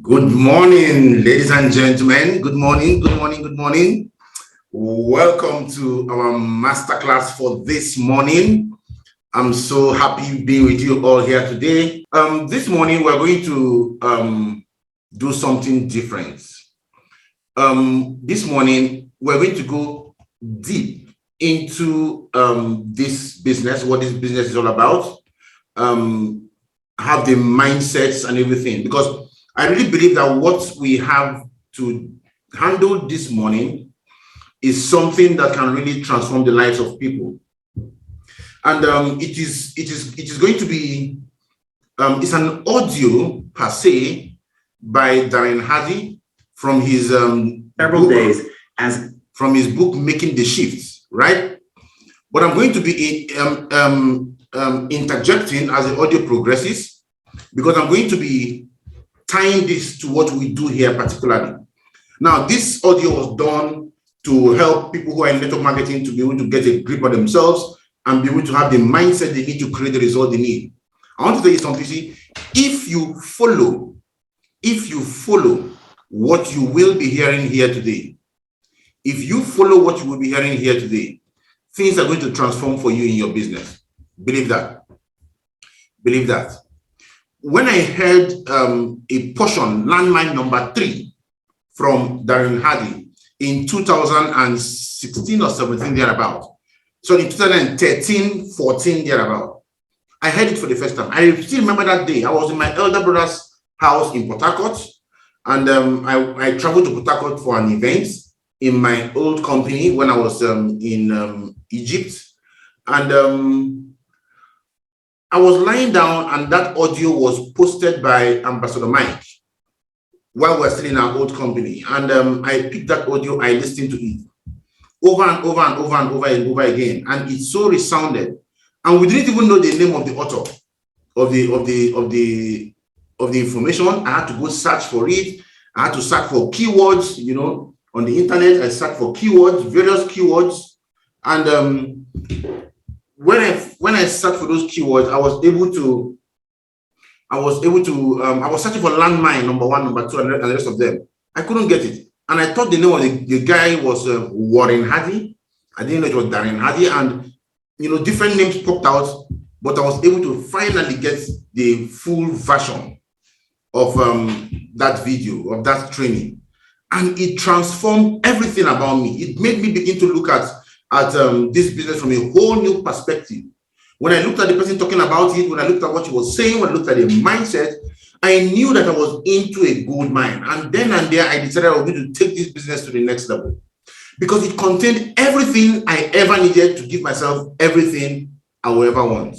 Good morning, ladies and gentlemen. Good morning, good morning, good morning. Welcome to our masterclass for this morning. I'm so happy being with you all here today. This morning, we're going to do something different. This morning, we're going to go deep into this business, what this business is all about, have the mindsets and everything, because I really believe that what we have to handle this morning is something that can really transform the lives of people. And it is going to be it's an audio per se by Darren Hardy from his from his book Making the Shift, right? But I'm going to be interjecting as the audio progresses, because I'm going to be tying this to what we do here particularly. Now, this audio was done to help people who are in network marketing to be able to get a grip on themselves and be able to have the mindset they need to create the result they need. I want to tell you something. See, if you follow what you will be hearing here today, things are going to transform for you in your business. Believe that. When I heard a portion, Landmine number 3 from Darren Hardy in 2016 or 17 thereabout, so in 2013, 14 thereabout, I heard it for the first time. I still remember that day. I was in my elder brother's house in Port Harcourt, and I traveled to Port Harcourt for an event in my old company when I was in Egypt, and I was lying down, and that audio was posted by Ambassador Mike while we're still in our old company. And I picked that audio, I listened to it over and over and over and over and over again, and it so resounded. And we didn't even know the name of the author of the information. I had to go search for it. I had to search for keywords, on the internet. I searched for keywords, various keywords, and when I searched for those keywords, I was searching for Landmine number 1, number 2, and the rest of them. I couldn't get it, and I thought the name of the guy was Warren Hardy. I didn't know it was Darren Hardy, and different names popped out, but I was able to finally get the full version of that video, of that training, and it transformed everything about me. It made me begin to look at this business from a whole new perspective. When I looked at the person talking about it, when I looked at what he was saying, when I looked at the mindset, I knew that I was into a gold mine. And then and there, I decided I was going to take this business to the next level, because it contained everything I ever needed to give myself everything I will ever want.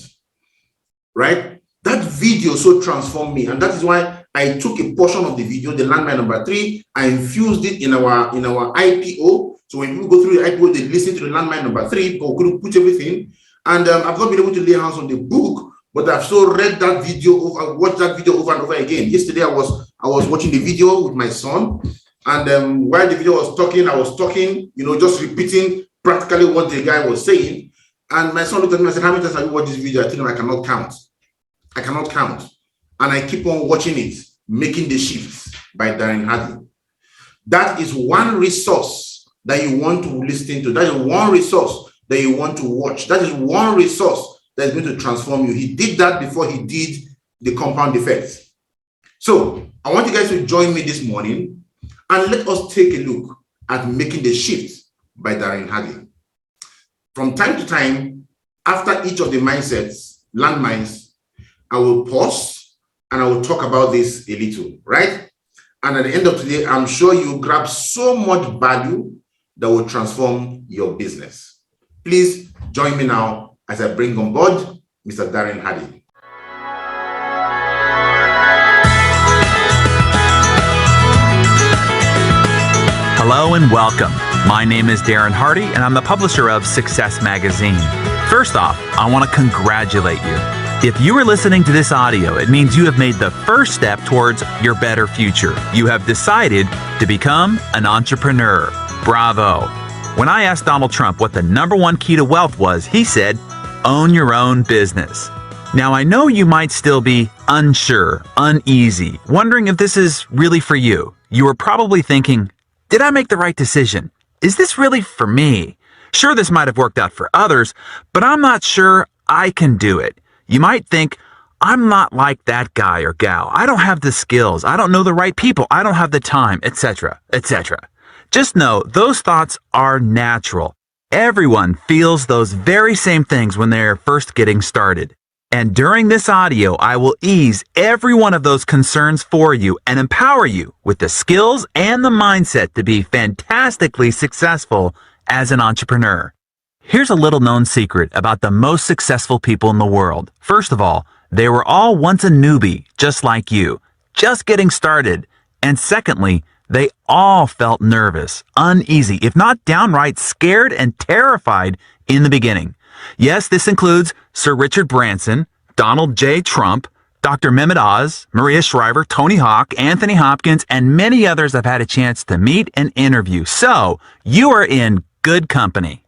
Right? That video so transformed me, and that is why I took a portion of the video, the Landmine number 3, I infused it in our IPO. So when people go through the IPO, they listen to the Landmine number 3, because we couldn't put everything. And I've not been able to lay hands on the book, but I've so read that video, watched that video over and over again. Yesterday, I was watching the video with my son, and while the video was talking, I was talking, just repeating practically what the guy was saying. And my son looked at me and said, "How many times have you watched this video?" I told him, I cannot count. And I keep on watching it, Making the Shift by Darren Hardy. That is one resource that you want to listen to. That is one resource that you want to watch. That is one resource that is going to transform you. He did that before he did the compound effect. So I want you guys to join me this morning, and let us take a look at Making the Shift by Darren Hardy. From time to time, after each of the landmines, I will pause and I will talk about this a little, right? And at the end of today, I'm sure you grab so much value that will transform your business. Please join me now as I bring on board Mr. Darren Hardy. Hello and welcome. My name is Darren Hardy, and I'm the publisher of Success Magazine. First off, I want to congratulate you. If you are listening to this audio, it means you have made the first step towards your better future. You have decided to become an entrepreneur. Bravo. When I asked Donald Trump what the #1 key to wealth was, he said, own your own business. Now, I know you might still be unsure, uneasy, wondering if this is really for you. You are probably thinking, did I make the right decision? Is this really for me? Sure, this might have worked out for others, but I'm not sure I can do it. You might think, I'm not like that guy or gal. I don't have the skills. I don't know the right people. I don't have the time, etc., etc. Just know those thoughts are natural. Everyone feels those very same things when they're first getting started. And during this audio, I will ease every one of those concerns for you and empower you with the skills and the mindset to be fantastically successful as an entrepreneur. Here's a little known secret about the most successful people in the world. First of all, they were all once a newbie, just like you, just getting started. And secondly, they all felt nervous, uneasy, if not downright scared and terrified in the beginning. Yes, this includes Sir Richard Branson, Donald J. Trump, Dr. Mehmet Oz, Maria Shriver, Tony Hawk, Anthony Hopkins, and many others I've had a chance to meet and interview. So, you are in good company.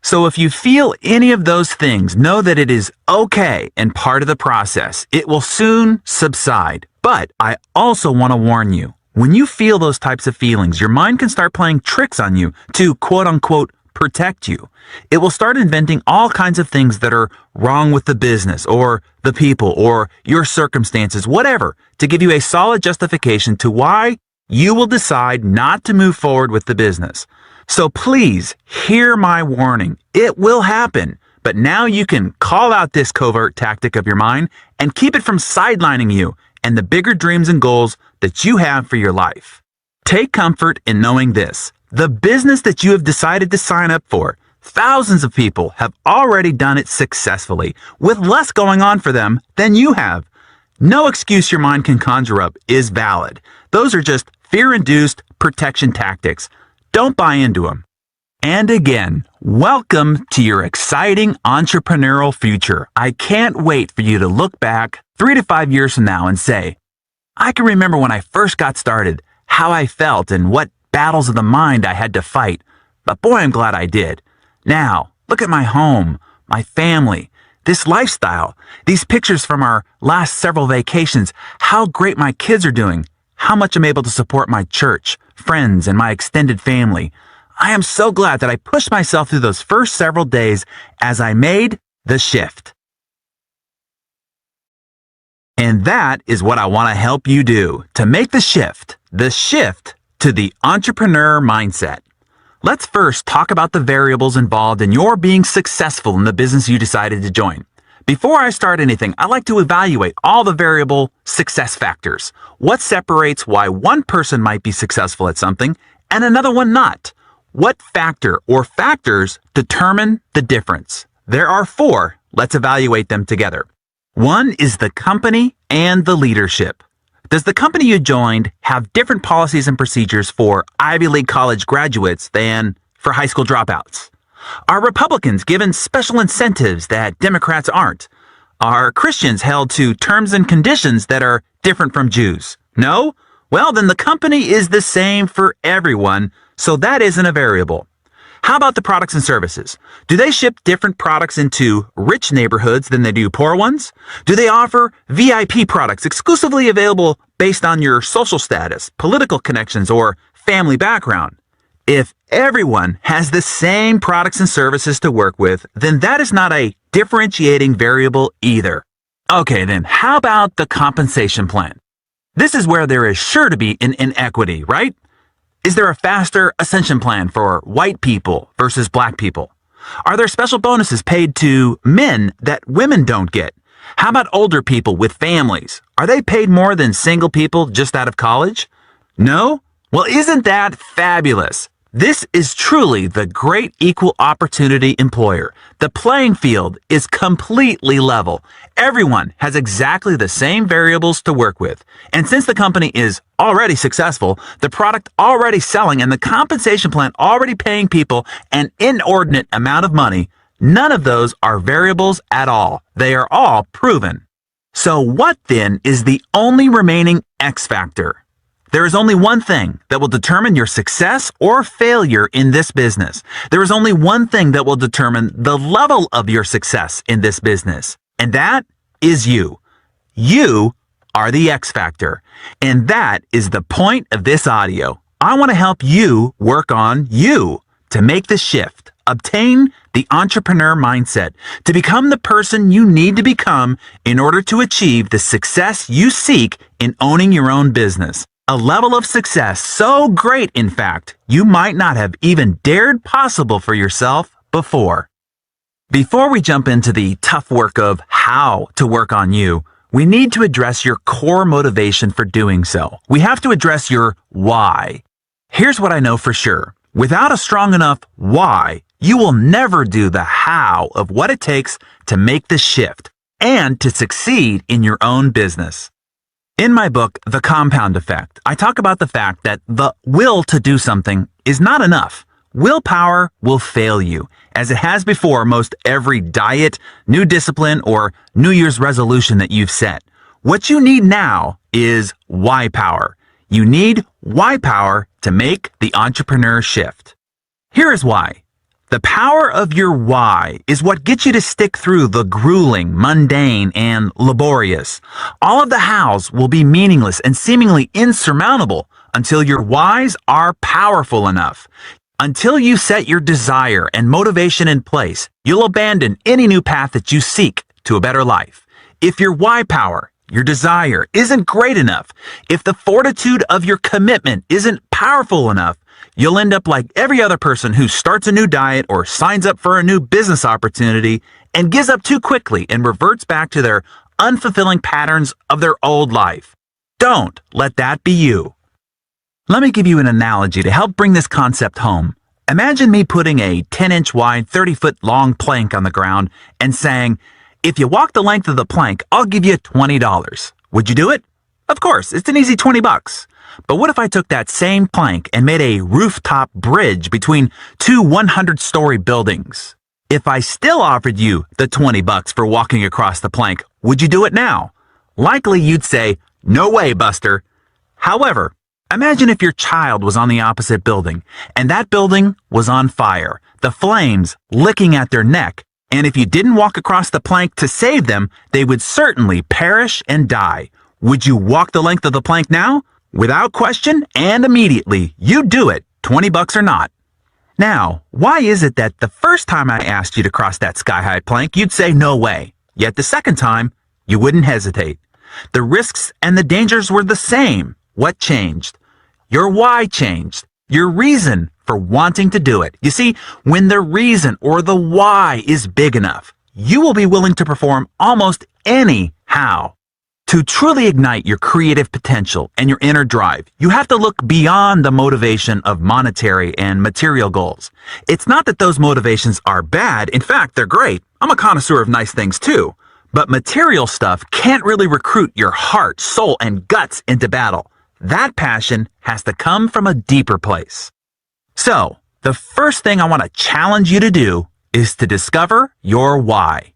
So if you feel any of those things, know that it is okay and part of the process. It will soon subside. But I also want to warn you, when you feel those types of feelings, your mind can start playing tricks on you to quote unquote protect you. It will start inventing all kinds of things that are wrong with the business or the people or your circumstances, whatever, to give you a solid justification to why you will decide not to move forward with the business. So please hear my warning. It will happen, but now you can call out this covert tactic of your mind and keep it from sidelining you and the bigger dreams and goals that you have for your life. Take comfort in knowing this. The business that you have decided to sign up for, thousands of people have already done it successfully with less going on for them than you have. No excuse your mind can conjure up is valid. Those are just fear-induced protection tactics. Don't buy into them. And again, welcome to your exciting entrepreneurial future. I can't wait for you to look back 3 to 5 years from now and say, I can remember when I first got started, how I felt and what battles of the mind I had to fight. But boy, I'm glad I did. Now, look at my home, my family, this lifestyle, these pictures from our last several vacations, how great my kids are doing, how much I'm able to support my church, friends, and my extended family. I am so glad that I pushed myself through those first several days as I made the shift. And that is what I want to help you do, to make the shift to the entrepreneur mindset. Let's first talk about the variables involved in your being successful in the business you decided to join. Before I start anything, I like to evaluate all the variable success factors. What separates why one person might be successful at something and another one not? What factor or factors determine the difference? There are 4. Let's evaluate them together. 1 is the company and the leadership. Does the company you joined have different policies and procedures for Ivy League college graduates than for high school dropouts? Are Republicans given special incentives that Democrats aren't? Are Christians held to terms and conditions that are different from Jews? No? Well, then the company is the same for everyone, so that isn't a variable. How about the products and services? Do they ship different products into rich neighborhoods than they do poor ones? Do they offer VIP products exclusively available based on your social status, political connections, or family background? If everyone has the same products and services to work with, then that is not a differentiating variable either. Okay, then how about the compensation plan? This is where there is sure to be an inequity, right? Is there a faster ascension plan for white people versus black people? Are there special bonuses paid to men that women don't get? How about older people with families? Are they paid more than single people just out of college? No? Well, isn't that fabulous? This is truly the great equal opportunity employer. The playing field is completely level. Everyone has exactly the same variables to work with. And since the company is already successful, the product already selling, and the compensation plan already paying people an inordinate amount of money, none of those are variables at all. They are all proven. So what then is the only remaining X factor? There is only one thing that will determine your success or failure in this business. There is only one thing that will determine the level of your success in this business. And that is you. You are the X factor. And that is the point of this audio. I want to help you work on you to make the shift, obtain the entrepreneur mindset, to become the person you need to become in order to achieve the success you seek in owning your own business. A level of success so great, in fact, you might not have even dared possible for yourself before. Before we jump into the tough work of how to work on you, we need to address your core motivation for doing so. We have to address your why. Here's what I know for sure. Without a strong enough why, you will never do the how of what it takes to make the shift and to succeed in your own business. In my book, The Compound Effect, I talk about the fact that the will to do something is not enough. Willpower will fail you, as it has before most every diet, new discipline, or New Year's resolution that you've set. What you need now is why power. You need why power to make the entrepreneur shift. Here is why. The power of your why is what gets you to stick through the grueling, mundane, and laborious. All of the hows will be meaningless and seemingly insurmountable until your whys are powerful enough. Until you set your desire and motivation in place, you'll abandon any new path that you seek to a better life. If your why power, your desire, isn't great enough, if the fortitude of your commitment isn't powerful enough, you'll end up like every other person who starts a new diet or signs up for a new business opportunity and gives up too quickly and reverts back to their unfulfilling patterns of their old life. Don't let that be you. Let me give you an analogy to help bring this concept home. Imagine me putting a 10-inch wide, 30-foot long plank on the ground and saying, if you walk the length of the plank, I'll give you $20. Would you do it? Of course, it's an easy $20. But what if I took that same plank and made a rooftop bridge between two 100-story buildings? If I still offered you the $20 for walking across the plank, would you do it now? Likely you'd say, no way, Buster. However, imagine if your child was on the opposite building, and that building was on fire, the flames licking at their neck, and if you didn't walk across the plank to save them, they would certainly perish and die. Would you walk the length of the plank now? Without question and immediately, you'd do it, $20 or not. Now, why is it that the first time I asked you to cross that sky-high plank, you'd say no way, yet the second time, you wouldn't hesitate? The risks and the dangers were the same. What changed? Your why changed. Your reason for wanting to do it. You see, when the reason or the why is big enough, you will be willing to perform almost any how. To truly ignite your creative potential and your inner drive, you have to look beyond the motivation of monetary and material goals. It's not that those motivations are bad. In fact, they're great. I'm a connoisseur of nice things too. But material stuff can't really recruit your heart, soul, and guts into battle. That passion has to come from a deeper place. So, the first thing I want to challenge you to do is to discover your why.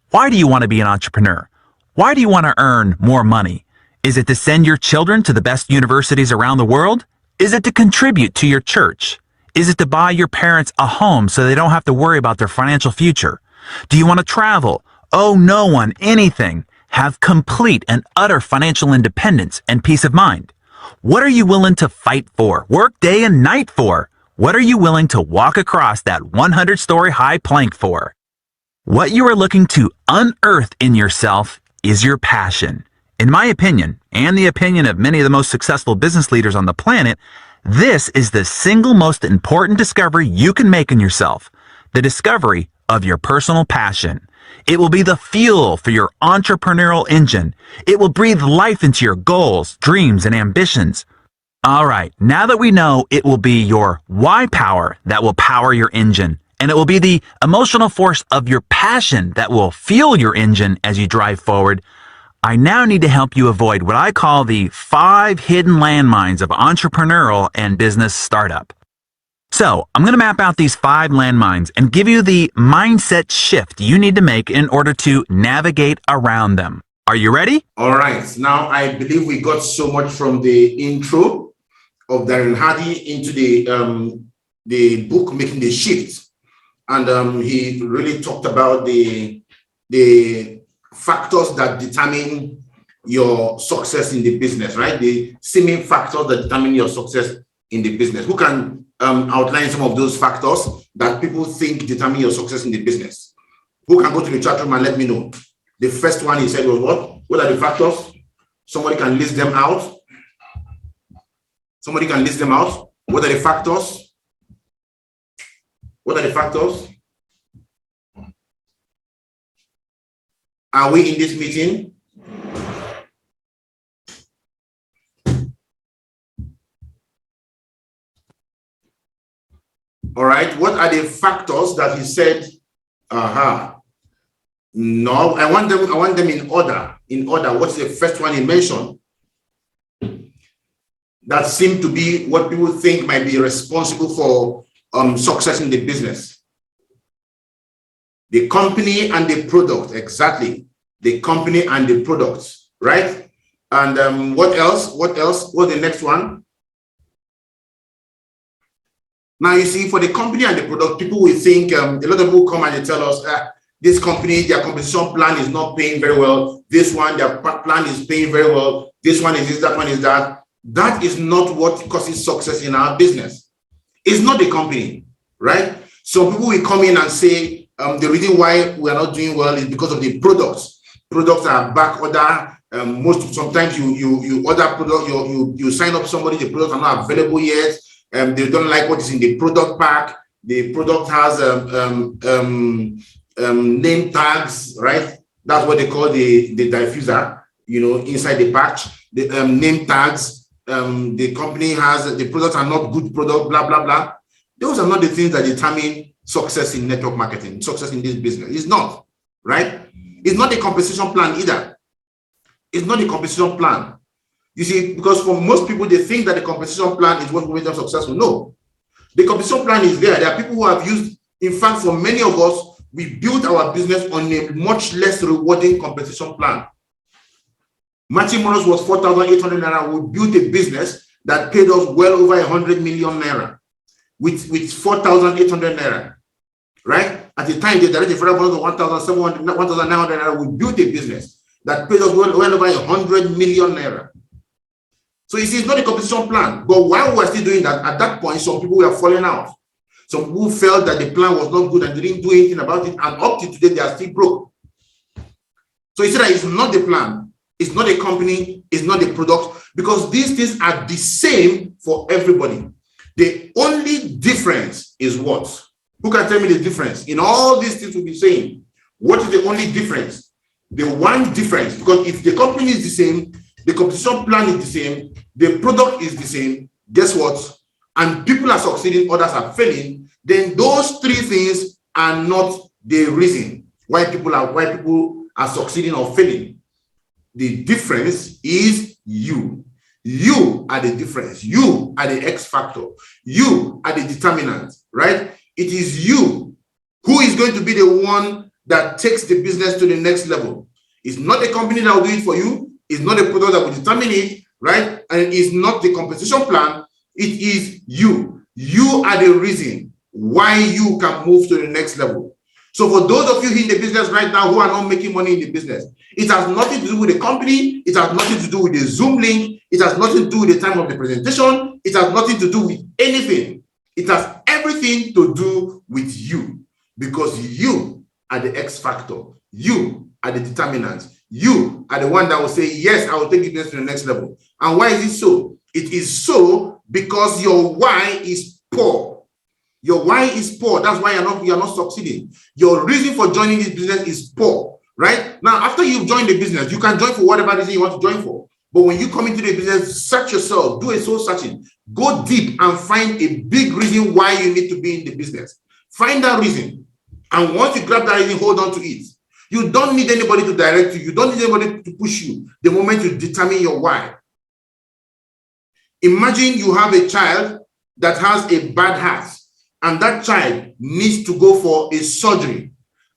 Why do you want to be an entrepreneur? Why do you want to earn more money? Is it to send your children to the best universities around the world? Is it to contribute to your church? Is it to buy your parents a home so they don't have to worry about their financial future? Do you want to travel? Owe no one anything? Have complete and utter financial independence and peace of mind? What are you willing to fight for? Work day and night for? What are you willing to walk across that 100-story high plank for? What you are looking to unearth in yourself is your passion. In my opinion, and the opinion of many of the most successful business leaders on the planet, this is the single most important discovery you can make in yourself. The discovery of your personal passion. It will be the fuel for your entrepreneurial engine. It will breathe life into your goals, dreams, and ambitions. All right, now that we know it will be your why power that will power your engine, and it will be the emotional force of your passion that will fuel your engine as you drive forward, I now need to help you avoid what I call the 5 hidden landmines of entrepreneurial and business startup. So, I'm going to map out these 5 landmines and give you the mindset shift you need to make in order to navigate around them. Are you ready? All right. Now, I believe we got so much from the intro of Darren Hardy into the book, Making the Shift. And he really talked about the factors that determine your success in the business, right? The seeming factors that determine your success in the business. Who can outline some of those factors that people think determine your success in the business? Who can go to the chat room and let me know? The first one he said was what? What are the factors? Somebody can list them out. Somebody can list them out. What are the factors? What are the factors? Are we in this meeting? All right. What are the factors that he said? No, I want them in order. In order. What's the first one he mentioned? That seem to be what people think might be responsible for success in the business. The company and the product, exactly. The company and the products, right? And what else? What else? What's the next one? Now, you see, for the company and the product, people will think, a lot of people come and they tell us, this company, their compensation plan is not paying very well. This one, their plan is paying very well. This one is this, that one is that. That is not what causes success in our business. It's not the company, right? Some people will come in and say, the reason why we are not doing well is because of the products. Products are back order. Sometimes you order product, you sign up somebody, the products are not available yet. They don't like what is in the product pack. The product has name tags, right? That's what they call the diffuser, inside the patch. The name tags. The company has, the products are not good product, blah, blah, blah. Those are not the things that determine success in network marketing, success in this business. It's not, right? It's not the compensation plan either. It's not the compensation plan. You see, because for most people, they think that the compensation plan is what will make them successful. No. The compensation plan is there. There are people who have used, in fact, for many of us, we built our business on a much less rewarding compensation plan. Matching bonus was 4,800 naira. We built a business that paid us well over 100 million naira with 4,800 naira, right? At the time, the direct referral bonus of 1,700, 1,900 naira. We built a business that paid us well over 100 million naira. So you see, it's not a compensation plan. But while we were still doing that, at that point, some people were falling out. Some people felt that the plan was not good and they didn't do anything about it. And up to today, they are still broke. So you see that it's not the plan. It's not a company. It's not the product. Because these things are the same for everybody. The only difference is what? Who can tell me the difference? In all these things we'll be saying, what is the only difference? The one difference, because if the company is the same, the competition plan is the same, the product is the same, guess what? And people are succeeding, others are failing, then those three things are not the reason why people are succeeding or failing. The difference is you. You are the difference. You are the X factor. You are the determinant, right? It is you who is going to be the one that takes the business to the next level. It's not the company that will do it for you. It's not the product that will determine it, right? And it's not the compensation plan. It is you. You are the reason why you can move to the next level. So for those of you in the business right now who are not making money in the business, it has nothing to do with the company. It has nothing to do with the Zoom link. It has nothing to do with the time of the presentation. It has nothing to do with anything. It has everything to do with you, because you are the X factor. You are the determinant. You are the one that will say, yes, I will take the business to the next level. And why is it so? It is so because your why is poor. Your why is poor. That's why you're not succeeding. Your reason for joining this business is poor, right? Now, after you've joined the business, you can join for whatever reason you want to join for. But when you come into the business, search yourself, do a soul searching, go deep and find a big reason why you need to be in the business. Find that reason. And once you grab that reason, hold on to it. You don't need anybody to direct you. You don't need anybody to push you the moment you determine your why. Imagine you have a child that has a bad heart, and that child needs to go for a surgery.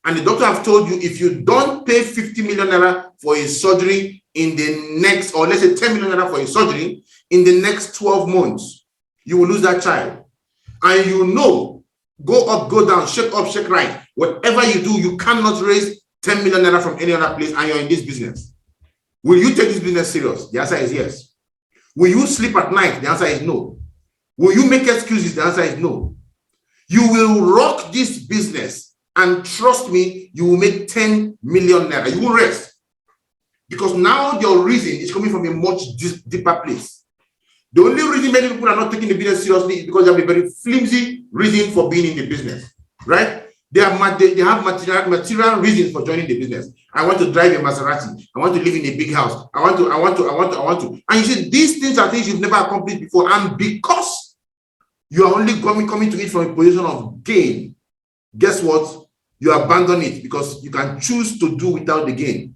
And the doctor have told you, if you don't pay 50 million naira for a surgery in the next, or let's say 10 million naira for a surgery in the next 12 months, you will lose that child. And go up, go down, shake up, shake right. Whatever you do, you cannot raise 10 million naira from any other place and you're in this business. Will you take this business serious? The answer is yes. Will you sleep at night? The answer is no. Will you make excuses? The answer is no. You will rock this business and trust me, you will make 10 million naira. You will rest. Because now your reason is coming from a much deeper place. The only reason many people are not taking the business seriously is because they have a very flimsy reason for being in the business, right? They have material reasons for joining the business. I want to drive a Maserati. I want to live in a big house. I want to. And you see, these things are things you've never accomplished before. And because you are only coming to it from a position of gain, guess what? You abandon it because you can choose to do without the gain.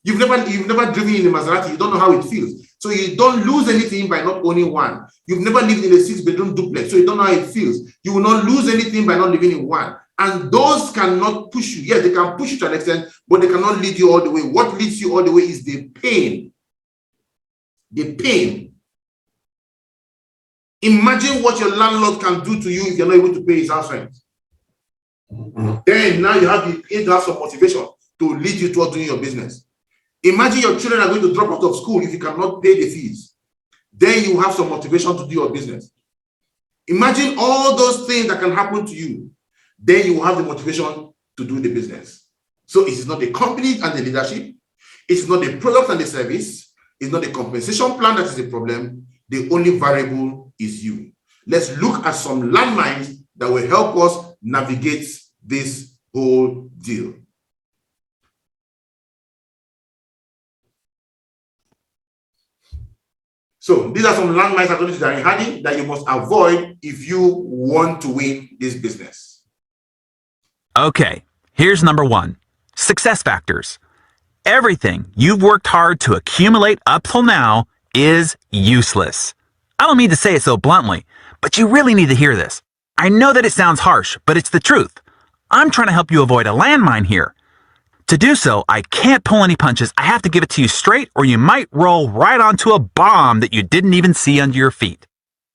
You've never driven in a Maserati. You don't know how it feels. So you don't lose anything by not owning one. You've never lived in a 6-bedroom duplex. So you don't know how it feels. You will not lose anything by not living in one. And those cannot push you. Yes, they can push you to an extent, but they cannot lead you all the way. What leads you all the way is the pain. The pain. Imagine what your landlord can do to you if you're not able to pay his house rent. Then now you have some motivation to lead you towards doing your business. Imagine your children are going to drop out of school if you cannot pay the fees. Then you have some motivation to do your business. Imagine all those things that can happen to you. Then you will have the motivation to do the business. So it is not the company and the leadership. It's not the product and the service. It's not the compensation plan that is the problem. The only variable is you. Let's look at some landmines that will help us navigate this whole deal. So these are some landmines according to Darren Hardy that you must avoid if you want to win this business. Okay, here's number 1. Success factors. Everything you've worked hard to accumulate up till now is useless. I don't mean to say it so bluntly, but you really need to hear this. I know that it sounds harsh, but it's the truth. I'm trying to help you avoid a landmine here. To do so, I can't pull any punches. I have to give it to you straight, or you might roll right onto a bomb that you didn't even see under your feet.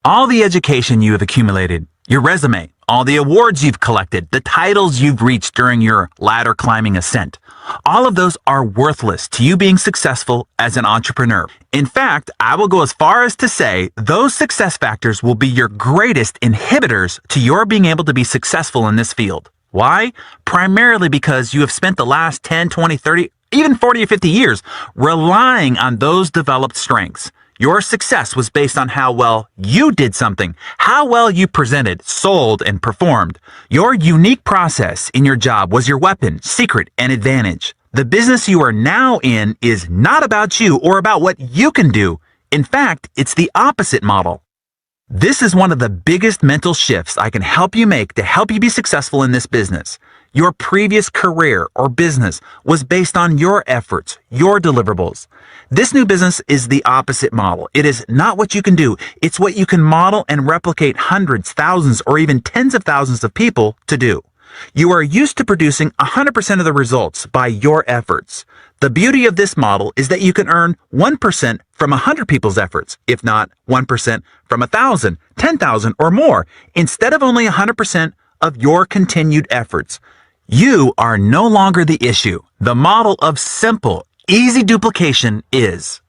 All the education you have accumulated, your resume, all the awards you've collected, the titles you've reached during your ladder climbing ascent, all of those are worthless to you being successful as an entrepreneur. In fact, I will go as far as to say those success factors will be your greatest inhibitors to your being able to be successful in this field. Why? Primarily because you have spent the last 10, 20, 30, even 40 or 50 years relying on those developed strengths. Your success was based on how well you did something, how well you presented, sold, and performed. Your unique process in your job was your weapon, secret, and advantage. The business you are now in is not about you or about what you can do. In fact, it's the opposite model. This is one of the biggest mental shifts I can help you make to help you be successful in this business. Your previous career or business was based on your efforts, your deliverables. This new business is the opposite model. It is not what you can do. It's what you can model and replicate hundreds, thousands, or even tens of thousands of people to do. You are used to producing 100% of the results by your efforts. The beauty of this model is that you can earn 1% from 100 people's efforts, if not 1% from 1,000, 10,000, or more, instead of only 100% of your continued efforts. You are no longer the issue. The model of simple, easy duplication is.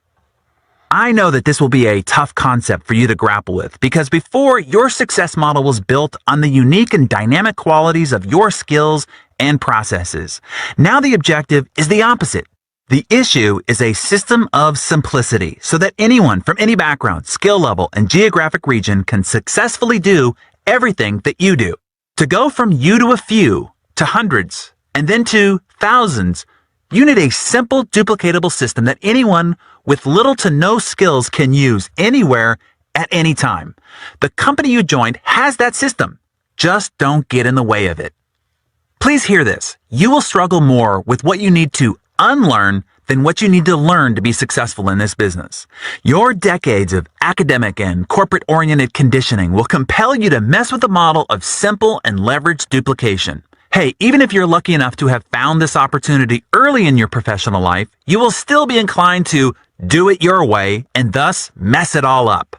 I know that this will be a tough concept for you to grapple with because before, your success model was built on the unique and dynamic qualities of your skills and processes. Now the objective is the opposite. The issue is a system of simplicity so that anyone from any background, skill level, and geographic region can successfully do everything that you do. To go from you to a few, to hundreds, and then to thousands, you need a simple, duplicatable system that anyone with little to no skills can use anywhere at any time. The company you joined has that system. Just don't get in the way of it. Please hear this. You will struggle more with what you need to unlearn than what you need to learn to be successful in this business. Your decades of academic and corporate-oriented conditioning will compel you to mess with the model of simple and leveraged duplication. Hey, even if you're lucky enough to have found this opportunity early in your professional life, you will still be inclined to do it your way and thus mess it all up.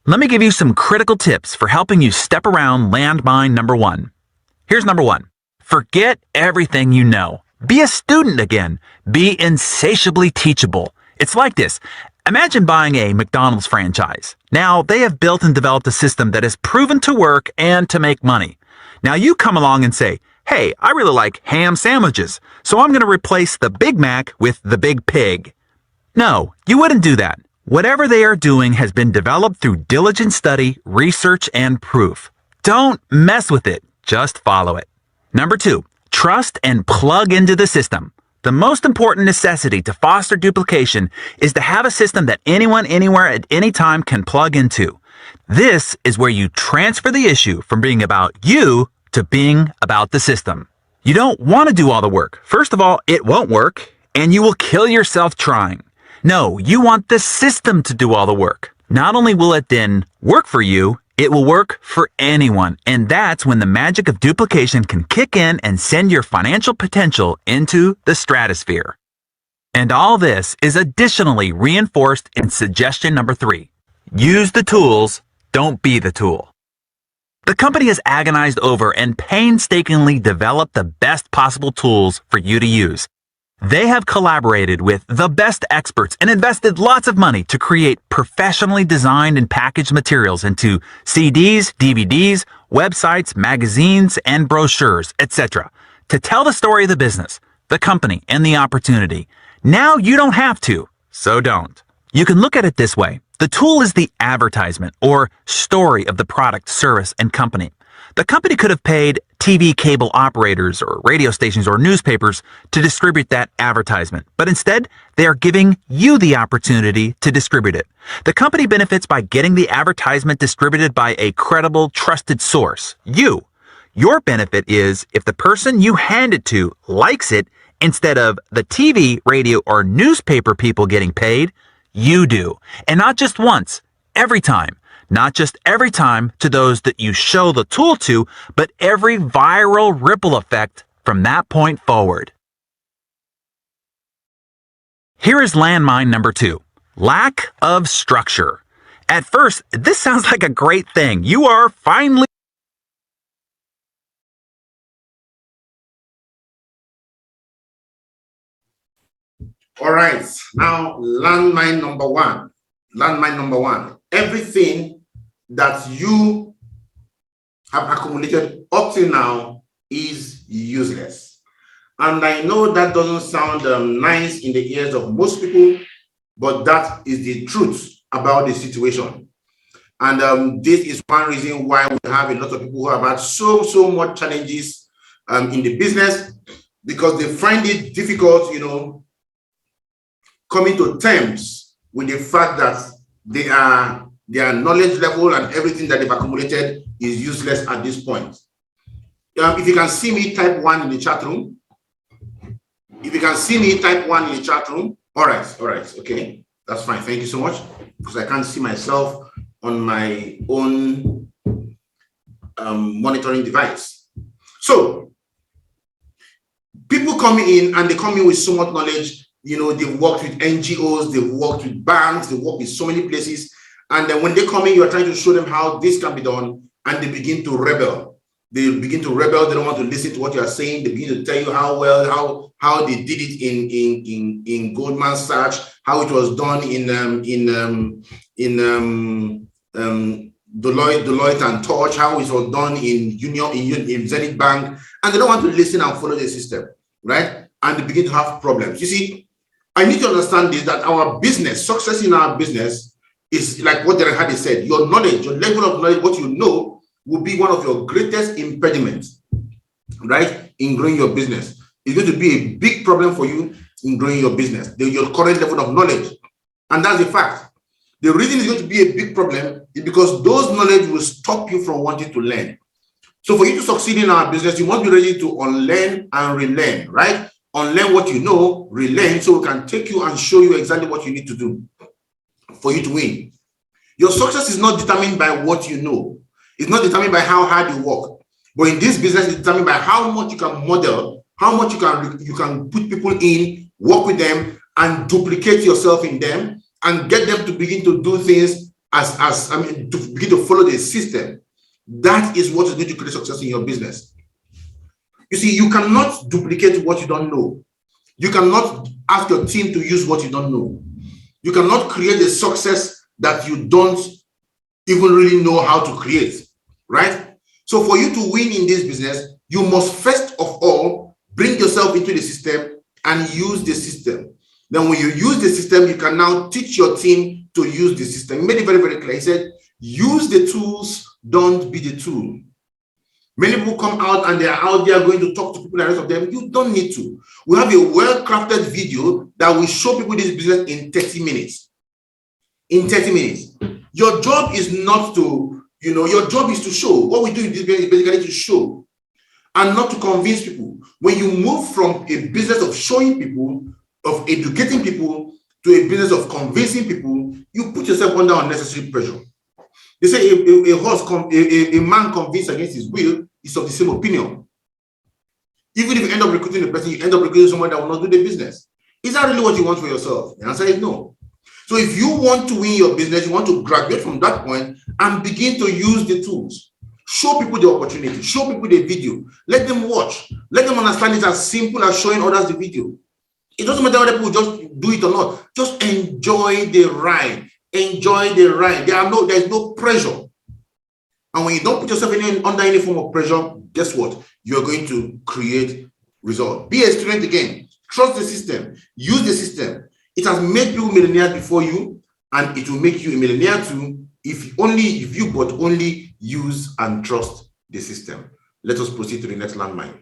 Let me give you some critical tips for helping you step around landmine number 1. Here's number 1. Forget everything you know. Be a student again. Be insatiably teachable. It's like this. Imagine buying a McDonald's franchise. Now, they have built and developed a system that is proven to work and to make money. Now, you come along and say, hey, I really like ham sandwiches, so I'm going to replace the Big Mac with the Big Pig. No, you wouldn't do that. Whatever they are doing has been developed through diligent study, research, and proof. Don't mess with it. Just follow it. Number 2, trust and plug into the system. The most important necessity to foster duplication is to have a system that anyone, anywhere, at any time can plug into. This is where you transfer the issue from being about you to being about the system. You don't want to do all the work. First of all, it won't work, and you will kill yourself trying. No, you want the system to do all the work. Not only will it then work for you, it will work for anyone, and that's when the magic of duplication can kick in and send your financial potential into the stratosphere. And all this is additionally reinforced in suggestion number 3. Use the tools, don't be the tool. The company has agonized over and painstakingly developed the best possible tools for you to use. They have collaborated with the best experts and invested lots of money to create professionally designed and packaged materials into CDs, DVDs, websites, magazines, and brochures, etc. to tell the story of the business, the company, and the opportunity. Now you don't have to, so don't. You can look at it this way. The tool is the advertisement or story of the product, service, and company. The company could have paid TV cable operators or radio stations or newspapers to distribute that advertisement, but instead, they are giving you the opportunity to distribute it. The company benefits by getting the advertisement distributed by a credible, trusted source, you. Your benefit is if the person you hand it to likes it instead of the TV, radio, or newspaper people getting paid, you do. And not just once, every time. Not just every time to those that you show the tool to, but every viral ripple effect from that point forward. Here is landmine number 2, lack of structure. At first, this sounds like a great thing. You are finally All right, now landmine number one. Landmine number 1. Everything that you have accumulated up to now is useless. And I know that doesn't sound nice in the ears of most people, but that is the truth about the situation. And this is one reason why we have a lot of people who have had so much challenges in the business, because they find it difficult, coming to terms with the fact that their knowledge level and everything that they've accumulated is useless at this point. If you can see me, type 1 in the chat room. If you can see me, type 1 in the chat room. All right, okay, that's fine. Thank you so much, because I can't see myself on my own monitoring device. So people come in and they come in with so much knowledge. They've worked with NGOs, they've worked with banks, they've worked with so many places. And then when they come in, you are trying to show them how this can be done, and they begin to rebel. They begin to rebel. They don't want to listen to what you are saying. They begin to tell you how they did it in Goldman Sachs, how it was done in Deloitte and Touch, how it was done in Zenith Bank, and they don't want to listen and follow the system, right? And they begin to have problems. You see, I need to understand this, that our business, success in our business is like what Darren Hardy said. Your knowledge, your level of knowledge, what you know, will be one of your greatest impediments, right, in growing your business. It's going to be a big problem for you in growing your business, your current level of knowledge. And that's a fact. The reason it's going to be a big problem is because those knowledge will stop you from wanting to learn. So for you to succeed in our business, you must be ready to unlearn and relearn, right? Unlearn what you know, relearn, so we can take you and show you exactly what you need to do for you to win. Your success is not determined by what you know. It's not determined by how hard you work. But in this business, it's determined by how much you can model, how much you can put people in, work with them, and duplicate yourself in them, and get them to begin to do things to begin to follow the system. That is what is going to create success in your business. You see, you cannot duplicate what you don't know. You cannot ask your team to use what you don't know. You cannot create a success that you don't even really know how to create, right? So for you to win in this business, you must first of all bring yourself into the system and use the system. Then when you use the system, you can now teach your team to use the system. He made it very, very clear. He said, use the tools, don't be the tool. Many people come out and they are out there going to talk to people and the rest of them. You don't need to. We have a well-crafted video that will show people this business in 30 minutes. In 30 minutes. Your job is not to, your job is to show. What we do in this business is basically to show and not to convince people. When you move from a business of showing people, of educating people, to a business of convincing people, you put yourself under unnecessary pressure. They say a man convinced against his will is of the same opinion. Even if you end up recruiting a person, you end up recruiting someone that will not do the business. Is that really what you want for yourself? The answer is no. So if you want to win your business, you want to graduate from that point and begin to use the tools. Show people the opportunity. Show people the video. Let them watch. Let them understand it as simple as showing others the video. It doesn't matter whether people just do it or not. Just enjoy the ride. Enjoy the ride. There's no pressure. And when you don't put yourself under any form of pressure, guess what? You're going to create results. Be a student again. Trust the system. Use the system. It has made people millionaires before you, and it will make you a millionaire too if you only use and trust the system. Let us proceed to the next landmine.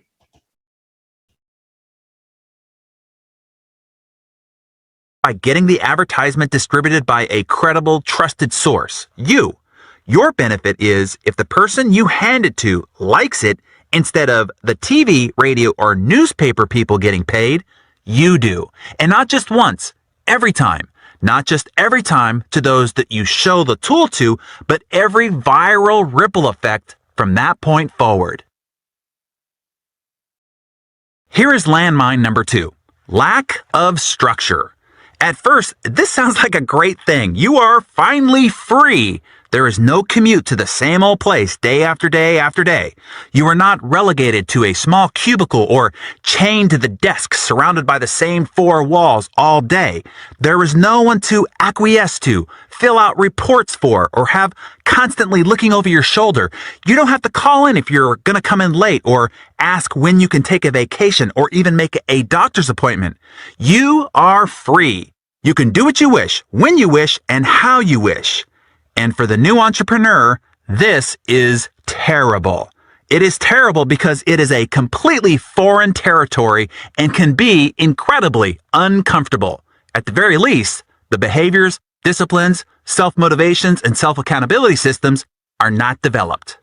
By getting the advertisement distributed by a credible, trusted source. Your benefit is if the person you hand it to likes it, instead of the TV, radio, or newspaper people getting paid, you do. And not just once, every time. Not just every time to those that you show the tool to, but every viral ripple effect from that point forward. Here is landmine number 2. Lack of structure. At first, this sounds like a great thing. You are finally free. There is no commute to the same old place day after day after day. You are not relegated to a small cubicle or chained to the desk surrounded by the same 4 walls all day. There is no one to acquiesce to, fill out reports for, or have constantly looking over your shoulder. You don't have to call in if you're going to come in late or ask when you can take a vacation or even make a doctor's appointment. You are free. You can do what you wish, when you wish, and how you wish. And for the new entrepreneur, this is terrible. It is terrible because it is a completely foreign territory and can be incredibly uncomfortable. At the very least, the behaviors, disciplines, self-motivations, and self-accountability systems are not developed.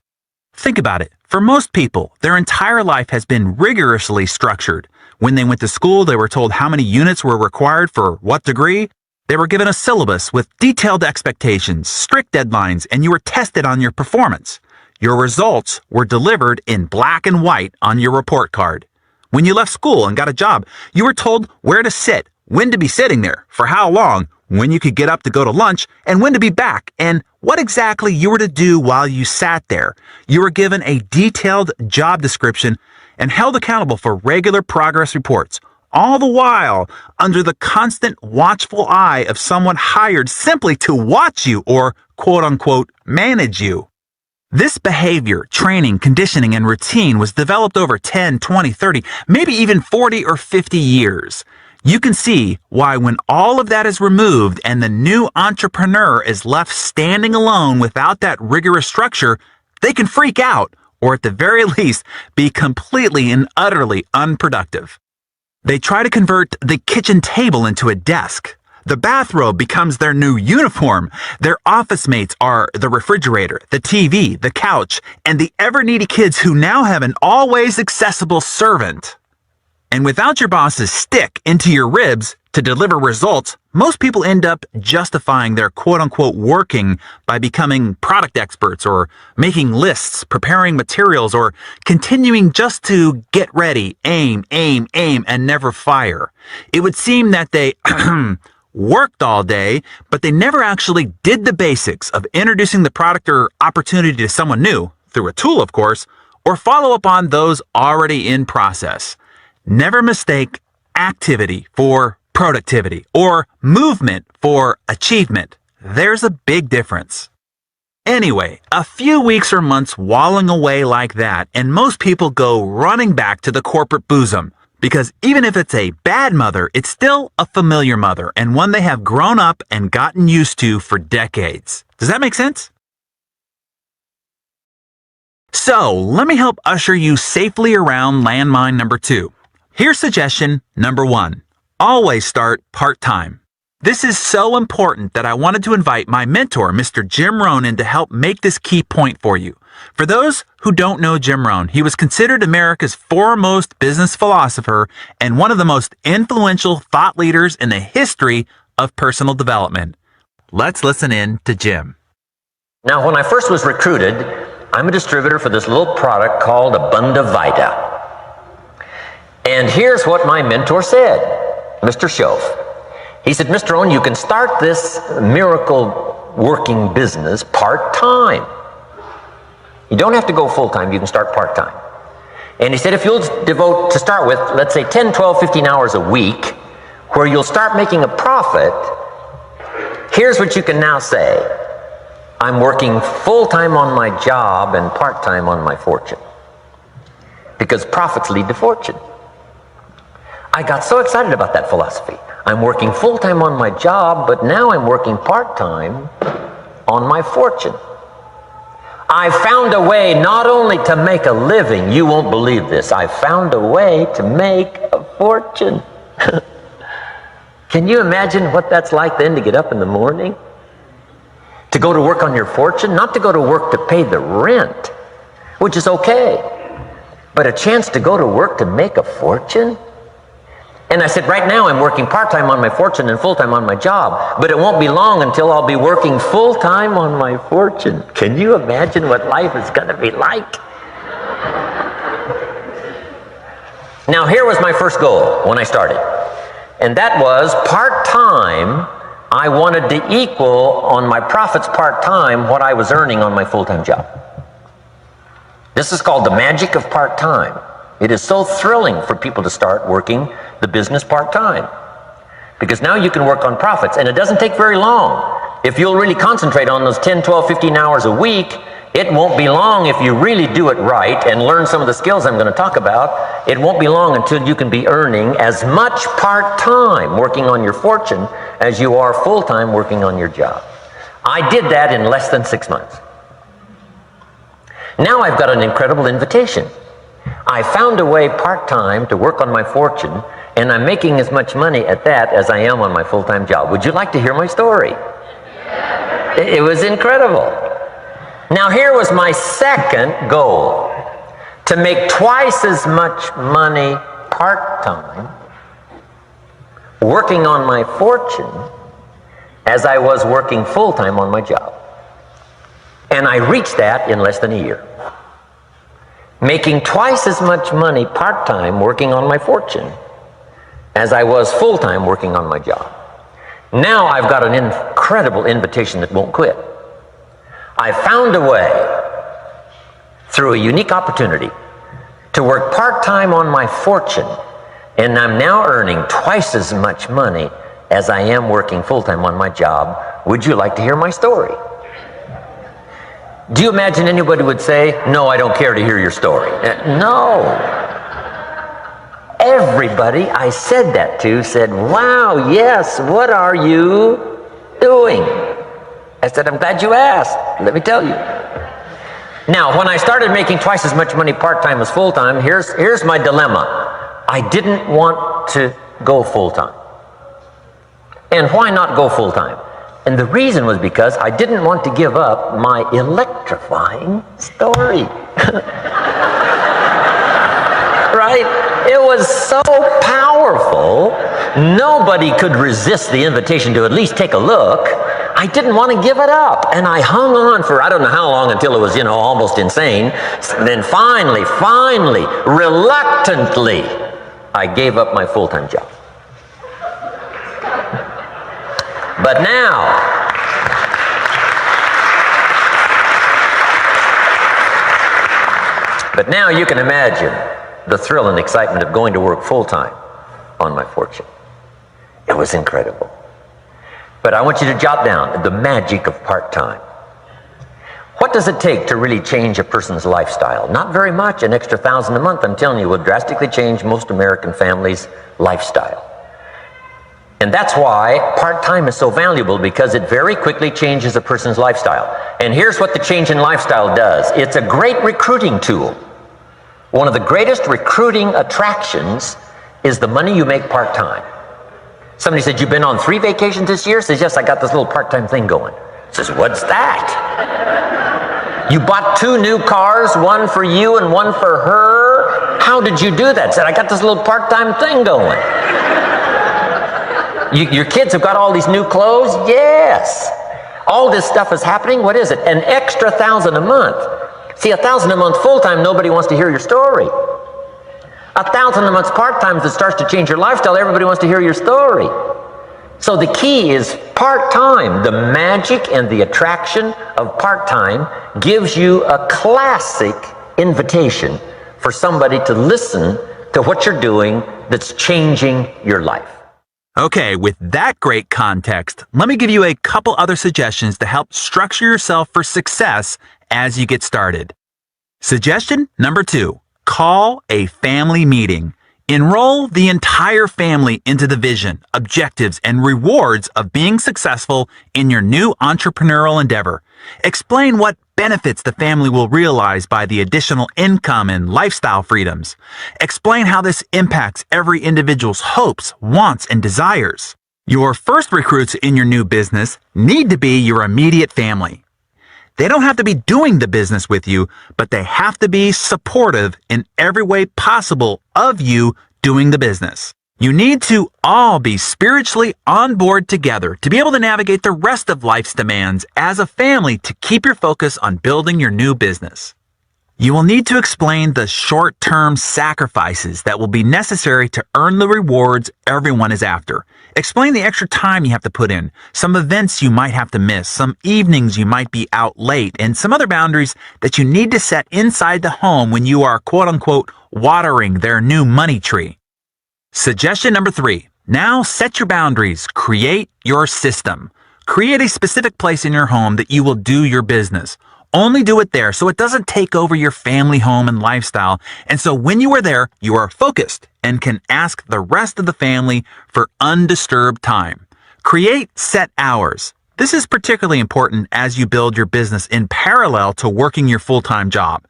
Think about it. For most people, their entire life has been rigorously structured. When they went to school, they were told how many units were required for what degree. They were given a syllabus with detailed expectations, strict deadlines, and you were tested on your performance. Your results were delivered in black and white on your report card. When you left school and got a job, you were told where to sit, when to be sitting there, for how long, when you could get up to go to lunch, and when to be back, and what exactly you were to do while you sat there. You were given a detailed job description and held accountable for regular progress reports, all the while under the constant watchful eye of someone hired simply to watch you or quote-unquote manage you. This behavior, training, conditioning, and routine was developed over 10, 20, 30, maybe even 40 or 50 years. You can see why when all of that is removed and the new entrepreneur is left standing alone without that rigorous structure, they can freak out or at the very least be completely and utterly unproductive. They try to convert the kitchen table into a desk. The bathrobe becomes their new uniform. Their office mates are the refrigerator, the TV, the couch, and the ever-needy kids who now have an always accessible servant. And without your boss's stick into your ribs to deliver results, most people end up justifying their quote-unquote working by becoming product experts or making lists, preparing materials, or continuing just to get ready, aim, and never fire. It would seem that they worked all day, but they never actually did the basics of introducing the product or opportunity to someone new, through a tool of course, or follow up on those already in process. Never mistake activity for productivity or movement for achievement. There's a big difference. Anyway, a few weeks or months wallowing away like that, and most people go running back to the corporate bosom. Because even if it's a bad mother, it's still a familiar mother and one they have grown up and gotten used to for decades. Does that make sense? So, let me help usher you safely around landmine number 2. Here's suggestion number 1. Always start part-time. This is so important that I wanted to invite my mentor, Mr. Jim Rohn, in to help make this key point for you. For those who don't know Jim Rohn, he was considered America's foremost business philosopher and one of the most influential thought leaders in the history of personal development. Let's listen in to Jim. Now, when I first was recruited, I'm a distributor for this little product called Abunda Vita. And here's what my mentor said, Mr. Schoaf. He said, Mr. Rohn, you can start this miracle working business part-time. You don't have to go full-time, you can start part-time. And he said, if you'll devote, to start with, let's say 10, 12, 15 hours a week, where you'll start making a profit, here's what you can now say. I'm working full-time on my job and part-time on my fortune. Because profits lead to fortune. I got so excited about that philosophy. I'm working full-time on my job, but now I'm working part-time on my fortune. I found a way not only to make a living, you won't believe this, I found a way to make a fortune. Can you imagine what that's like then to get up in the morning? To go to work on your fortune? Not to go to work to pay the rent, which is okay, but a chance to go to work to make a fortune? And I said, right now I'm working part-time on my fortune and full-time on my job, but it won't be long until I'll be working full-time on my fortune. Can you imagine what life is going to be like? Now, here was my first goal when I started, and that was part-time. I wanted to equal on my profits part-time what I was earning on my full-time job. This is called the magic of part-time. It is so thrilling for people to start working the business part-time, because now you can work on profits, and it doesn't take very long. If you'll really concentrate on those 10, 12, 15 hours a week, it won't be long if you really do it right and learn some of the skills I'm going to talk about. It won't be long until you can be earning as much part-time working on your fortune as you are full-time working on your job. I did that in less than 6 months. Now I've got an incredible invitation. I found a way part-time to work on my fortune, and I'm making as much money at that as I am on my full-time job. Would you like to hear my story? It was incredible. Now here was my second goal, to make twice as much money part-time working on my fortune as I was working full-time on my job. And I reached that in less than a year. Making twice as much money part-time working on my fortune as I was full-time working on my job. Now I've got an incredible invitation that won't quit. I found a way, through a unique opportunity, to work part-time on my fortune, and I'm now earning twice as much money as I am working full-time on my job. Would you like to hear my story? Do you imagine anybody would say, no, I don't care to hear your story? No. Everybody I said that to said, wow, yes, what are you doing? I said, I'm glad you asked. Let me tell you. Now, when I started making twice as much money part-time as full-time, here's my dilemma. I didn't want to go full-time. And why not go full-time? And the reason was because I didn't want to give up my electrifying story. Right? It was so powerful, nobody could resist the invitation to at least take a look. I didn't want to give it up, and I hung on for I don't know how long until it was, almost insane. Then finally, reluctantly, I gave up my full-time job. But But now you can imagine the thrill and excitement of going to work full-time on my fortune. It was incredible. But I want you to jot down the magic of part-time. What does it take to really change a person's lifestyle? Not very much. An extra $1,000 a month, I'm telling you, will drastically change most American families' lifestyle. And that's why part-time is so valuable, because it very quickly changes a person's lifestyle. And here's what the change in lifestyle does. It's a great recruiting tool. One of the greatest recruiting attractions is the money you make part-time. Somebody said, "You've been on 3 vacations this year?" Says, "Yes, I got this little part-time thing going." Says, "What's that?" "You bought 2 new cars, one for you and one for her. How did you do that?" Said, "I got this little part-time thing going." Your kids have got all these new clothes? Yes. All this stuff is happening. What is it? An extra $1,000 a month. See, $1,000 a month full-time, nobody wants to hear your story. $1,000 a month part-time, if it starts to change your lifestyle, everybody wants to hear your story. So the key is part-time. The magic and the attraction of part-time gives you a classic invitation for somebody to listen to what you're doing that's changing your life. Okay, with that great context, let me give you a couple other suggestions to help structure yourself for success as you get started. Suggestion number 2, call a family meeting. Enroll the entire family into the vision, objectives, and rewards of being successful in your new entrepreneurial endeavor. Explain what benefits the family will realize by the additional income and lifestyle freedoms. Explain how this impacts every individual's hopes, wants, and desires. Your first recruits in your new business need to be your immediate family. They don't have to be doing the business with you, but they have to be supportive in every way possible of you doing the business. You need to all be spiritually on board together to be able to navigate the rest of life's demands as a family to keep your focus on building your new business. You will need to explain the short-term sacrifices that will be necessary to earn the rewards everyone is after. Explain the extra time you have to put in, some events you might have to miss, some evenings you might be out late, and some other boundaries that you need to set inside the home when you are quote-unquote watering their new money tree. Suggestion number 3. Now set your boundaries. Create your system. Create a specific place in your home that you will do your business. Only do it there so it doesn't take over your family home and lifestyle. And so when you are there, you are focused and can ask the rest of the family for undisturbed time. Create set hours. This is particularly important as you build your business in parallel to working your full-time job.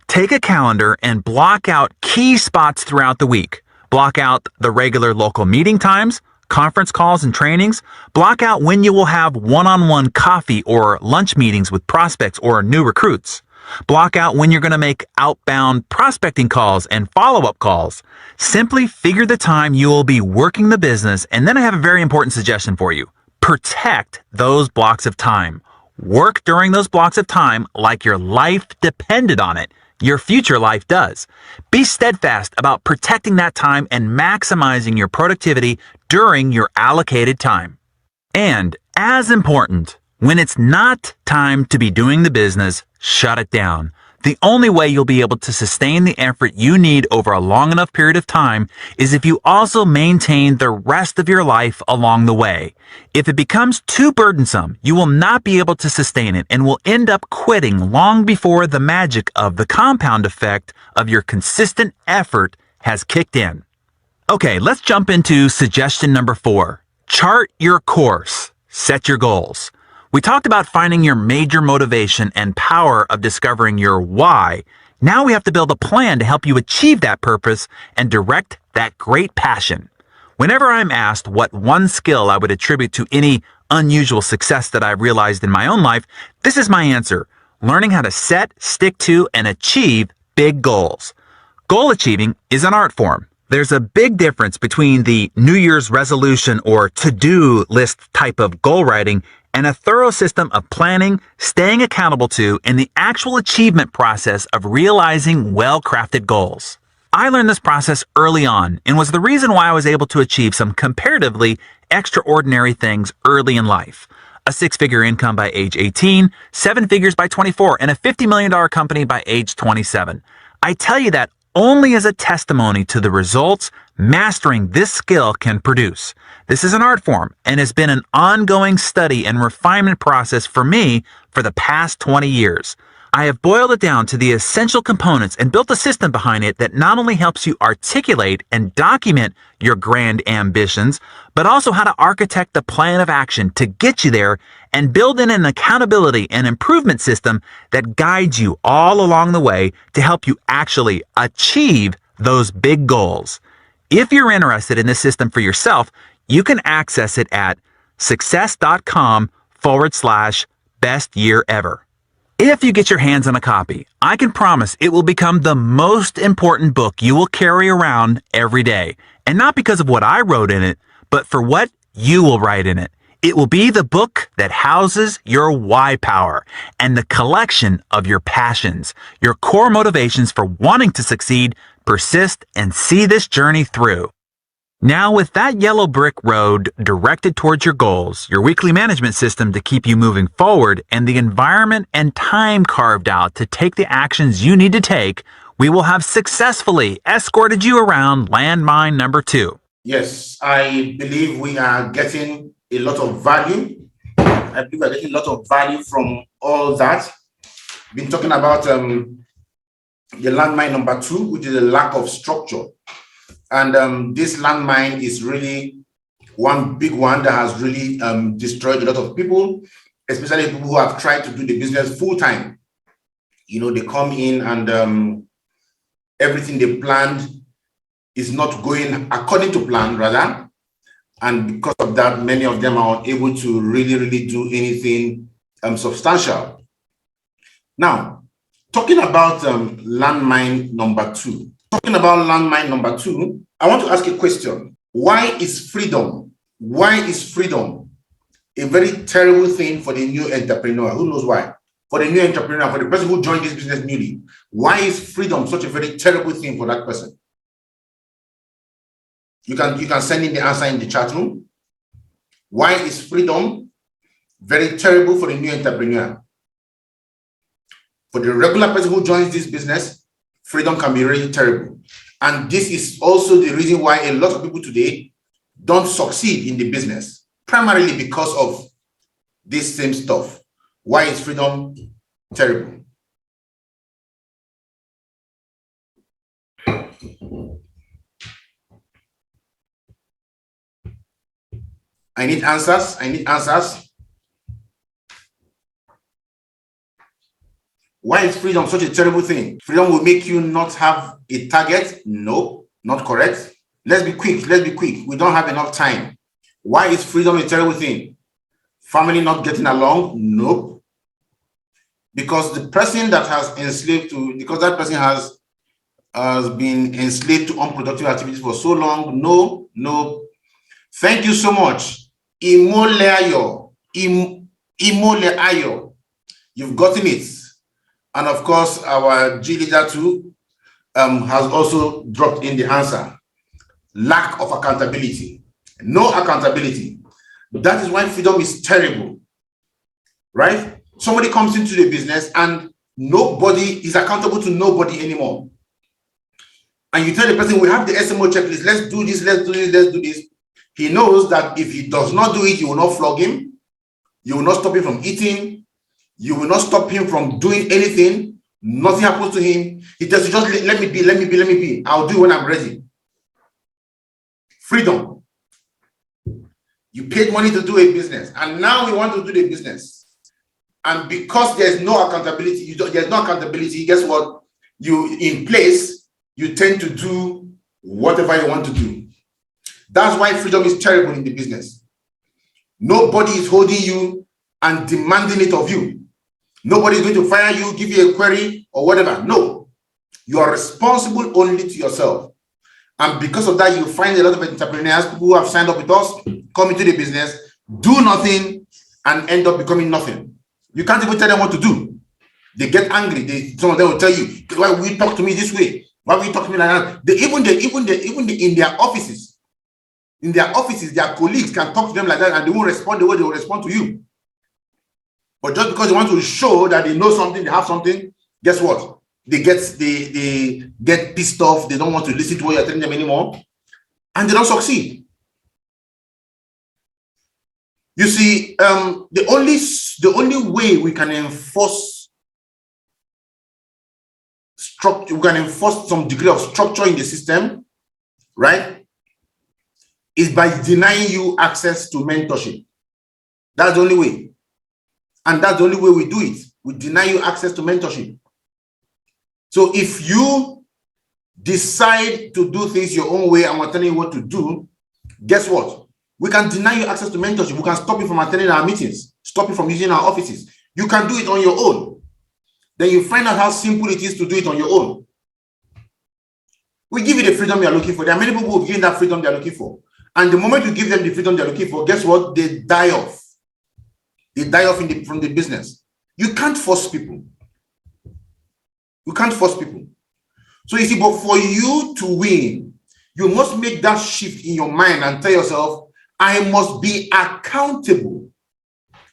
Take a calendar and block out key spots throughout the week. Block out the regular local meeting times, conference calls and trainings. Block out when you will have one-on-one coffee or lunch meetings with prospects or new recruits. Block out when you're going to make outbound prospecting calls and follow-up calls. Simply figure the time you will be working the business, and then I have a very important suggestion for you. Protect those blocks of time. Work during those blocks of time like your life depended on it. Your future life does. Be steadfast about protecting that time and maximizing your productivity during your allocated time. And as important, when it's not time to be doing the business, shut it down. The only way you'll be able to sustain the effort you need over a long enough period of time is if you also maintain the rest of your life along the way. If it becomes too burdensome, you will not be able to sustain it and will end up quitting long before the magic of the compound effect of your consistent effort has kicked in. Okay, let's jump into suggestion number 4. Chart your course. Set your goals. We talked about finding your major motivation and power of discovering your why. Now we have to build a plan to help you achieve that purpose and direct that great passion. Whenever I'm asked what one skill I would attribute to any unusual success that I've realized in my own life, this is my answer: learning how to set, stick to, and achieve big goals. Goal achieving is an art form. There's a big difference between the New Year's resolution or to-do list type of goal writing and a thorough system of planning, staying accountable to, and the actual achievement process of realizing well-crafted goals. I learned this process early on and was the reason why I was able to achieve some comparatively extraordinary things early in life. A 6-figure income by age 18, 7 figures by 24, and a $50 million company by age 27. I tell you that only as a testimony to the results mastering this skill can produce. This is an art form and has been an ongoing study and refinement process for me for the past 20 years. I have boiled it down to the essential components and built a system behind it that not only helps you articulate and document your grand ambitions, but also how to architect the plan of action to get you there and build in an accountability and improvement system that guides you all along the way to help you actually achieve those big goals. If you're interested in this system for yourself, you can access it at success.com/best year ever. If you get your hands on a copy, I can promise it will become the most important book you will carry around every day. And not because of what I wrote in it, but for what you will write in it. It will be the book that houses your why power and the collection of your passions, your core motivations for wanting to succeed, persist, and see this journey through. Now, with that yellow brick road directed towards your goals, your weekly management system to keep you moving forward, and the environment and time carved out to take the actions you need to take, we will have successfully escorted you around landmine number 2. Yes, I believe we are getting a lot of value. I believe we're getting a lot of value from all that. We've been talking about the landmine number 2, which is a lack of structure. And this landmine is really one big one that has really destroyed a lot of people, especially people who have tried to do the business full time. You know, they come in and everything they planned is not going according to plan, rather. And because of that, many of them are unable to really do anything substantial. Now, talking about landmine number 2. Talking about landmine number 2, I want to ask a question. Why is freedom a very terrible thing for the new entrepreneur? Who knows why? For the new entrepreneur, for the person who joined this business newly, why is freedom such a very terrible thing for that person? You can send in the answer in the chat room. Why is freedom very terrible for the new entrepreneur? For the regular person who joins this business, freedom can be really terrible. And this is also the reason why a lot of people today don't succeed in the business, primarily because of this same stuff. Why is freedom terrible? I need answers. Why is freedom such a terrible thing? Freedom will make you not have a target? No, not correct. Let's be quick. We don't have enough time. Why is freedom a terrible thing? Family not getting along? Nope. Because the person that has that person has been enslaved to unproductive activities for so long? No. Thank you so much. Imoleayo. You've gotten it. And of course, our G leader too has also dropped in the answer. Lack of accountability. No accountability. That is why freedom is terrible, right? Somebody comes into the business and nobody is accountable to nobody anymore. And you tell the person, we have the SMO checklist, let's do this. He knows that if he does not do it, you will not flog him. You will not stop him from eating. You will not stop him from doing anything. Nothing happens to him. He tells you, just let me be. I'll do it when I'm ready. Freedom. You paid money to do a business, and now you want to do the business. And because there's no accountability, guess what? You tend to do whatever you want to do. That's why freedom is terrible in the business. Nobody is holding you and demanding it of you. Nobody is going to fire you, give you a query or whatever. No, you are responsible only to yourself. And because of that, you find a lot of entrepreneurs, people who have signed up with us, come into the business, do nothing, and end up becoming nothing. You can't even tell them what to do. They get angry. Some of them will tell you, why will you talk to me this way? Why will you talk to me like that? Even in their offices, their colleagues can talk to them like that, and they won't respond the way they will respond to you. But just because they want to show that they know something, they have something, guess what? they get pissed off. They don't want to listen to what you're telling them anymore, and they don't succeed. You see, the only way we can enforce structure, we can enforce some degree of structure in the system, right, is by denying you access to mentorship. That's the only way, and that's the only way we do it. We deny you access to mentorship. So if you decide to do things your own way and we're telling you what to do, guess what? We can deny you access to mentorship. We can stop you from attending our meetings, stop you from using our offices. You can do it on your own. Then you find out how simple it is to do it on your own. We give you the freedom you're looking for. There are many people who've given that freedom they're looking for. And the moment you give them the freedom they're looking for, guess what? They die off. They die off from the business. You can't force people. You can't force people. So you see, but for you to win, you must make that shift in your mind and tell yourself, I must be accountable.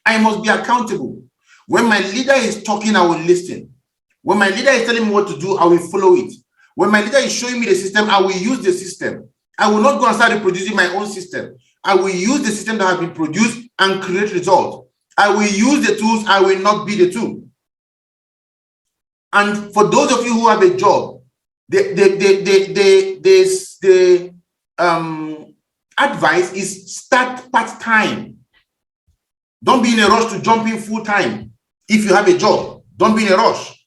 I must be accountable. When my leader is talking, I will listen. When my leader is telling me what to do, I will follow it. When my leader is showing me the system, I will use the system. I will not go and start reproducing my own system. I will use the system that has been produced and create results. I will use the tools. I will not be the tool. And for those of you who have a job, the advice is start part-time. Don't be in a rush to jump in full-time. If you have a job, don't be in a rush.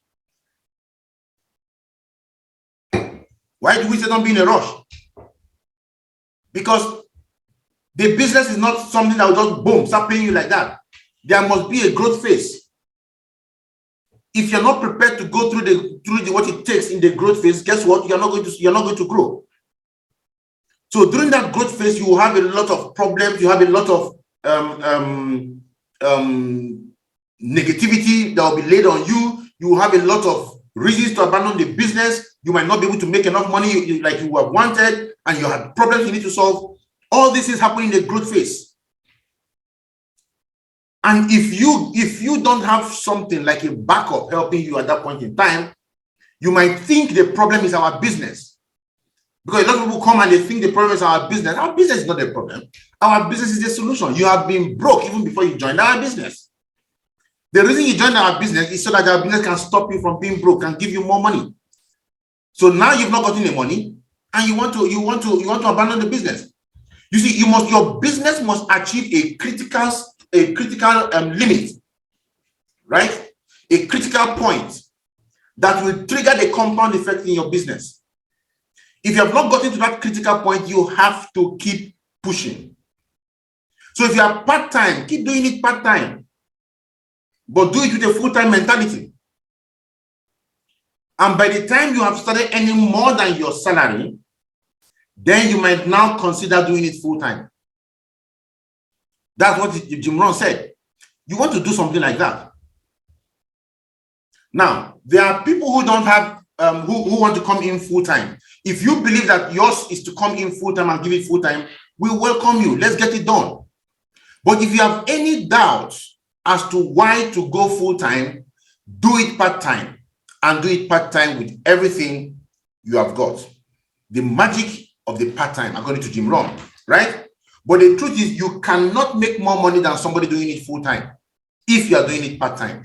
Why do we say don't be in a rush? Because the business is not something that will just boom, start paying you like that. There must be a growth phase. If you're not prepared to go through what it takes in the growth phase, guess what? You're not going to grow. So during that growth phase, you will have a lot of problems. You have a lot of negativity that will be laid on you. You will have a lot of reasons to abandon the business. You might not be able to make enough money like you have wanted, and you have problems you need to solve. All this is happening in the growth phase. And if you don't have something like a backup helping you at that point in time, you might think the problem is our business. Because a lot of people come and they think the problem is our business. Our business is not the problem. Our business is the solution. You have been broke even before you joined our business. The reason you joined our business is so that our business can stop you from being broke and give you more money. So now you've not gotten the money and you want to abandon the business. You see, your business must achieve a critical limit, right? A critical point that will trigger the compound effect in your business. If you have not gotten to that critical point, you have to keep pushing. So if you are part-time, keep doing it part-time, but do it with a full-time mentality. And by the time you have started earning more than your salary, then you might now consider doing it full-time. That's what Jim Rohn said. You want to do something like that. Now, there are people who don't have, who want to come in full-time. If you believe that yours is to come in full-time and give it full-time, we welcome you. Let's get it done. But if you have any doubts as to why to go full-time, do it part-time, and do it part-time with everything you have got. The magic of the part-time, according to Jim Rohn, right? But the truth is, you cannot make more money than somebody doing it full-time if you are doing it part-time.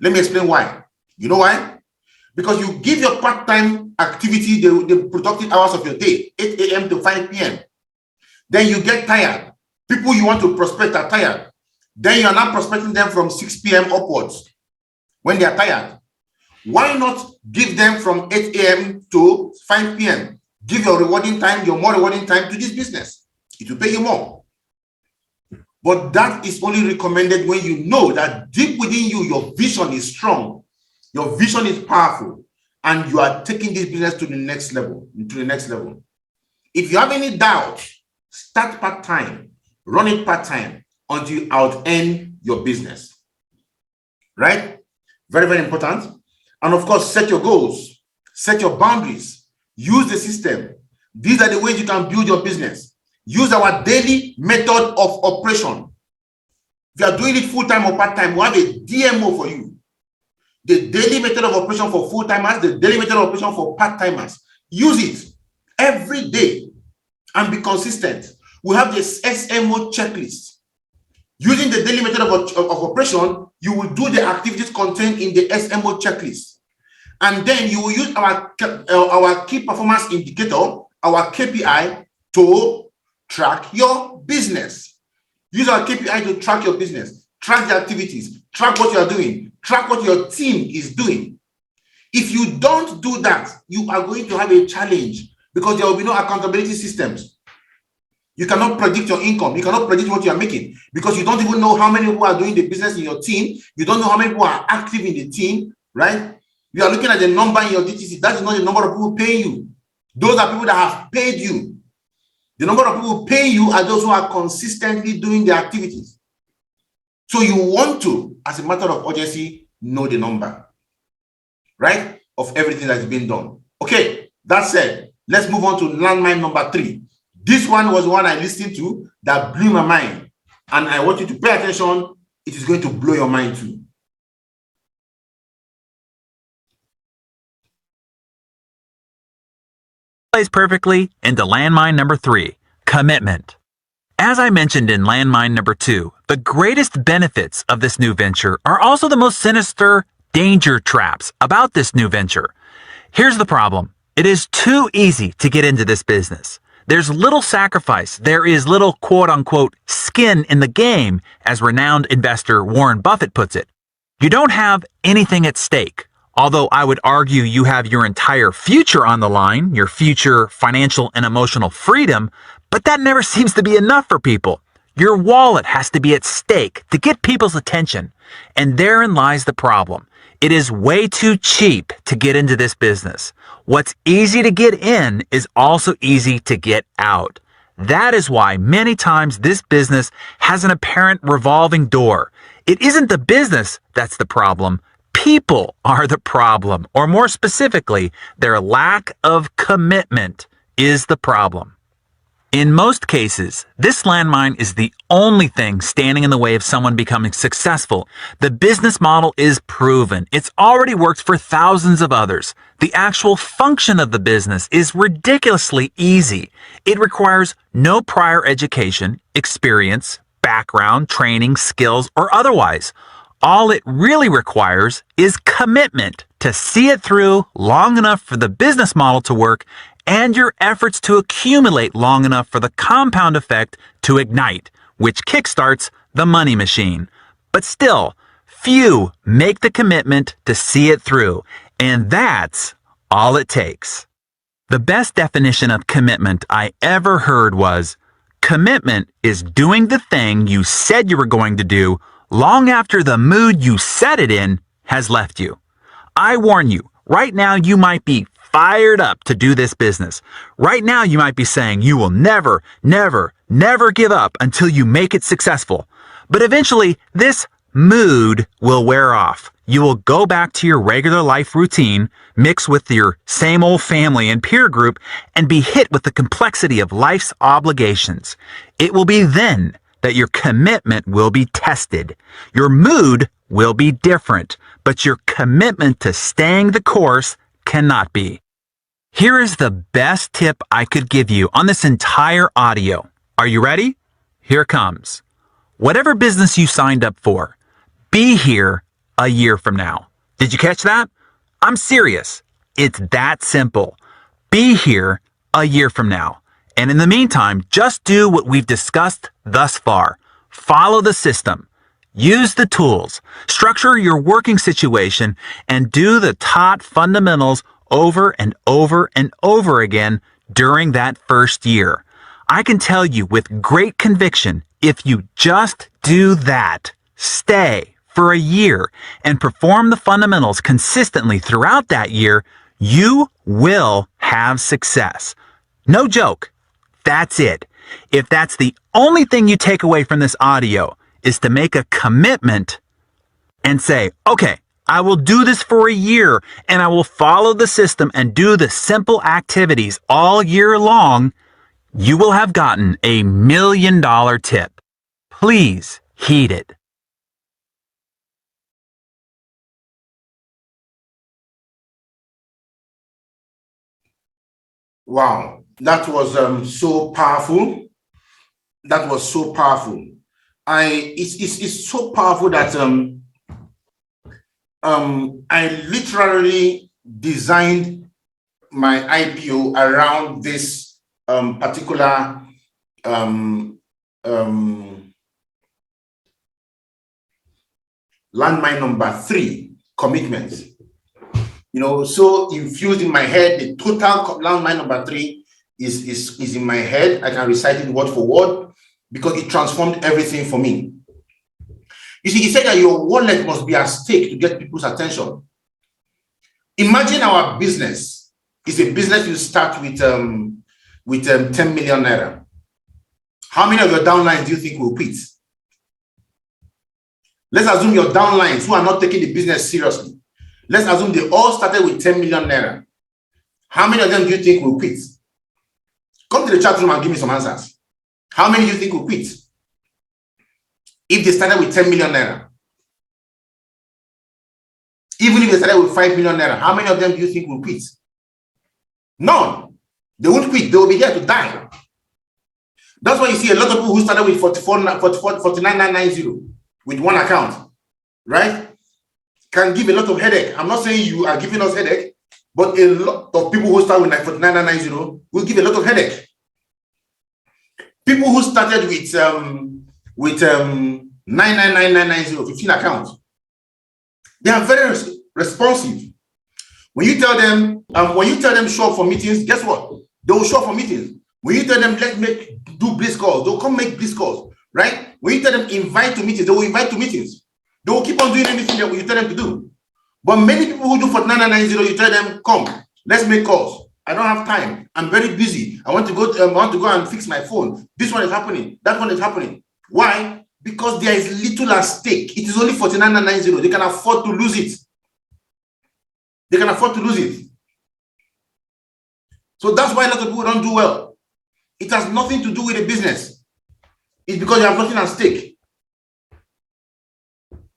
Let me explain why. You know why? Because you give your part-time activity the productive hours of your day, 8 a.m. to 5 p.m. Then you get tired. People you want to prospect are tired. Then you are not prospecting them from 6 p.m. upwards when they are tired. Why not give them from 8 a.m. to 5 p.m.? Give your rewarding time, your more rewarding time to this business. It will pay you more. But that is only recommended when you know that deep within you, your vision is strong, your vision is powerful, and you are taking this business to the next level, If you have any doubt, start part-time, run it part-time until you out-earn your business. Right? Very, very important. And of course, set your goals, set your boundaries, use the system. These are the ways you can build your business. Use our daily method of operation. If you are doing it full-time or part-time, we have a DMO for you. the daily method of operation for full-timers, the daily method of operation for part-timers. Use it every day and be consistent. We have this SMO checklist. Using the daily method of operation, you will do the activities contained in the SMO checklist. And then you will use our key performance indicator, our KPI, to track your business. Use our KPI to track your business, track the activities, track what you are doing, track what your team is doing. If you don't do that, you are going to have a challenge because there will be no accountability systems. You cannot predict your income. You cannot predict what you are making because you don't even know how many people are doing the business in your team. You don't know how many people are active in the team, right? You are looking at the number in your DTC. That is not the number of people paying you. Those are people that have paid you. The number of people paying you are those who are consistently doing the activities. So you want to, as a matter of urgency, know the number, right, of everything that's been done. Okay, that said, let's move on to landmine number 3. This one was one I listened to that blew my mind. And I want you to pay attention. It is going to blow your mind too. Plays perfectly into landmine number 3, commitment. As I mentioned in landmine number 2, the greatest benefits of this new venture are also the most sinister danger traps about this new venture. Here's the problem. It is too easy to get into this business. There's little sacrifice. There is little quote-unquote skin in the game, as renowned investor Warren Buffett puts it. You don't have anything at stake, although I would argue you have your entire future on the line, your future financial and emotional freedom, but that never seems to be enough for people. Your wallet has to be at stake to get people's attention, and therein lies the problem. It is way too cheap to get into this business. What's easy to get in is also easy to get out. That is why many times this business has an apparent revolving door. It isn't the business that's the problem. People are the problem, or more specifically, their lack of commitment is the problem. In most cases, this landmine is the only thing standing in the way of someone becoming successful. The business model is proven. It's already worked for thousands of others. The actual function of the business is ridiculously easy. It requires no prior education, experience, background, training, skills, or otherwise. All it really requires is commitment to see it through long enough for the business model to work and your efforts to accumulate long enough for the compound effect to ignite, which kickstarts the money machine. But still, few make the commitment to see it through, and that's all it takes. The best definition of commitment I ever heard was, commitment is doing the thing you said you were going to do long after the mood you set it in has left you. I warn you, right now you might be fired up to do this business. Right now you might be saying you will never, never, never give up until you make it successful. But eventually this mood will wear off. You will go back to your regular life routine, mix with your same old family and peer group, and be hit with the complexity of life's obligations. It will be then that your commitment will be tested. Your mood will be different, but your commitment to staying the course cannot be. Here is the best tip I could give you on this entire audio. Are you ready? Here it comes. Whatever business you signed up for, be here a year from now. Did you catch that? I'm serious. It's that simple. Be here a year from now. And in the meantime, just do what we've discussed thus far. Follow the system. Use the tools. Structure your working situation and do the taught fundamentals over and over and over again during that first year. I can tell you with great conviction, if you just do that, stay for a year and perform the fundamentals consistently throughout that year, you will have success. No joke. That's it. If that's the only thing you take away from this audio is to make a commitment and say, okay, I will do this for a year and I will follow the system and do the simple activities all year long, you will have gotten $1 million tip. Please heed it. Wow, that was so powerful. That was so powerful. It's so powerful that I literally designed my IPO around this particular landmine number 3 commitment. You know, so infused in my head, the total landmine number 3 is in my head. I can recite it word for word because it transformed everything for me. You see, he said that your wallet must be at stake to get people's attention. Imagine our business is a business you start with 10 million naira. How many of your downlines do you think will quit? Let's assume your downlines who are not taking the business seriously. Let's assume they all started with 10 million naira. How many of them do you think will quit? Come to the chat room and give me some answers. How many do you think will quit if they started with 10 million naira? Even if they started with 5 million naira, how many of them do you think will quit? None. They won't quit. They will be here to die. That's why you see a lot of people who started with 49,990 with one account, right? Can give a lot of headache. I'm not saying you are giving us headache, but a lot of people who start with 49,990 will give a lot of headache. People who started with 999,990, 15 accounts, they are very responsive. When you tell them show up for meetings, guess what? They will show up for meetings. When you tell them do bliss calls, they'll come make bliss calls, right? When you tell them invite to meetings, they will invite to meetings. They will keep on doing anything that you tell them to do. But many people who do 49,990, you tell them, come, let's make calls. I don't have time. I'm very busy. I want to go and fix my phone. This one is happening. That one is happening. Why? Because there is little at stake. It is only 49,990. They can afford to lose it. They can afford to lose it. So that's why a lot of people don't do well. It has nothing to do with the business. It's because you have nothing at stake.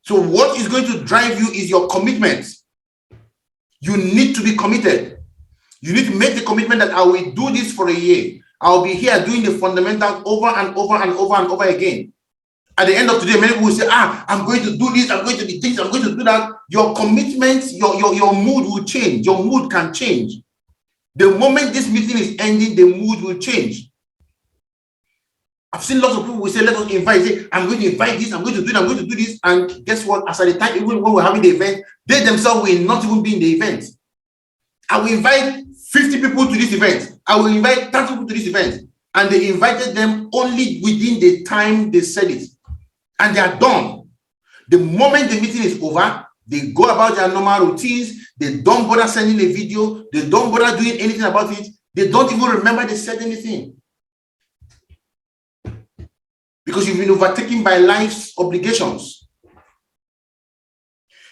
So what is going to drive you is your commitment. You need to be committed. You need to make the commitment that I will do this for a year. I'll be here doing the fundamentals over and over and over and over again. At the end of today, many people will say, I'm going to do this, I'm going to do this, I'm going to do that. Your commitment, your mood will change. Your mood can change. The moment this meeting is ending, the mood will change. I've seen lots of people will say, let us invite. Say, I'm going to invite this, I'm going to do it, I'm going to do this. And guess what? As at the time, even when we're having the event, they themselves will not even be in the event. I will invite 50 people to this event. I will invite 30 people to this event. And they invited them only within the time they said it. And they are done. The moment the meeting is over, they go about their normal routines. They don't bother sending a video. They don't bother doing anything about it. They don't even remember they said anything. Because you've been overtaken by life's obligations.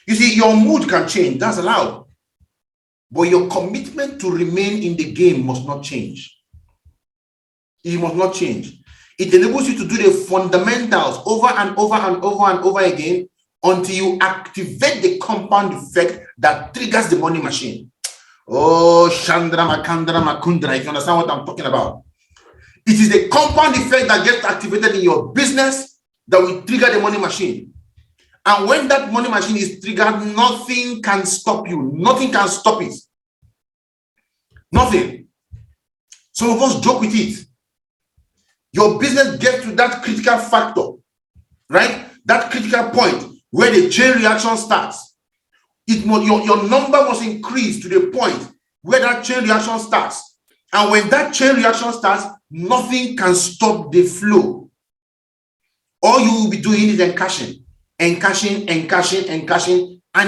You see, your mood can change. That's allowed. But your commitment to remain in the game must not change. It must not change. It enables you to do the fundamentals over and over and over and over again until you activate the compound effect that triggers the money machine. Oh, Chandra Makandra Makundra, if you understand what I'm talking about. It is the compound effect that gets activated in your business that will trigger the money machine. And when that money machine is triggered, nothing can stop you. Nothing can stop it. Nothing. Some of us joke with it. Your business gets to that critical factor, right? That critical point where the chain reaction starts. Your number must increase to the point where that chain reaction starts. And when that chain reaction starts, nothing can stop the flow. All you will be doing is encashing, and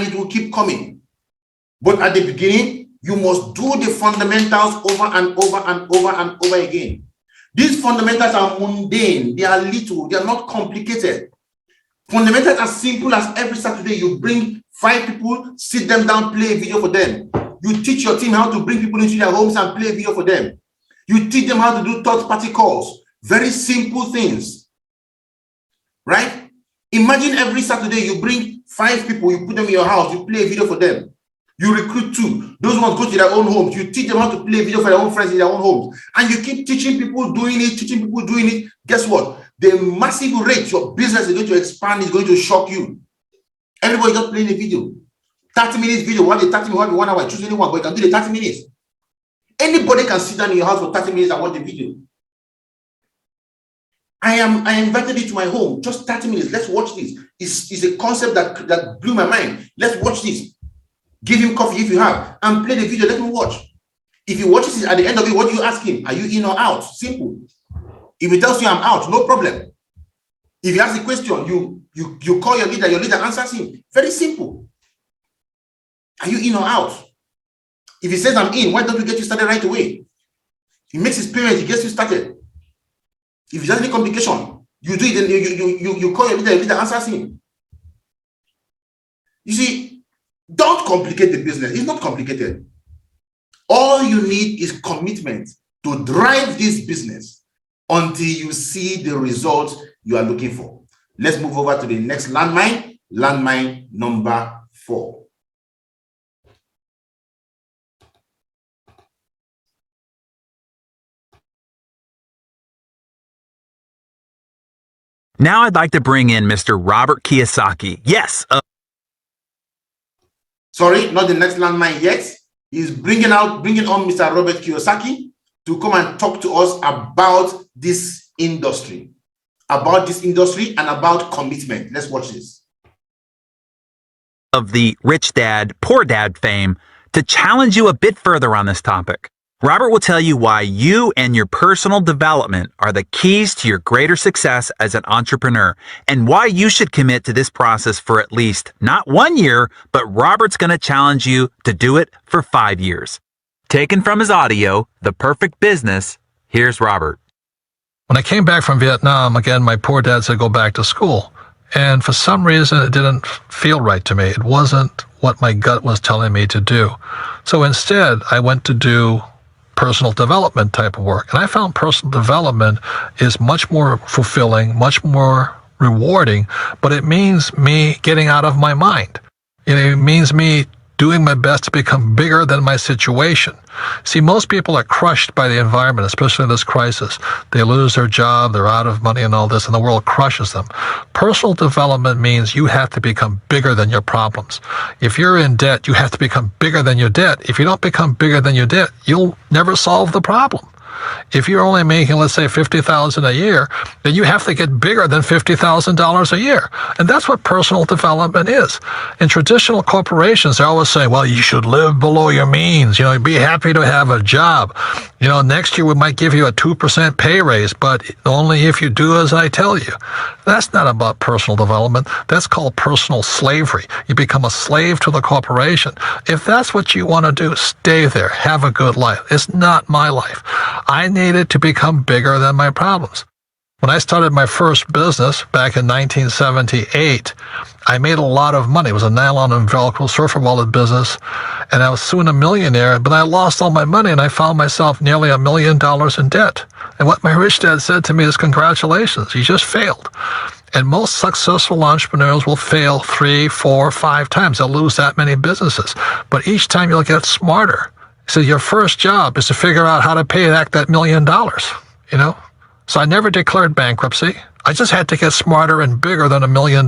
it will keep coming. But at the beginning, you must do the fundamentals over and over and over and over again. These fundamentals are mundane. They are little. They are not complicated. Fundamentals are simple as every Saturday you bring 5 people, sit them down, play a video for them. You teach your team how to bring people into their homes and play a video for them. You teach them how to do third-party calls. Very simple things. Right? Imagine every Saturday you bring 5 people, you put them in your house, you play a video for them. You recruit two. Those ones go to their own homes. You teach them how to play video for their own friends in their own homes. And you keep teaching people doing it, Guess what? The massive rate your business is going to expand is going to shock you. Everybody just playing a video. 30 minutes video. What the 30 minutes, 1 hour. Choose anyone, but you can do the 30 minutes. Anybody can sit down in your house for 30 minutes and watch the video. I invited you to my home. Just 30 minutes. Let's watch this. It's a concept that blew my mind. Let's watch this. Give him coffee if you have, and play the video. Let him watch. If he watches it, at the end of it, what do you ask him? Are you in or out? Simple. If he tells you I'm out, no problem. If he asks a question, you call your leader answers him. Very simple. Are you in or out? If he says I'm in, why don't we get you started right away? He makes his parents, he gets you started. If there's any complication, you do it, and you call your leader answers him. You see, don't complicate the business. It's not complicated. All you need is commitment to drive this business until you see the results you are looking for. Let's move over to the next landmine, landmine number 4. Now I'd like to bring in Mr. Robert Kiyosaki. Yes. Sorry, not the next landmine yet. He's bringing on Mr. Robert Kiyosaki to come and talk to us about this industry and about commitment. Let's watch this. Of the rich dad, poor dad fame to challenge you a bit further on this topic. Robert will tell you why you and your personal development are the keys to your greater success as an entrepreneur, and why you should commit to this process for at least not 1 year, but Robert's going to challenge you to do it for 5 years. Taken from his audio, The Perfect Business, here's Robert. When I came back from Vietnam, again, my poor dad said go back to school. And for some reason, it didn't feel right to me. It wasn't what my gut was telling me to do. So instead, I went to do personal development type of work. And I found personal development is much more fulfilling, much more rewarding, but it means me getting out of my mind. It means me doing my best to become bigger than my situation. See, most people are crushed by the environment, especially in this crisis. They lose their job, they're out of money and all this, and the world crushes them. Personal development means you have to become bigger than your problems. If you're in debt, you have to become bigger than your debt. If you don't become bigger than your debt, you'll never solve the problem. If you're only making, let's say, $50,000 a year, then you have to get bigger than $50,000 a year. And that's what personal development is. In traditional corporations, they always say, well, you should live below your means. Be happy to have a job. Next year we might give you a 2% pay raise, but only if you do as I tell you. That's not about personal development. That's called personal slavery. You become a slave to the corporation. If that's what you want to do, stay there. Have a good life. It's not my life. I needed to become bigger than my problems. When I started my first business back in 1978, I made a lot of money. It was a nylon and Velcro surfer wallet business, and I was soon a millionaire, but I lost all my money and I found myself nearly $1 million in debt. And what my rich dad said to me is, congratulations, you just failed. And most successful entrepreneurs will fail 3, 4, 5 times. They'll lose that many businesses. But each time you'll get smarter. So your first job is to figure out how to pay back that $1 million, So I never declared bankruptcy. I just had to get smarter and bigger than $1 million.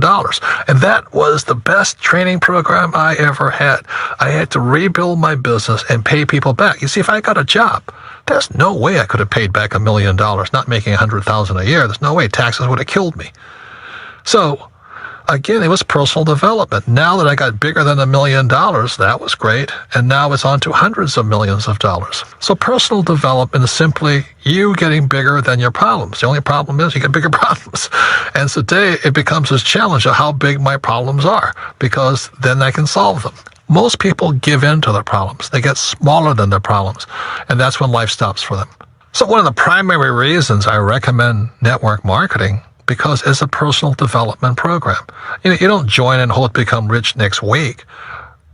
And that was the best training program I ever had. I had to rebuild my business and pay people back. You see, if I got a job, there's no way I could have paid back $1 million, not making $100,000 a year. There's no way. Taxes would have killed me. So again, it was personal development. Now that I got bigger than $1 million, that was great. And now it's on to hundreds of millions of dollars. So personal development is simply you getting bigger than your problems. The only problem is you get bigger problems. And today it becomes this challenge of how big my problems are, because then I can solve them. Most people give in to their problems. They get smaller than their problems. And that's when life stops for them. So one of the primary reasons I recommend network marketing, because it's a personal development program. You don't join and hope to become rich next week.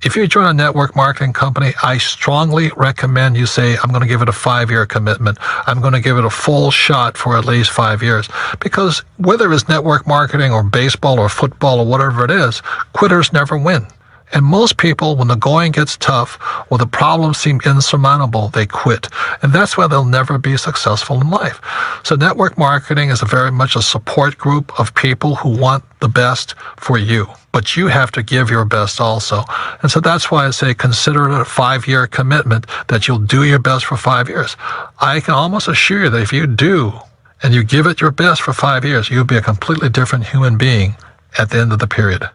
If you join a network marketing company, I strongly recommend you say, I'm going to give it a 5-year commitment. I'm going to give it a full shot for at least 5 years. Because whether it's network marketing or baseball or football or whatever it is, quitters never win. And most people, when the going gets tough or the problems seem insurmountable, they quit. And that's why they'll never be successful in life. So network marketing is very much a support group of people who want the best for you. But you have to give your best also. And so that's why I say consider it a 5-year commitment that you'll do your best for 5 years. I can almost assure you that if you do and you give it your best for 5 years, you'll be a completely different human being at the end of the period.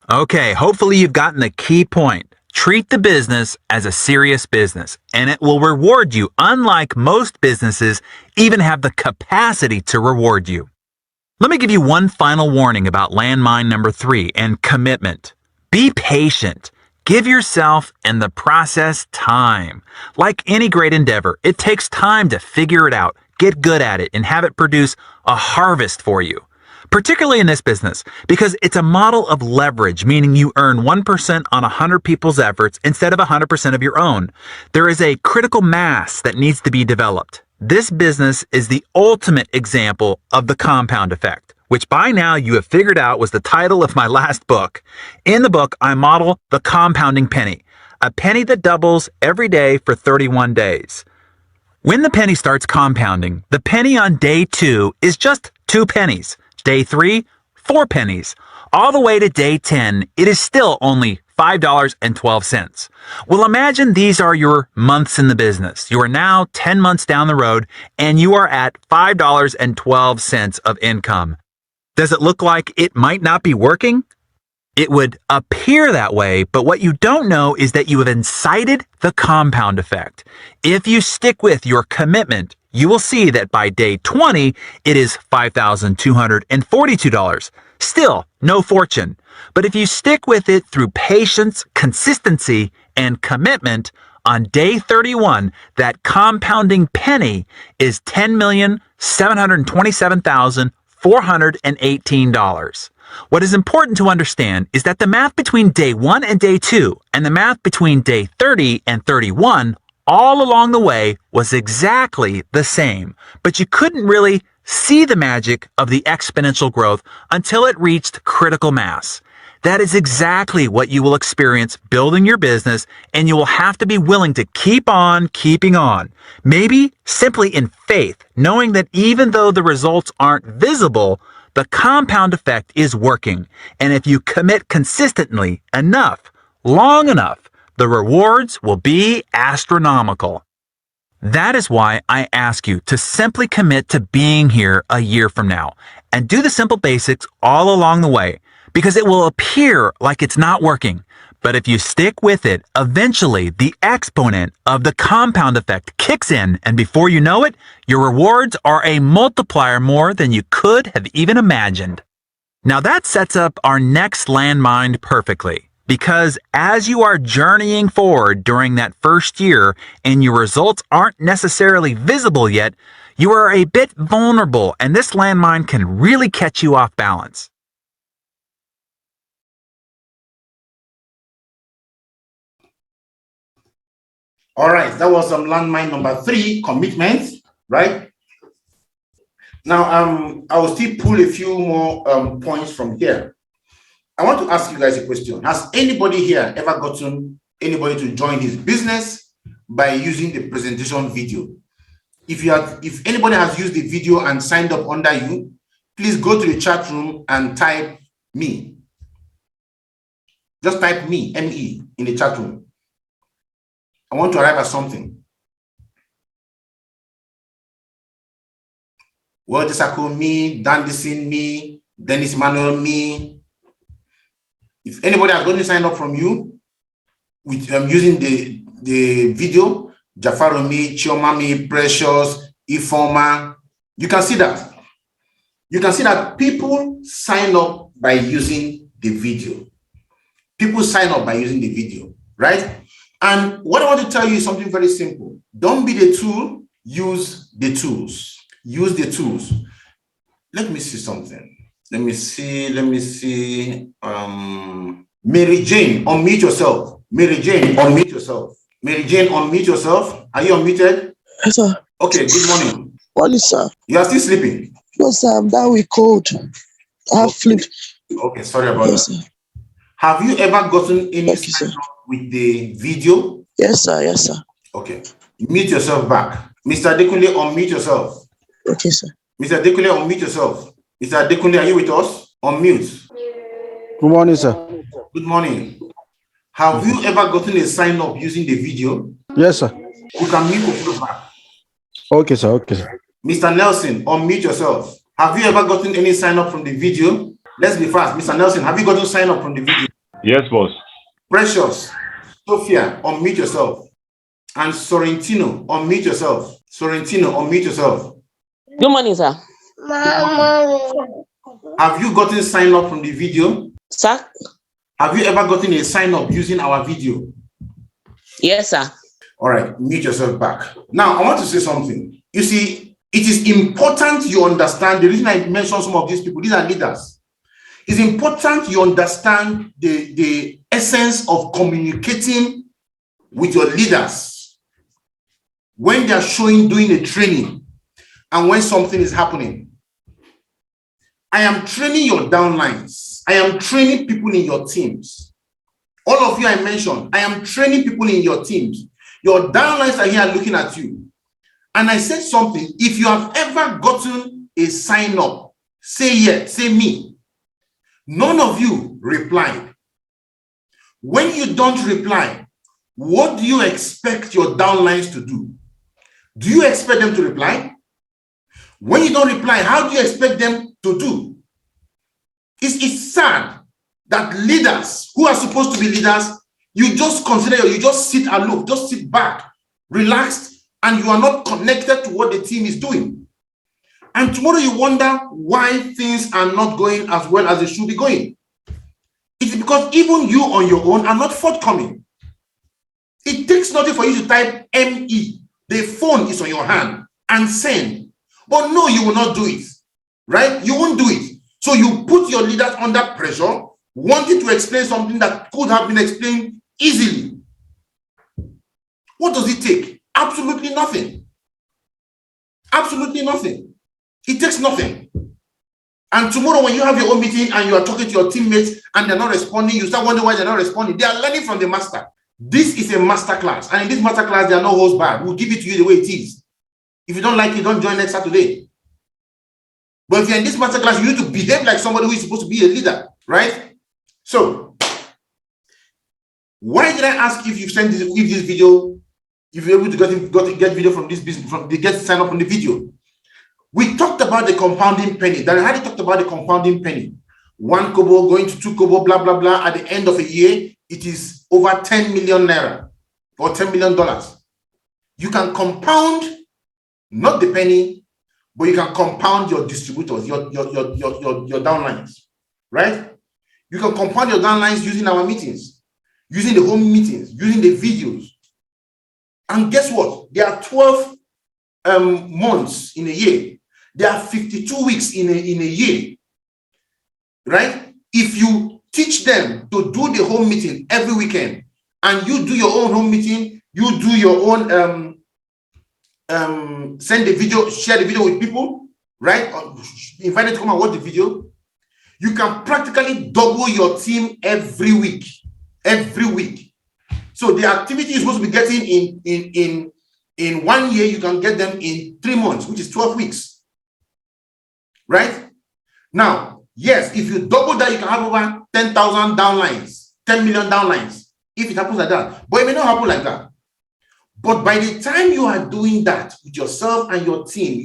Okay, hopefully you've gotten the key point. Treat the business as a serious business, and it will reward you, unlike most businesses even have the capacity to reward you. Let me give you one final warning about landmine number 3 and commitment. Be patient. Give yourself and the process time. Like any great endeavor, it takes time to figure it out, get good at it, and have it produce a harvest for you. Particularly in this business, because it's a model of leverage, meaning you earn 1% on 100 people's efforts instead of 100% of your own. There is a critical mass that needs to be developed. This business is the ultimate example of the compound effect, which by now you have figured out was the title of my last book. In the book, I model the compounding penny, a penny that doubles every day for 31 days. When the penny starts compounding, the penny on day 2 is just 2 pennies. Day 3, 4 pennies. All the way to day 10, it is still only $5.12. Well, imagine these are your months in the business. You are now 10 months down the road, and you are at $5.12 of income. Does it look like it might not be working? It would appear that way, but what you don't know is that you have incited the compound effect. If you stick with your commitment, you will see that by day 20, it is $5,242. Still, no fortune. But if you stick with it through patience, consistency, and commitment, on day 31, that compounding penny is $10,727,418. What is important to understand is that the math between day 1 and day 2 and the math between day 30 and 31 all along the way was exactly the same, but you couldn't really see the magic of the exponential growth until it reached critical mass. That is exactly what you will experience building your business, and you will have to be willing to keep on keeping on. Maybe simply in faith, knowing that even though the results aren't visible, the compound effect is working, and if you commit consistently enough, long enough, the rewards will be astronomical. That is why I ask you to simply commit to being here a year from now and do the simple basics all along the way, because it will appear like it's not working. But if you stick with it, eventually the exponent of the compound effect kicks in, and before you know it, your rewards are a multiplier more than you could have even imagined. Now that sets up our next landmine perfectly, because as you are journeying forward during that first year and your results aren't necessarily visible yet, you are a bit vulnerable, and this landmine can really catch you off balance. All right, that was landmine number 3, commitment, right? Now, I will still pull a few more points from here. I want to ask you guys a question. Has anybody here ever gotten anybody to join his business by using the presentation video? If anybody has used the video and signed up under you, please go to the chat room and type me. Just type me, M-E, in the chat room. I want to arrive at something. World Disciple me, Dan Dissing me, Dennis Manuel me. If anybody has gotten signed up from you with using the video, Jafaro me, Chioma me, Precious, Ifoma, you can see that. You can see that people sign up by using the video. People sign up by using the video, right? And what I want to tell you is something very simple. Don't be the tool, use the tools. Use the tools. Let me see something. Let me see. Mary Jane, unmute yourself. Mary Jane, unmute yourself. Mary Jane, unmute yourself. Are you unmuted? Yes, sir. Okay, good morning. Morning, sir. You are still sleeping? No, sir, I'm down with cold. I have flu. Okay, sorry about that. Sir. Have you ever gotten any Okay, sign sir. up with the video? Yes, sir. Yes, sir. Okay. Mute yourself back. Mr. Adekunle, unmute yourself. Okay, sir. Mr. Adekunle, unmute yourself. Mr. Adekunle, are you with us? Unmute. Good morning, sir. Good morning. Have you ever gotten a sign up using the video? Yes, sir. You can mute yourself back. Okay, sir. Okay, sir. Mr. Nelson, unmute yourself. Have you ever gotten any sign up from the video? Let's be fast. Mr. Nelson, have you gotten sign up from the video? Yes, boss. Precious, Sophia, unmute yourself. And Sorrentino, unmute yourself. Sorrentino, unmute yourself. Good morning, sir. Have you gotten sign up from the video? Sir? Have you ever gotten a sign up using our video? Yes, sir. All right, mute yourself back. Now, I want to say something. You see, it is important you understand. The reason I mentioned some of these people, these are leaders. It's important you understand the essence of communicating with your leaders when they are doing a training and when something is happening. I am training your downlines. I am training people in your teams. All of you I mentioned, I am training people in your teams. Your downlines are here looking at you. And I said something. If you have ever gotten a sign up, say yes, say me. None of you replied. When you don't reply, what do you expect your downlines to do? Do you expect them to reply? When you don't reply, how do you expect them to do? It's sad that leaders who are supposed to be leaders, you just consider, you just sit aloof, just sit back, relaxed, and you are not connected to what the team is doing. And tomorrow you wonder why things are not going as well as they should be going. It's because even you on your own are not forthcoming. It takes nothing for you to type ME. The phone is on your hand and send. But no, you will not do it, right? You won't do it. So you put your leaders under pressure, wanting to explain something that could have been explained easily. What does it take? Absolutely nothing. Absolutely nothing. It takes nothing. And tomorrow when you have your own meeting and you are talking to your teammates and they're not responding, you start wondering why they're not responding. They are learning from the master. This is a master class. And in this master class, there are no holds barred. We'll give it to you the way it is. If you don't like it, don't join next Saturday. But if you're in this master class, you need to behave like somebody who is supposed to be a leader, right? So, why did I ask if you sent this video, if you're able to get video from this business, get sign up on the video? We talked about the compounding penny. Darren Hardy talked about the compounding penny. 1 kobo going to 2 kobo, blah, blah, blah. At the end of a year, it is over 10 million naira or $10 million. You can compound, not the penny, but you can compound your distributors, your downlines, right? You can compound your downlines using our meetings, using the home meetings, using the videos. And guess what? There are 12 months in a year. There are 52 weeks in a year, right? If you teach them to do the home meeting every weekend and you do your own home meeting, you do your own, send the video, share the video with people, right? Or invite them to come and watch the video. You can practically double your team every week. So the activity you're supposed to be getting in 1 year, you can get them in 3 months, which is 12 weeks. Right? Now, yes, if you double that, you can have over 10,000 downlines, 10 million downlines, if it happens like that. But it may not happen like that. But by the time you are doing that with yourself and your team,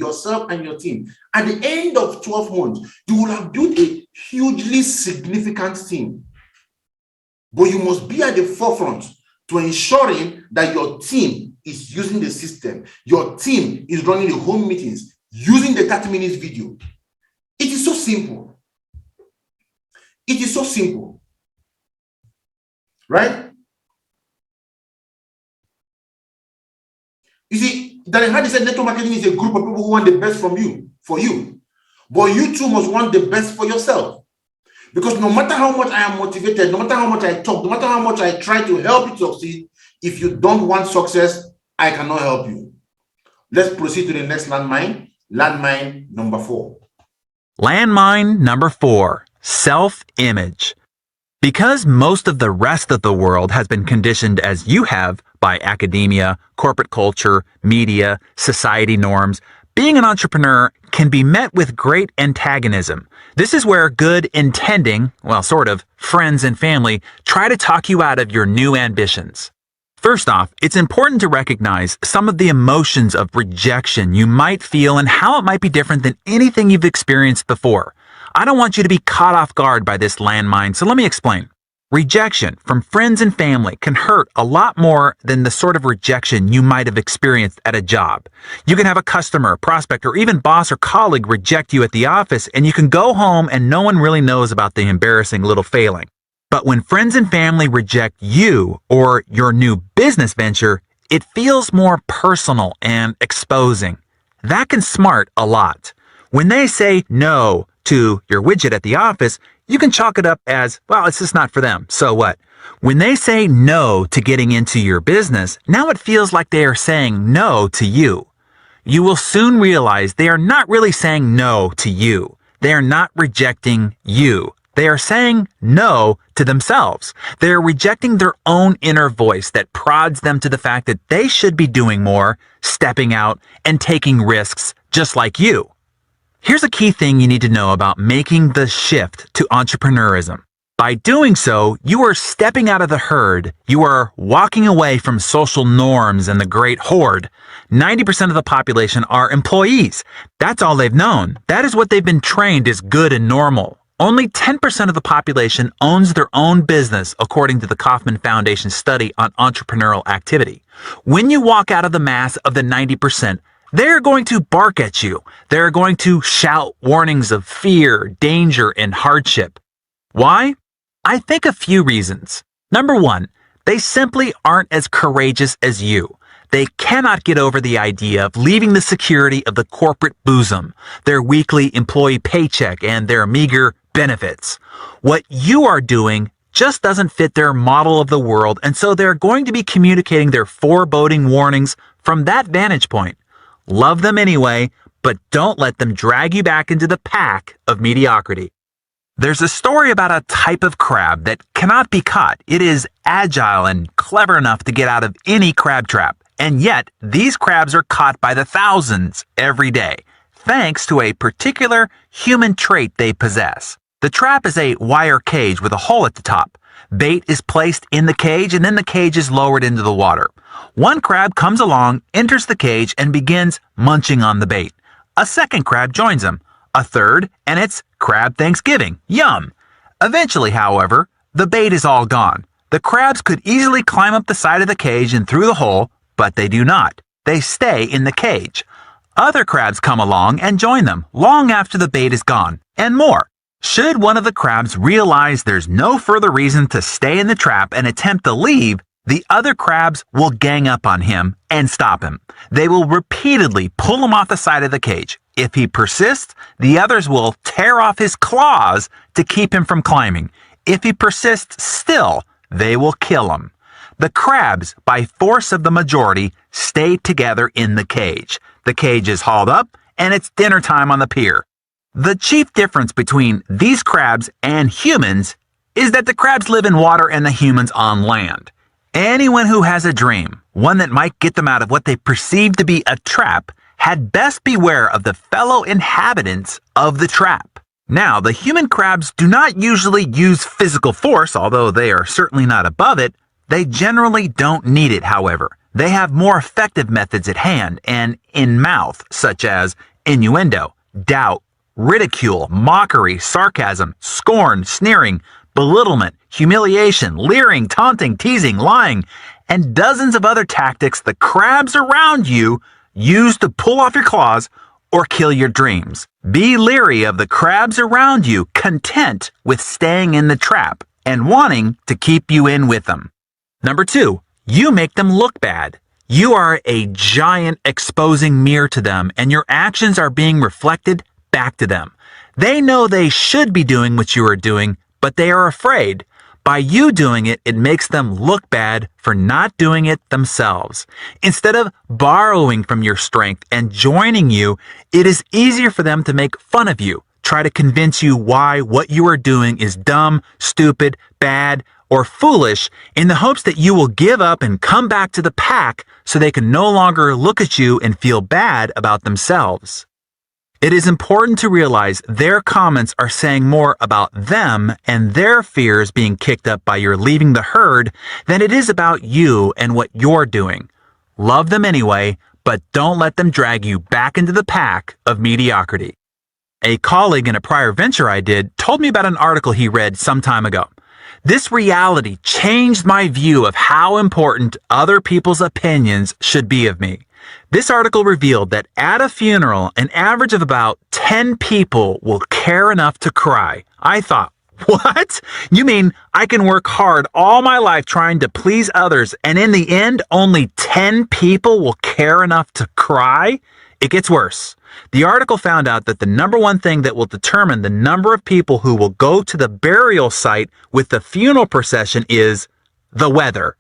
at the end of 12 months, you will have built a hugely significant team. But you must be at the forefront to ensuring that your team is using the system. Your team is running the home meetings, using the 30 minutes video. It is so simple. It is so simple. Right? You see, Darren Hardy said network marketing is a group of people who want the best from you, for you. But you too must want the best for yourself. Because no matter how much I am motivated, no matter how much I talk, no matter how much I try to help you succeed, if you don't want success, I cannot help you. Let's proceed to the next landmine. Landmine number 4. Landmine number 4, self-image. Because most of the rest of the world has been conditioned as you have by academia, corporate culture, media, society norms, being an entrepreneur can be met with great antagonism. This is where good intending, well, sort of, friends and family try to talk you out of your new ambitions. First off, it's important to recognize some of the emotions of rejection you might feel and how it might be different than anything you've experienced before. I don't want you to be caught off guard by this landmine, so let me explain. Rejection from friends and family can hurt a lot more than the sort of rejection you might have experienced at a job. You can have a customer, prospect, or even boss or colleague reject you at the office, and you can go home and no one really knows about the embarrassing little failing. But when friends and family reject you or your new business venture, it feels more personal and exposing. That can smart a lot. When they say no to your widget at the office, you can chalk it up as, well, it's just not for them. So what? When they say no to getting into your business, now it feels like they are saying no to you. You will soon realize they are not really saying no to you. They are not rejecting you. They are saying no to themselves. They are rejecting their own inner voice that prods them to the fact that they should be doing more, stepping out, and taking risks just like you. Here's a key thing you need to know about making the shift to entrepreneurism. By doing so, you are stepping out of the herd. You are walking away from social norms and the great horde. 90% of the population are employees. That's all they've known. That is what they've been trained is good and normal. Only 10% of the population owns their own business, according to the Kauffman Foundation study on entrepreneurial activity. When you walk out of the mass of the 90%, they're going to bark at you. They're going to shout warnings of fear, danger, and hardship. Why? I think a few reasons. Number one, they simply aren't as courageous as you. They cannot get over the idea of leaving the security of the corporate bosom, their weekly employee paycheck, and their meager benefits. What you are doing just doesn't fit their model of the world, and so they're going to be communicating their foreboding warnings from that vantage point. Love them anyway, but don't let them drag you back into the pack of mediocrity. There's a story about a type of crab that cannot be caught. It is agile and clever enough to get out of any crab trap. And yet, these crabs are caught by the thousands every day, thanks to a particular human trait they possess. The trap is a wire cage with a hole at the top. Bait is placed in the cage, and then the cage is lowered into the water. One crab comes along, enters the cage, and begins munching on the bait. A second crab joins him. A third, and it's Crab Thanksgiving. Yum! Eventually, however, the bait is all gone. The crabs could easily climb up the side of the cage and through the hole, but they do not. They stay in the cage. Other crabs come along and join them long after the bait is gone, and more. Should one of the crabs realize there's no further reason to stay in the trap and attempt to leave, the other crabs will gang up on him and stop him. They will repeatedly pull him off the side of the cage. If he persists, the others will tear off his claws to keep him from climbing. If he persists still, they will kill him. The crabs, by force of the majority, stay together in the cage. The cage is hauled up, and it's dinner time on the pier. The chief difference between these crabs and humans is that the crabs live in water and the humans on land. Anyone who has a dream, one that might get them out of what they perceive to be a trap, had best beware of the fellow inhabitants of the trap. Now, the human crabs do not usually use physical force, although they are certainly not above it. They generally don't need it, however. They have more effective methods at hand and in mouth, such as innuendo, doubt, ridicule, mockery, sarcasm, scorn, sneering, belittlement, humiliation, leering, taunting, teasing, lying, and dozens of other tactics the crabs around you use to pull off your claws or kill your dreams. Be leery of the crabs around you, content with staying in the trap and wanting to keep you in with them. Number two, you make them look bad. You are a giant exposing mirror to them, and your actions are being reflected back to them. They know they should be doing what you are doing, but they are afraid. By you doing it, it makes them look bad for not doing it themselves. Instead of borrowing from your strength and joining you, it is easier for them to make fun of you, try to convince you why what you are doing is dumb, stupid, bad, or foolish in the hopes that you will give up and come back to the pack so they can no longer look at you and feel bad about themselves. It is important to realize their comments are saying more about them and their fears being kicked up by your leaving the herd than it is about you and what you're doing. Love them anyway, but don't let them drag you back into the pack of mediocrity. A colleague in a prior venture I did told me about an article he read some time ago. This reality changed my view of how important other people's opinions should be of me. This article revealed that at a funeral, an average of about 10 people will care enough to cry. I thought, what? You mean I can work hard all my life trying to please others, and in the end, only 10 people will care enough to cry? It gets worse. The article found out that the number one thing that will determine the number of people who will go to the burial site with the funeral procession is the weather.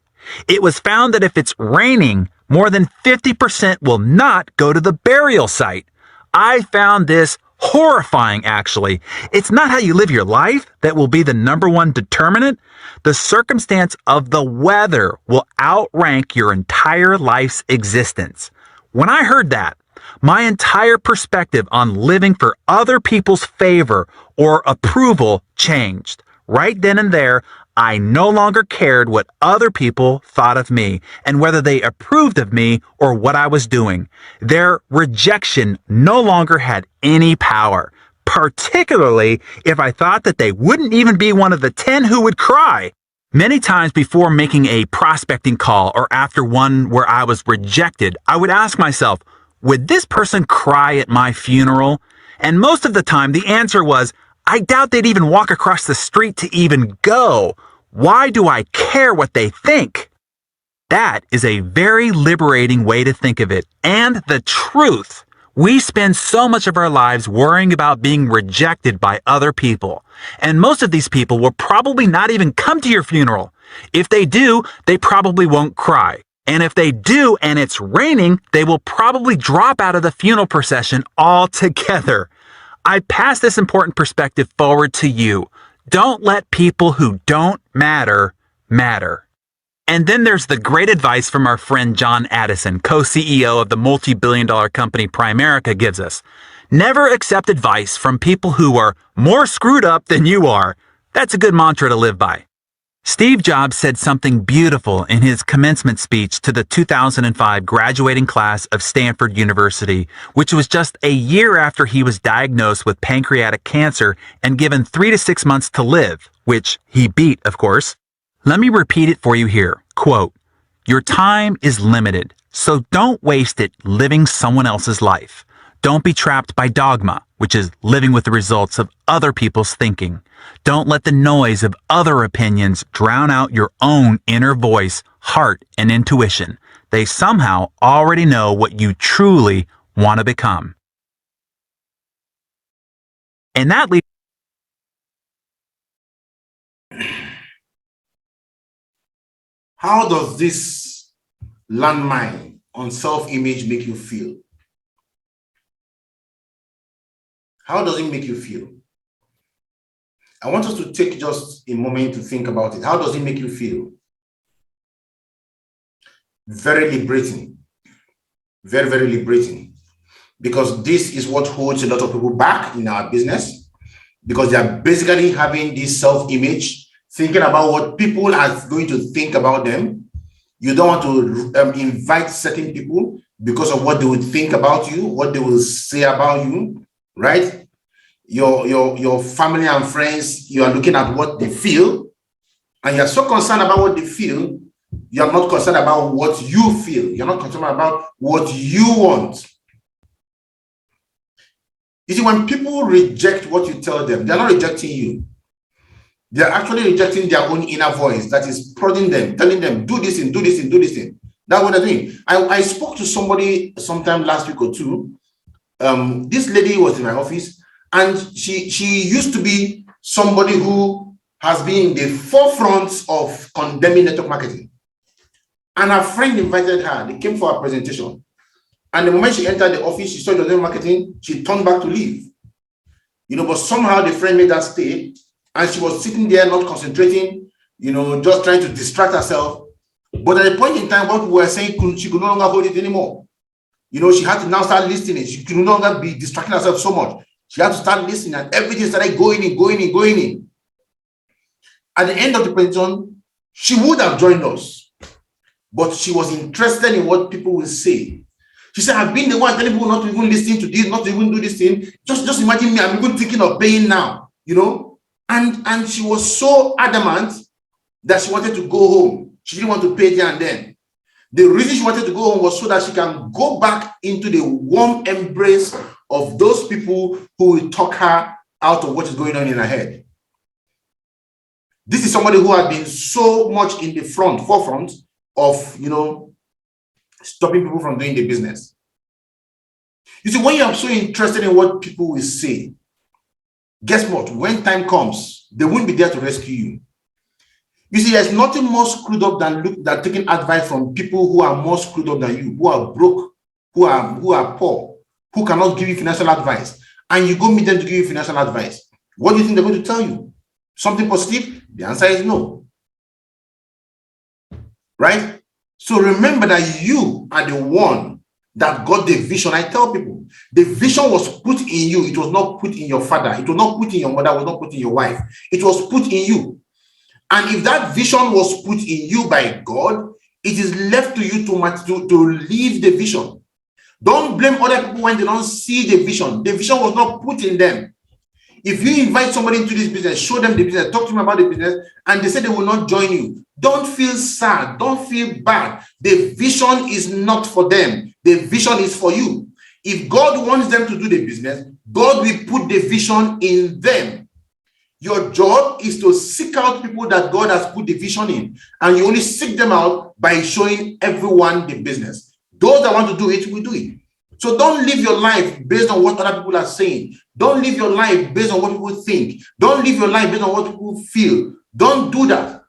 It was found that if it's raining, more than 50% will not go to the burial site. I found this horrifying, actually. It's not how you live your life that will be the number one determinant. The circumstance of the weather will outrank your entire life's existence. When I heard that, my entire perspective on living for other people's favor or approval changed. Right then and there, I no longer cared what other people thought of me and whether they approved of me or what I was doing. Their rejection no longer had any power, particularly if I thought that they wouldn't even be one of the 10 who would cry. Many times before making a prospecting call or after one where I was rejected, I would ask myself, would this person cry at my funeral? And most of the time, the answer was, I doubt they'd even walk across the street to even go. Why do I care what they think? That is a very liberating way to think of it. And the truth. We spend so much of our lives worrying about being rejected by other people. And most of these people will probably not even come to your funeral. If they do, they probably won't cry. And if they do and it's raining, they will probably drop out of the funeral procession altogether. I pass this important perspective forward to you. Don't let people who don't matter, matter. And then there's the great advice from our friend John Addison, co-CEO of the multi-billion-dollar company Primerica, gives us. Never accept advice from people who are more screwed up than you are. That's a good mantra to live by. Steve Jobs said something beautiful in his commencement speech to the 2005 graduating class of Stanford University, which was just a year after he was diagnosed with pancreatic cancer and given 3 to 6 months to live, which he beat, of course. Let me repeat it for you here. Quote, "Your time is limited, so don't waste it living someone else's life. Don't be trapped by dogma, which is living with the results of other people's thinking. Don't let the noise of other opinions drown out your own inner voice, heart, and intuition. They somehow already know what you truly want to become." And that leads. How does this landmine on self-image make you feel? How does it make you feel? I want us to take just a moment to think about it. How does it make you feel? Very liberating. Very, very liberating. Because this is what holds a lot of people back in our business. Because they are basically having this self-image, thinking about what people are going to think about them. You don't want to invite certain people because of what they would think about you, what they will say about you, right? Your family and friends, you are looking at what they feel, and you're so concerned about what they feel, you're not concerned about what you feel. You're not concerned about what you want. You see, when people reject what you tell them, they're not rejecting you. They're actually rejecting their own inner voice that is prodding them, telling them, do this and do this and do this thing. That's what they're doing. I spoke to somebody sometime last week or two. This lady was in my office, and she used to be somebody who has been in the forefront of condemning network marketing. And her friend invited her. They came for a presentation. And the moment she entered the office, she saw the network marketing, she turned back to leave. But somehow the friend made her stay, and she was sitting there not concentrating, just trying to distract herself. But at a point in time, what we were saying, she could no longer hold it anymore. She had to now start listening. She could no longer be distracting herself so much. She had to start listening, and everything started going in. At the end of the presentation, she would have joined us, but she was interested in what people will say. She said, I've been the one telling people not to even listen to this, not to even do this thing. Just imagine me, I'm even thinking of paying now, And she was so adamant that she wanted to go home. She didn't want to pay there and then. The reason she wanted to go home was so that she can go back into the warm embrace of those people who will talk her out of what is going on in her head. This is somebody who had been so much in the forefront of, stopping people from doing the business. You see, when you are so interested in what people will say, guess what? When time comes, they won't be there to rescue you. You see, there's nothing more screwed up than taking advice from people who are more screwed up than you, who are broke, who are poor, who cannot give you financial advice, and you go meet them to give you financial advice. What do you think they're going to tell you? Something positive? The answer is no. Right? So remember that you are the one that got the vision. I tell people, the vision was put in you. It was not put in your father. It was not put in your mother. It was not put in your wife. It was put in you. And if that vision was put in you by God, it is left to you to live the vision. Don't blame other people when they don't see the vision. The vision was not put in them. If you invite somebody into this business, show them the business, talk to them about the business, and they say they will not join you, don't feel sad. Don't feel bad. The vision is not for them. The vision is for you. If God wants them to do the business, God will put the vision in them. Your job is to seek out people that God has put the vision in, and you only seek them out by showing everyone the business. Those that want to do it will do it. So don't live your life based on what other people are saying. Don't live your life based on what people think. Don't live your life based on what people feel. Don't do that.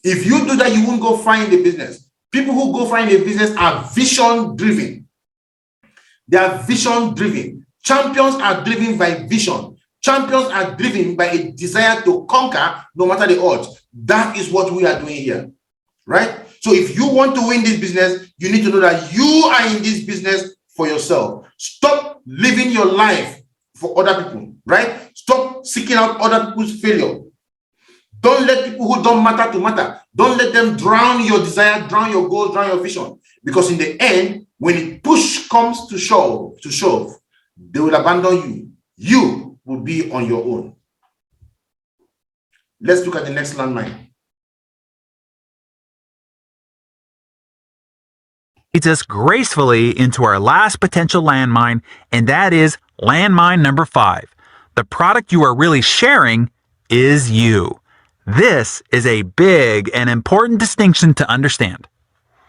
If you do that, you won't go find a business. People who go find a business are vision driven. They are vision driven. Champions are driven by vision. Champions are driven by a desire to conquer no matter the odds. That is what we are doing here, right? So if you want to win this business, you need to know that you are in this business for yourself. Stop living your life for other people, right? Stop seeking out other people's failure. Don't let people who don't matter to matter. Don't let them drown your desire, drown your goals, drown your vision. Because in the end, when it push comes to shove, they will abandon you. You will be on your own. Let's look at the next landmine. Leads us gracefully into our last potential landmine, and that is landmine number 5. The product you are really sharing is you. This is a big and important distinction to understand.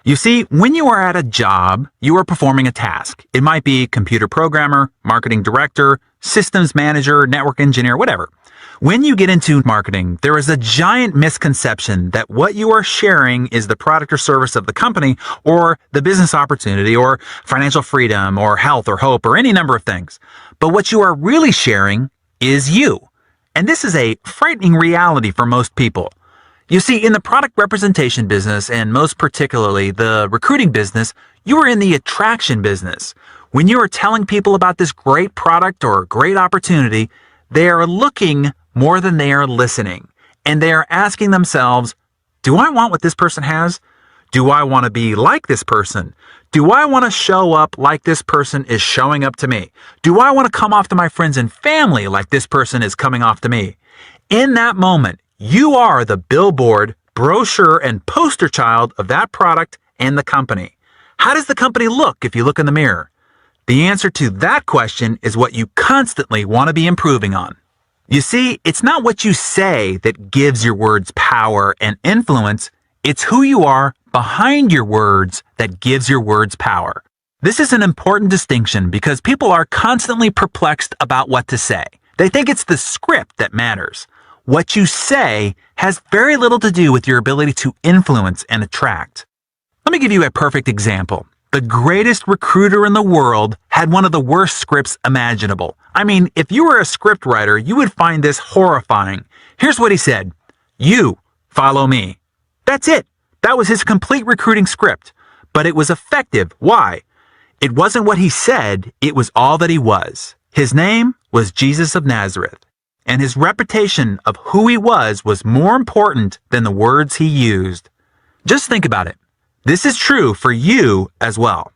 You see, when you are at a job, you are performing a task. It might be computer programmer, marketing director, systems manager, network engineer, whatever. When you get into marketing, there is a giant misconception that what you are sharing is the product or service of the company, or the business opportunity, or financial freedom, or health, or hope, or any number of things. But what you are really sharing is you. And this is a frightening reality for most people. You see, in the product representation business, and most particularly the recruiting business, you are in the attraction business. When you are telling people about this great product or great opportunity, they are looking more than they are listening. And they are asking themselves, do I want what this person has? Do I want to be like this person? Do I want to show up like this person is showing up to me? Do I want to come off to my friends and family like this person is coming off to me? In that moment, you are the billboard, brochure, and poster child of that product and the company. How does the company look if you look in the mirror? The answer to that question is what you constantly want to be improving on. You see, it's not what you say that gives your words power and influence. It's who you are behind your words that gives your words power. This is an important distinction because people are constantly perplexed about what to say. They think it's the script that matters. What you say has very little to do with your ability to influence and attract. Let me give you a perfect example. The greatest recruiter in the world had one of the worst scripts imaginable. I mean, if you were a script writer, you would find this horrifying. Here's what he said. You follow me. That's it. That was his complete recruiting script. But it was effective. Why? It wasn't what he said. It was all that he was. His name was Jesus of Nazareth. And his reputation of who he was more important than the words he used. Just think about it. This is true for you as well.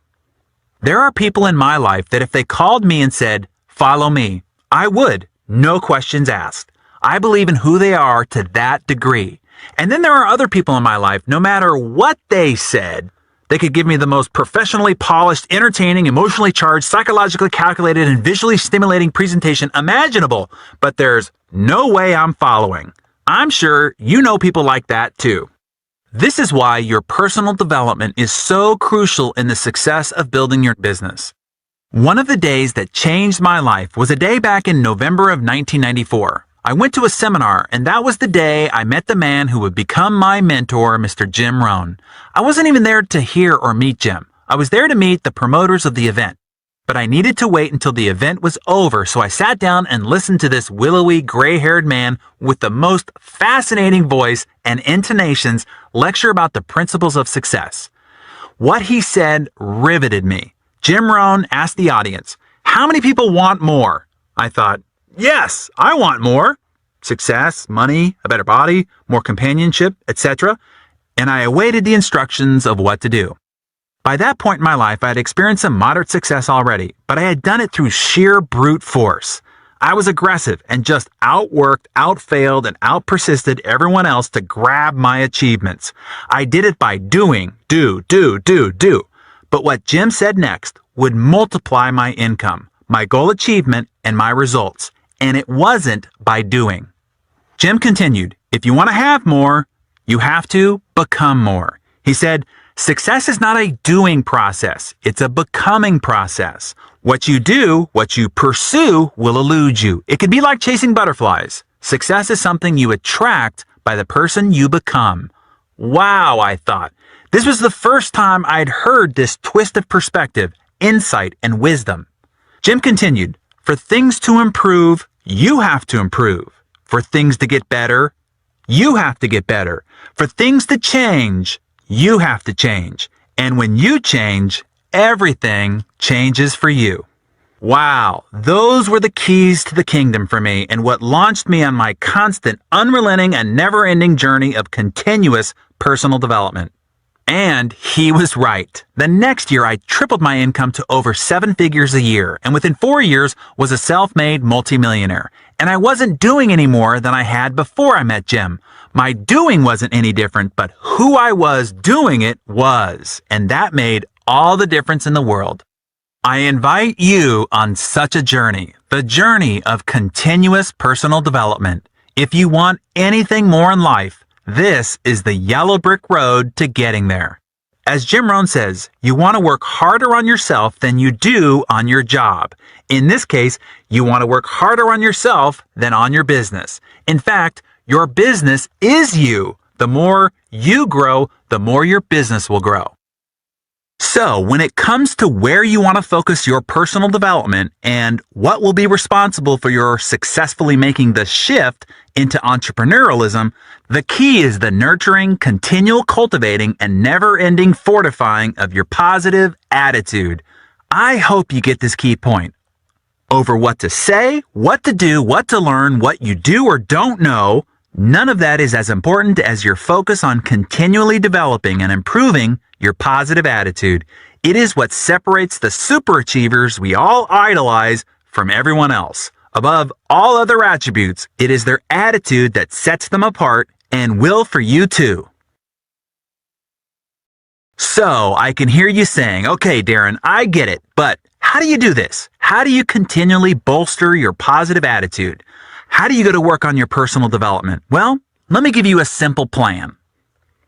There are people in my life that if they called me and said, follow me, I would, no questions asked. I believe in who they are to that degree. And then there are other people in my life, no matter what they said, they could give me the most professionally polished, entertaining, emotionally charged, psychologically calculated, and visually stimulating presentation imaginable, but there's no way I'm following. I'm sure you know people like that too. This is why your personal development is so crucial in the success of building your business. One of the days that changed my life was a day back in November of 1994. I went to a seminar, and that was the day I met the man who would become my mentor, Mr. Jim Rohn. I wasn't even there to hear or meet Jim. I was there to meet the promoters of the event. But I needed to wait until the event was over, so I sat down and listened to this willowy, gray-haired man with the most fascinating voice and intonations lecture about the principles of success. What he said riveted me. Jim Rohn asked the audience, how many people want more? I thought, yes, I want more. Success, money, a better body, more companionship, etc. And I awaited the instructions of what to do. By that point in my life, I had experienced some moderate success already, but I had done it through sheer brute force. I was aggressive and just outworked, outfailed, and outpersisted everyone else to grab my achievements. I did it by doing, do. But what Jim said next would multiply my income, my goal achievement, and my results. And it wasn't by doing. Jim continued, if you want to have more, you have to become more. He said, success is not a doing process. It's a becoming process. What you do, what you pursue will elude you. It can be like chasing butterflies. Success is something you attract by the person you become. Wow, I thought. This was the first time I'd heard this twist of perspective, insight, and wisdom. Jim continued, for things to improve, you have to improve. For things to get better, you have to get better. For things to change, you have to change. And when you change, everything changes for you. Wow, those were the keys to the kingdom for me and what launched me on my constant, unrelenting, and never-ending journey of continuous personal development. And he was right. The next year, I tripled my income to over 7 figures a year, and within 4 years was a self-made multimillionaire. And I wasn't doing any more than I had before I met Jim. My doing wasn't any different, but who I was doing it was, and that made all the difference in the world. I invite you on such a journey, the journey of continuous personal development. If you want anything more in life, this is the yellow brick road to getting there. As Jim Rohn says, you want to work harder on yourself than you do on your job. In this case, you want to work harder on yourself than on your business. In fact, your business is you. The more you grow, the more your business will grow. So, when it comes to where you want to focus your personal development and what will be responsible for your successfully making the shift into entrepreneurialism, the key is the nurturing, continual cultivating, and never-ending fortifying of your positive attitude. I hope you get this key point. Over what to say, what to do, what to learn, what you do or don't know, none of that is as important as your focus on continually developing and improving your positive attitude. It is what separates the superachievers we all idolize from everyone else. Above all other attributes, it is their attitude that sets them apart and will for you too. So, I can hear you saying, okay, Darren, I get it, but how do you do this? How do you continually bolster your positive attitude? How do you go to work on your personal development? Well, let me give you a simple plan.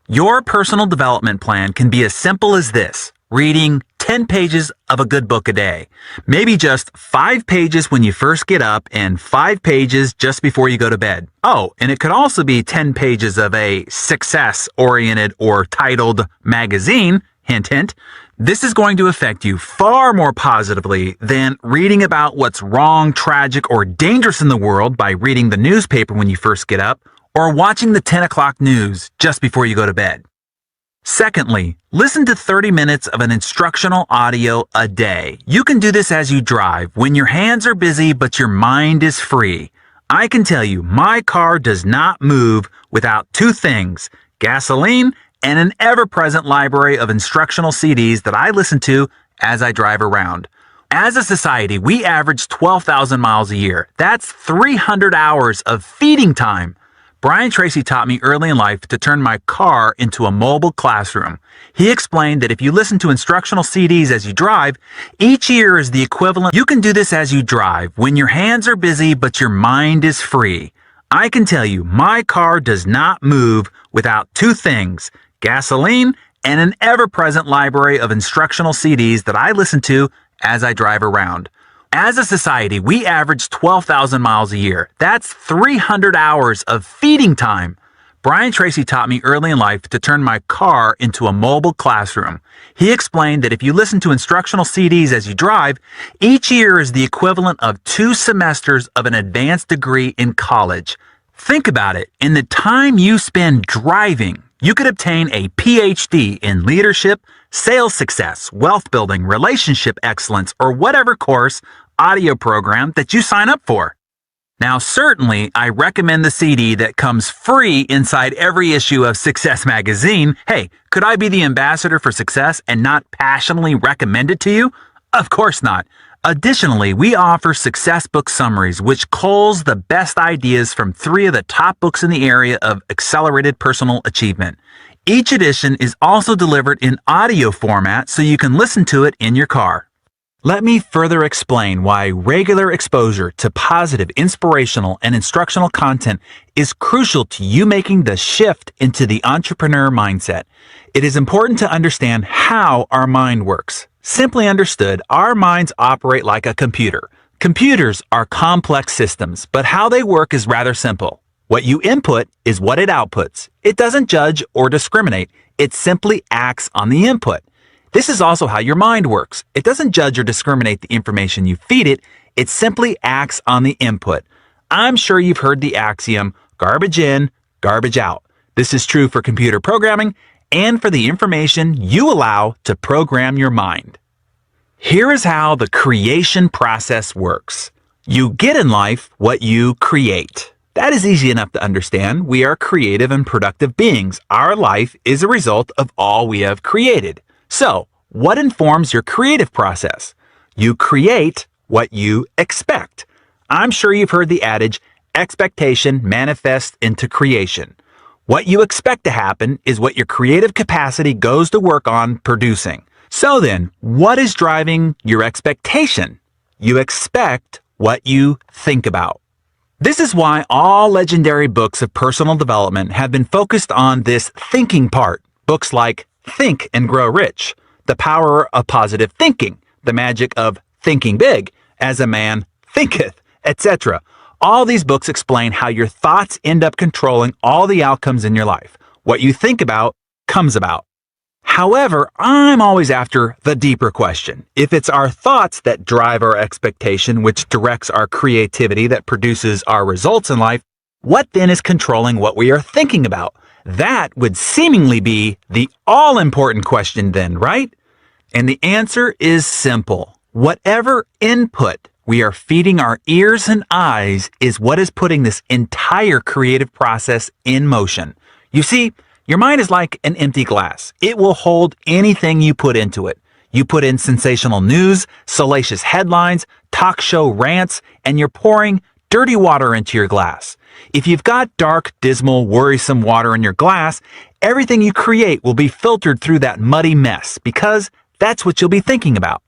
Your personal development plan can be as simple as this: reading 10 pages of a good book a day. Maybe just 5 pages when you first get up and 5 pages just before you go to bed. Oh, and it could also be 10 pages of a success-oriented or titled magazine. Hint, hint. This is going to affect you far more positively than reading about what's wrong, tragic, or dangerous in the world by reading the newspaper when you first get up, or watching the 10 o'clock news just before you go to bed. Secondly, listen to 30 minutes of an instructional audio a day. You can do this as you drive, when your hands are busy but your mind is free. I can tell you, my car does not move without two things: gasoline and an ever-present library of instructional CDs that I listen to as I drive around. As a society, we average 12,000 miles a year. That's 300 hours of feeding time. Brian Tracy taught me early in life to turn my car into a mobile classroom. He explained that if you listen to instructional CDs as you drive, each year is the equivalent. You can do this as you drive, when your hands are busy but your mind is free. I can tell you, my car does not move without two things: gasoline and an ever-present library of instructional CDs that I listen to as I drive around. As a society, we average 12,000 miles a year. That's 300 hours of feeding time. Brian Tracy taught me early in life to turn my car into a mobile classroom. He explained that if you listen to instructional CDs as you drive, each year is the equivalent of 2 semesters of an advanced degree in college. Think about it. In the time you spend driving, you could obtain a PhD in leadership, sales success, wealth building, relationship excellence, or whatever course, audio program that you sign up for. Now, certainly, I recommend the CD that comes free inside every issue of Success Magazine. Hey, could I be the ambassador for success and not passionately recommend it to you? Of course not. Additionally, we offer success book summaries, which culls the best ideas from 3 of the top books in the area of accelerated personal achievement. Each edition is also delivered in audio format so you can listen to it in your car. Let me further explain why regular exposure to positive, inspirational, and instructional content is crucial to you making the shift into the entrepreneur mindset. It is important to understand how our mind works. Simply understood, our minds operate like a computer. Computers are complex systems, but how they work is rather simple. What you input is what it outputs. It doesn't judge or discriminate. It simply acts on the input. This is also how your mind works. It doesn't judge or discriminate the information you feed it. It simply acts on the input. I'm sure you've heard the axiom, garbage in, garbage out. This is true for computer programming and for the information you allow to program your mind. Here is how the creation process works. You get in life what you create. That is easy enough to understand. We are creative and productive beings. Our life is a result of all we have created. So, what informs your creative process? You create what you expect. I'm sure you've heard the adage, expectation manifests into creation. What you expect to happen is what your creative capacity goes to work on producing. So then, what is driving your expectation? You expect what you think about. This is why all legendary books of personal development have been focused on this thinking part. Books like Think and Grow Rich, The Power of Positive Thinking, The Magic of Thinking Big, As a Man Thinketh, etc. All these books explain how your thoughts end up controlling all the outcomes in your life. What you think about comes about. However, I'm always after the deeper question. If it's our thoughts that drive our expectation, which directs our creativity that produces our results in life, what then is controlling what we are thinking about? That would seemingly be the all-important question then, right? And the answer is simple. Whatever input we are feeding our ears and eyes is what is putting this entire creative process in motion. You see, your mind is like an empty glass. It will hold anything you put into it. You put in sensational news, salacious headlines, talk show rants, and you're pouring dirty water into your glass. If you've got dark, dismal, worrisome water in your glass, everything you create will be filtered through that muddy mess because that's what you'll be thinking about.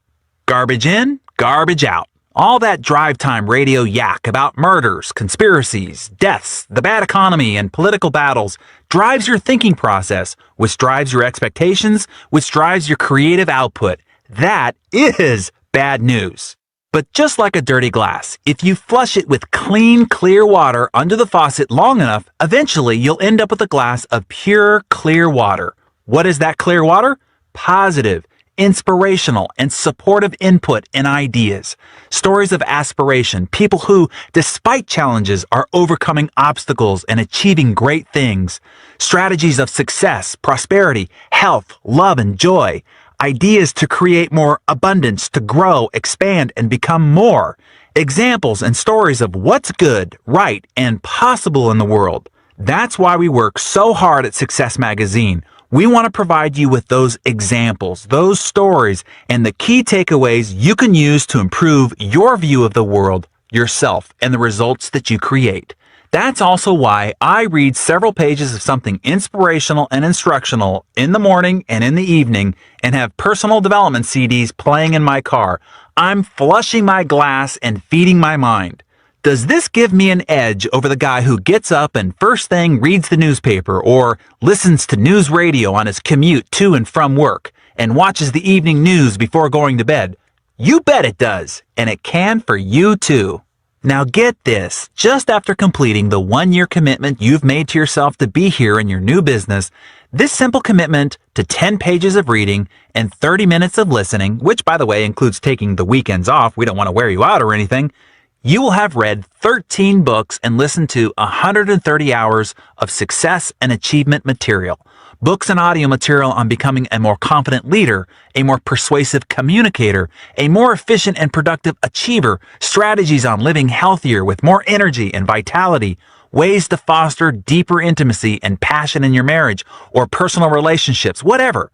Garbage in, garbage out. All that drive time radio yak about murders, conspiracies, deaths, the bad economy, and political battles drives your thinking process, which drives your expectations, which drives your creative output. That is bad news. But just like a dirty glass, if you flush it with clean, clear water under the faucet long enough, eventually you'll end up with a glass of pure, clear water. What is that clear water? positive, inspirational, and supportive input and ideas. Stories of aspiration, people who, despite challenges, are overcoming obstacles and achieving great things. Strategies of success, prosperity, health, love, and joy. Ideas to create more abundance, to grow, expand, and become more. Examples and stories of what's good, right, and possible in the world. That's why we work so hard at Success Magazine. We want to provide you with those examples, those stories, and the key takeaways you can use to improve your view of the world, yourself, and the results that you create. That's also why I read several pages of something inspirational and instructional in the morning and in the evening and have personal development CDs playing in my car. I'm flushing my glass and feeding my mind. Does this give me an edge over the guy who gets up and first thing reads the newspaper or listens to news radio on his commute to and from work and watches the evening news before going to bed? You bet it does, and it can for you too. Now get this, just after completing the 1-year commitment you've made to yourself to be here in your new business, this simple commitment to 10 pages of reading and 30 minutes of listening, which by the way includes taking the weekends off, we don't want to wear you out or anything, you will have read 13 books and listened to 130 hours of success and achievement material. Books and audio material on becoming a more confident leader, a more persuasive communicator, a more efficient and productive achiever, strategies on living healthier with more energy and vitality, ways to foster deeper intimacy and passion in your marriage or personal relationships, whatever.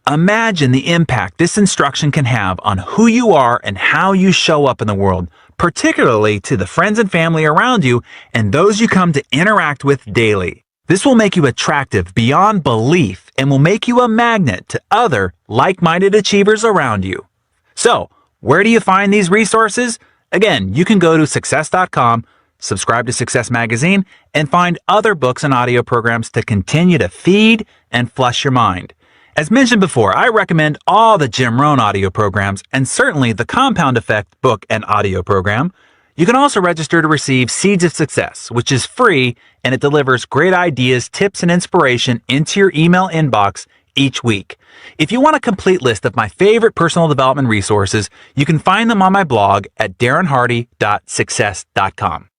Imagine the impact this instruction can have on who you are and how you show up in the world, particularly to the friends and family around you and those you come to interact with daily. This will make you attractive beyond belief and will make you a magnet to other like-minded achievers around you. So, where do you find these resources? Again, you can go to success.com, subscribe to Success Magazine, and find other books and audio programs to continue to feed and flush your mind. As mentioned before, I recommend all the Jim Rohn audio programs and certainly the Compound Effect book and audio program. You can also register to receive Seeds of Success, which is free and it delivers great ideas, tips, and inspiration into your email inbox each week. If you want a complete list of my favorite personal development resources, you can find them on my blog at darrenhardy.success.com.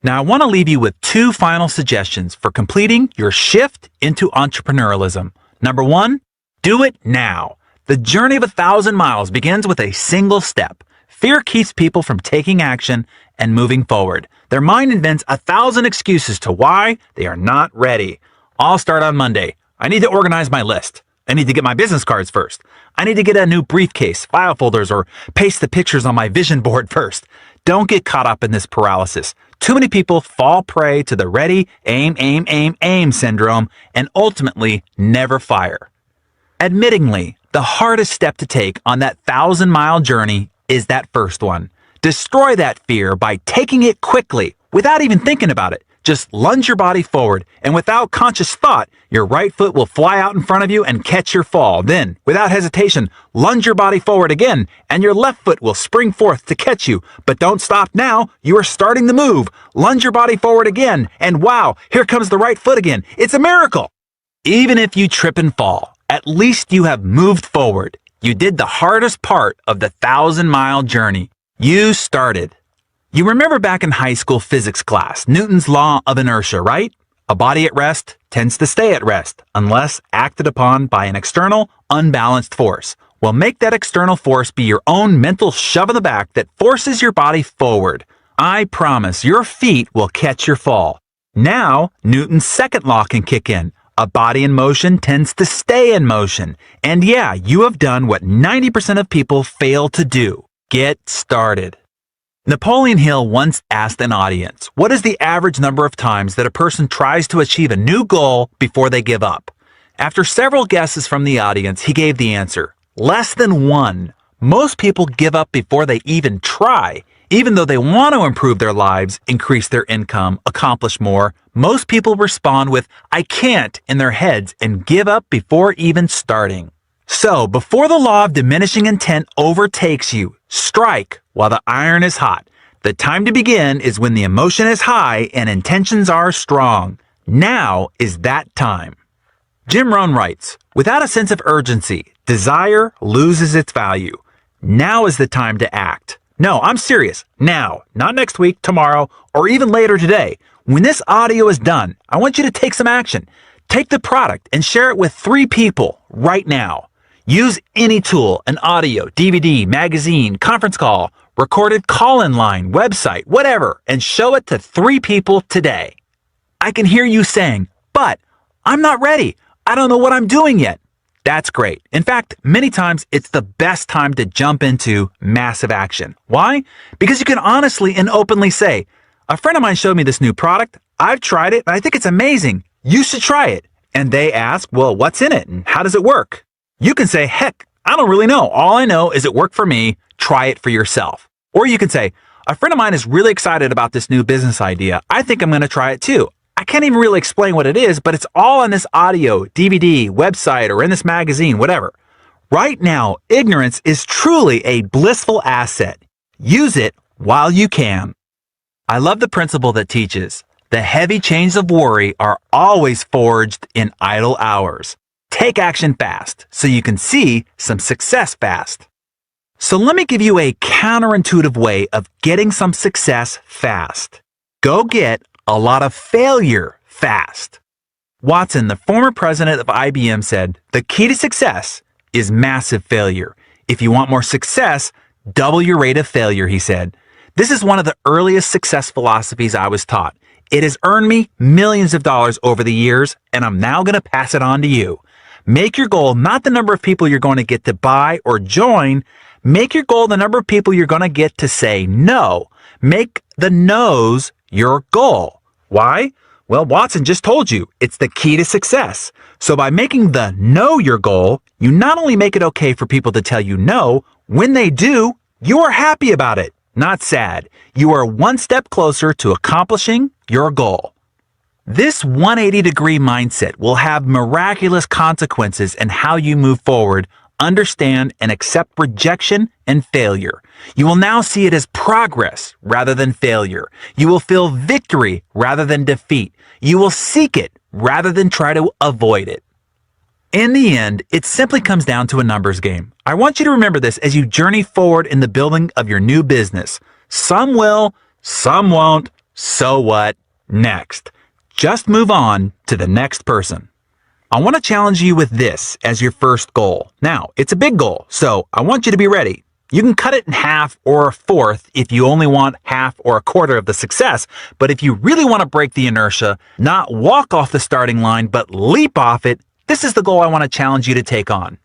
Now, I want to leave you with 2 final suggestions for completing your shift into entrepreneurialism. Number 1, do it now. The journey of 1,000 miles begins with a single step. Fear keeps people from taking action and moving forward. Their mind invents 1,000 excuses to why they are not ready. I'll start on Monday. I need to organize my list. I need to get my business cards first. I need to get a new briefcase, file folders, or paste the pictures on my vision board first. Don't get caught up in this paralysis. Too many people fall prey to the ready, aim, aim, aim, aim syndrome and ultimately never fire. Admittingly, the hardest step to take on that 1,000-mile journey is that first one. Destroy that fear by taking it quickly without even thinking about it. Just lunge your body forward, and without conscious thought, your right foot will fly out in front of you and catch your fall. Then, without hesitation, lunge your body forward again, and your left foot will spring forth to catch you. But don't stop now. You are starting the move. Lunge your body forward again, and wow, here comes the right foot again. It's a miracle. Even if you trip and fall, at least you have moved forward. You did the hardest part of the 1,000-mile journey. You started. You remember back in high school physics class, Newton's law of inertia, right? A body at rest tends to stay at rest unless acted upon by an external, unbalanced force. Well, make that external force be your own mental shove in the back that forces your body forward. I promise your feet will catch your fall. Now, Newton's second law can kick in. A body in motion tends to stay in motion. And yeah, you have done what 90% of people fail to do. Get started. Napoleon Hill once asked an audience, what is the average number of times that a person tries to achieve a new goal before they give up? After several guesses from the audience, he gave the answer, less than 1. Most people give up before they even try. Even though they want to improve their lives, increase their income, accomplish more, most people respond with, I can't, in their heads and give up before even starting. So, before the law of diminishing intent overtakes you, strike while the iron is hot. The time to begin is when the emotion is high and intentions are strong. Now is that time. Jim Rohn writes, without a sense of urgency, desire loses its value. Now is the time to act. No, I'm serious. Now, not next week, tomorrow, or even later today. When this audio is done, I want you to take some action. Take the product and share it with 3 people right now. Use any tool, an audio, DVD, magazine, conference call, recorded call-in line, website, whatever, and show it to 3 people today. I can hear you saying, but I'm not ready. I don't know what I'm doing yet. That's great. In fact, many times it's the best time to jump into massive action. Why? Because you can honestly and openly say, a friend of mine showed me this new product. I've tried it and I think it's amazing. You should try it. And they ask, well, what's in it and how does it work? You can say, heck, I don't really know. All I know is it worked for me. Try it for yourself. Or you can say, a friend of mine is really excited about this new business idea. I think I'm going to try it too. I can't even really explain what it is, but it's all on this audio, DVD, website, or in this magazine, whatever. Right now, ignorance is truly a blissful asset. Use it while you can. I love the principle that teaches the heavy chains of worry are always forged in idle hours. Take action fast so you can see some success fast. So let me give you a counterintuitive way of getting some success fast. Go get a lot of failure fast. Watson, the former president of IBM, said, the key to success is massive failure. If you want more success, double your rate of failure, he said. This is one of the earliest success philosophies I was taught. It has earned me millions of dollars over the years, and I'm now going to pass it on to you. Make your goal not the number of people you're going to get to buy or join. Make your goal the number of people you're going to get to say no. Make the no's your goal. Why? Well, Watson just told you it's the key to success. So by making the no your goal, you not only make it okay for people to tell you no, when they do, you are happy about it, not sad. You are one step closer to accomplishing your goal. This 180-degree mindset will have miraculous consequences in how you move forward, understand, and accept rejection and failure. You will now see it as progress rather than failure. You will feel victory rather than defeat. You will seek it rather than try to avoid it. In the end, it simply comes down to a numbers game. I want you to remember this as you journey forward in the building of your new business. Some will, some won't. So what? Next. Just move on to the next person. I want to challenge you with this as your first goal. Now, it's a big goal, so I want you to be ready. You can cut it in half or a fourth if you only want half or a quarter of the success, but if you really want to break the inertia, not walk off the starting line, but leap off it, this is the goal I want to challenge you to take on.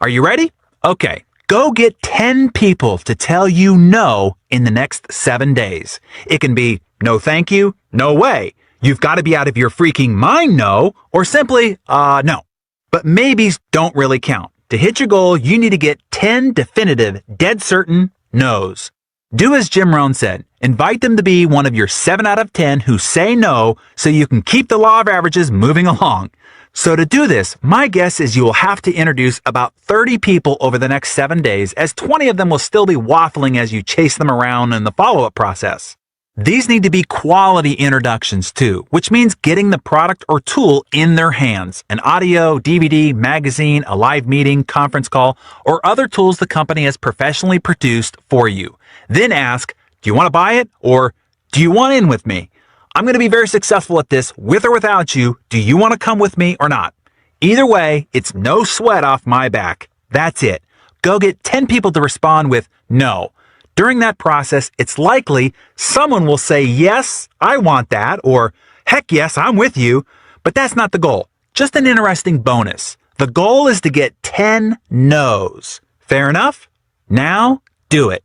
Are you ready? Okay, go get 10 people to tell you no in the next 7 days. It can be no thank you, no way. You've got to be out of your freaking mind, no, or simply, no. But maybes don't really count. To hit your goal, you need to get 10 definitive, dead certain no's. Do as Jim Rohn said. Invite them to be one of your 7 out of 10 who say no so you can keep the law of averages moving along. So to do this, my guess is you will have to introduce about 30 people over the next 7 days, as 20 of them will still be waffling as you chase them around in the follow-up process. These need to be quality introductions too, which means getting the product or tool in their hands. An audio, DVD, magazine, a live meeting, conference call, or other tools the company has professionally produced for you. Then ask, do you want to buy it? Or do you want in with me? I'm going to be very successful at this with or without you. Do you want to come with me or not? Either way, it's no sweat off my back. That's it. Go get 10 people to respond with no. During that process, it's likely someone will say, yes, I want that, or heck yes, I'm with you. But that's not the goal. Just an interesting bonus. The goal is to get 10 no's. Fair enough? Now, do it.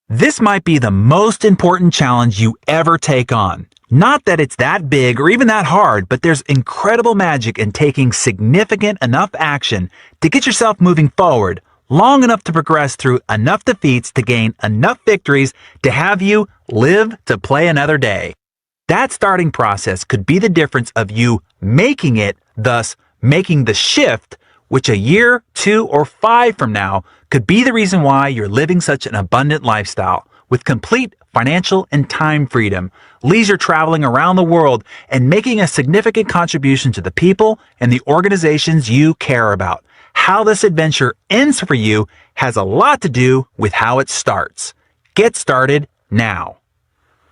This might be the most important challenge you ever take on. Not that it's that big or even that hard, but there's incredible magic in taking significant enough action to get yourself moving forward, long enough to progress through enough defeats to gain enough victories to have you live to play another day. That starting process could be the difference of you making it, thus making the shift, which a year, 2, or 5 from now could be the reason why you're living such an abundant lifestyle with complete financial and time freedom, leisure traveling around the world, and making a significant contribution to the people and the organizations you care about. How this adventure ends for you has a lot to do with how it starts. Get started now.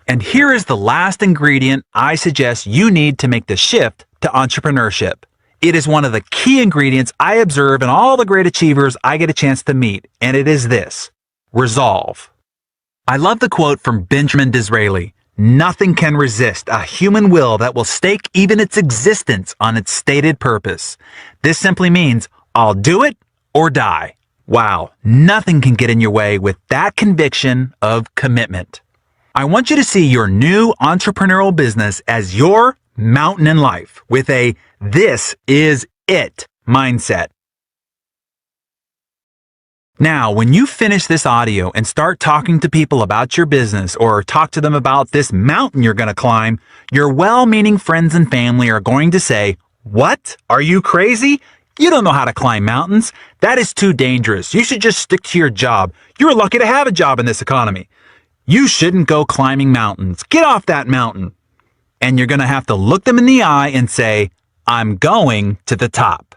And here is the last ingredient I suggest you need to make the shift to entrepreneurship. It is one of the key ingredients I observe in all the great achievers I get a chance to meet, and it is this: resolve. I love the quote from Benjamin Disraeli: "Nothing can resist a human will that will stake even its existence on its stated purpose." This simply means, I'll do it or die. Wow, nothing can get in your way with that conviction of commitment. I want you to see your new entrepreneurial business as your mountain in life with a "this is it" mindset. Now, when you finish this audio and start talking to people about your business or talk to them about this mountain you're going to climb, your well-meaning friends and family are going to say, "What? Are you crazy? You don't know how to climb mountains. That is too dangerous. You should just stick to your job. You're lucky to have a job in this economy. You shouldn't go climbing mountains. Get off that mountain." And you're going to have to look them in the eye and say, "I'm going to the top."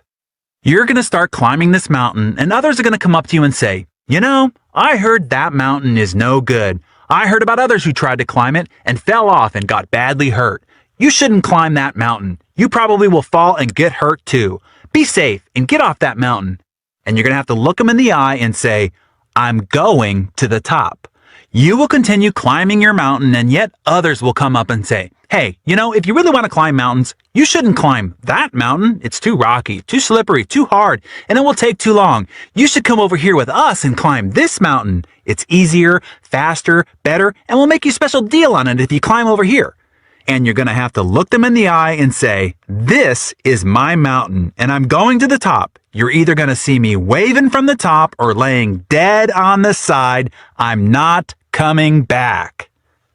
You're going to start climbing this mountain, and others are going to come up to you and say, "You know, I heard that mountain is no good. I heard about others who tried to climb it and fell off and got badly hurt. You shouldn't climb that mountain. You probably will fall and get hurt too. Be safe and get off that mountain." And you're going to have to look them in the eye and say, "I'm going to the top." You will continue climbing your mountain, and yet others will come up and say, "Hey, you know, if you really want to climb mountains, you shouldn't climb that mountain. It's too rocky, too slippery, too hard, and it will take too long. You should come over here with us and climb this mountain. It's easier, faster, better, and we'll make you a special deal on it if you climb over here." And you're going to have to look them in the eye and say, "This is my mountain, and I'm going to the top. You're either going to see me waving from the top or laying dead on the side. I'm not coming back."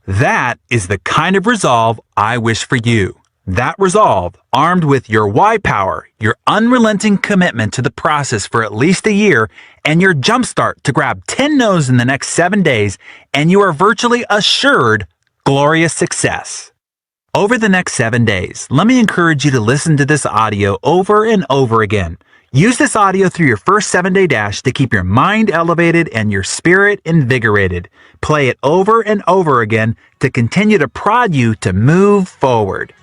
That is the kind of resolve I wish for you. That resolve, armed with your why power, your unrelenting commitment to the process for at least a year, and your jumpstart to grab 10 no's in the next 7 days, and you are virtually assured glorious success. Over the next 7 days, let me encourage you to listen to this audio over and over again. Use this audio through your first 7-day dash to keep your mind elevated and your spirit invigorated. Play it over and over again to continue to prod you to move forward.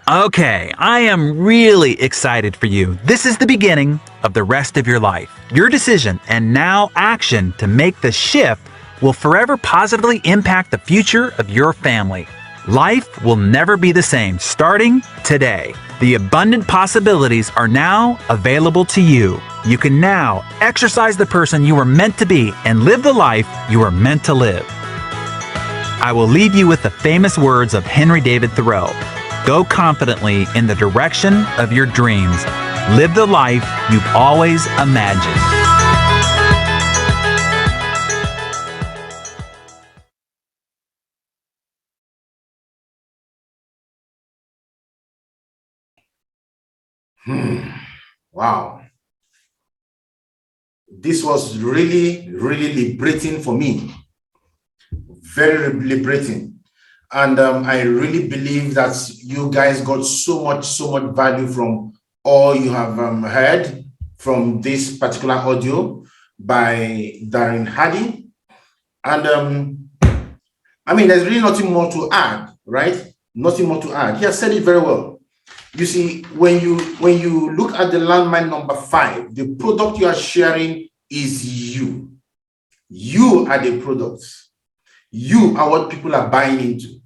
Okay, I am really excited for you. This is the beginning of the rest of your life. Your decision and now action to make the shift will forever positively impact the future of your family. Life will never be the same starting today. The abundant possibilities are now available to you. You can now exercise the person you were meant to be and live the life you were meant to live. I will leave you with the famous words of Henry David Thoreau. Go confidently in the direction of your dreams. Live the life you've always imagined. Wow. This was really, really liberating for me. Very liberating. And I really believe that you guys got so much value from all you have heard from this particular audio by Darren Hardy. And I mean, there's really nothing more to add, right? Nothing more to add. He has said it very well. You see, when you look at the landmine number 5, the product you are sharing is you. You are the products. You are what people are buying into.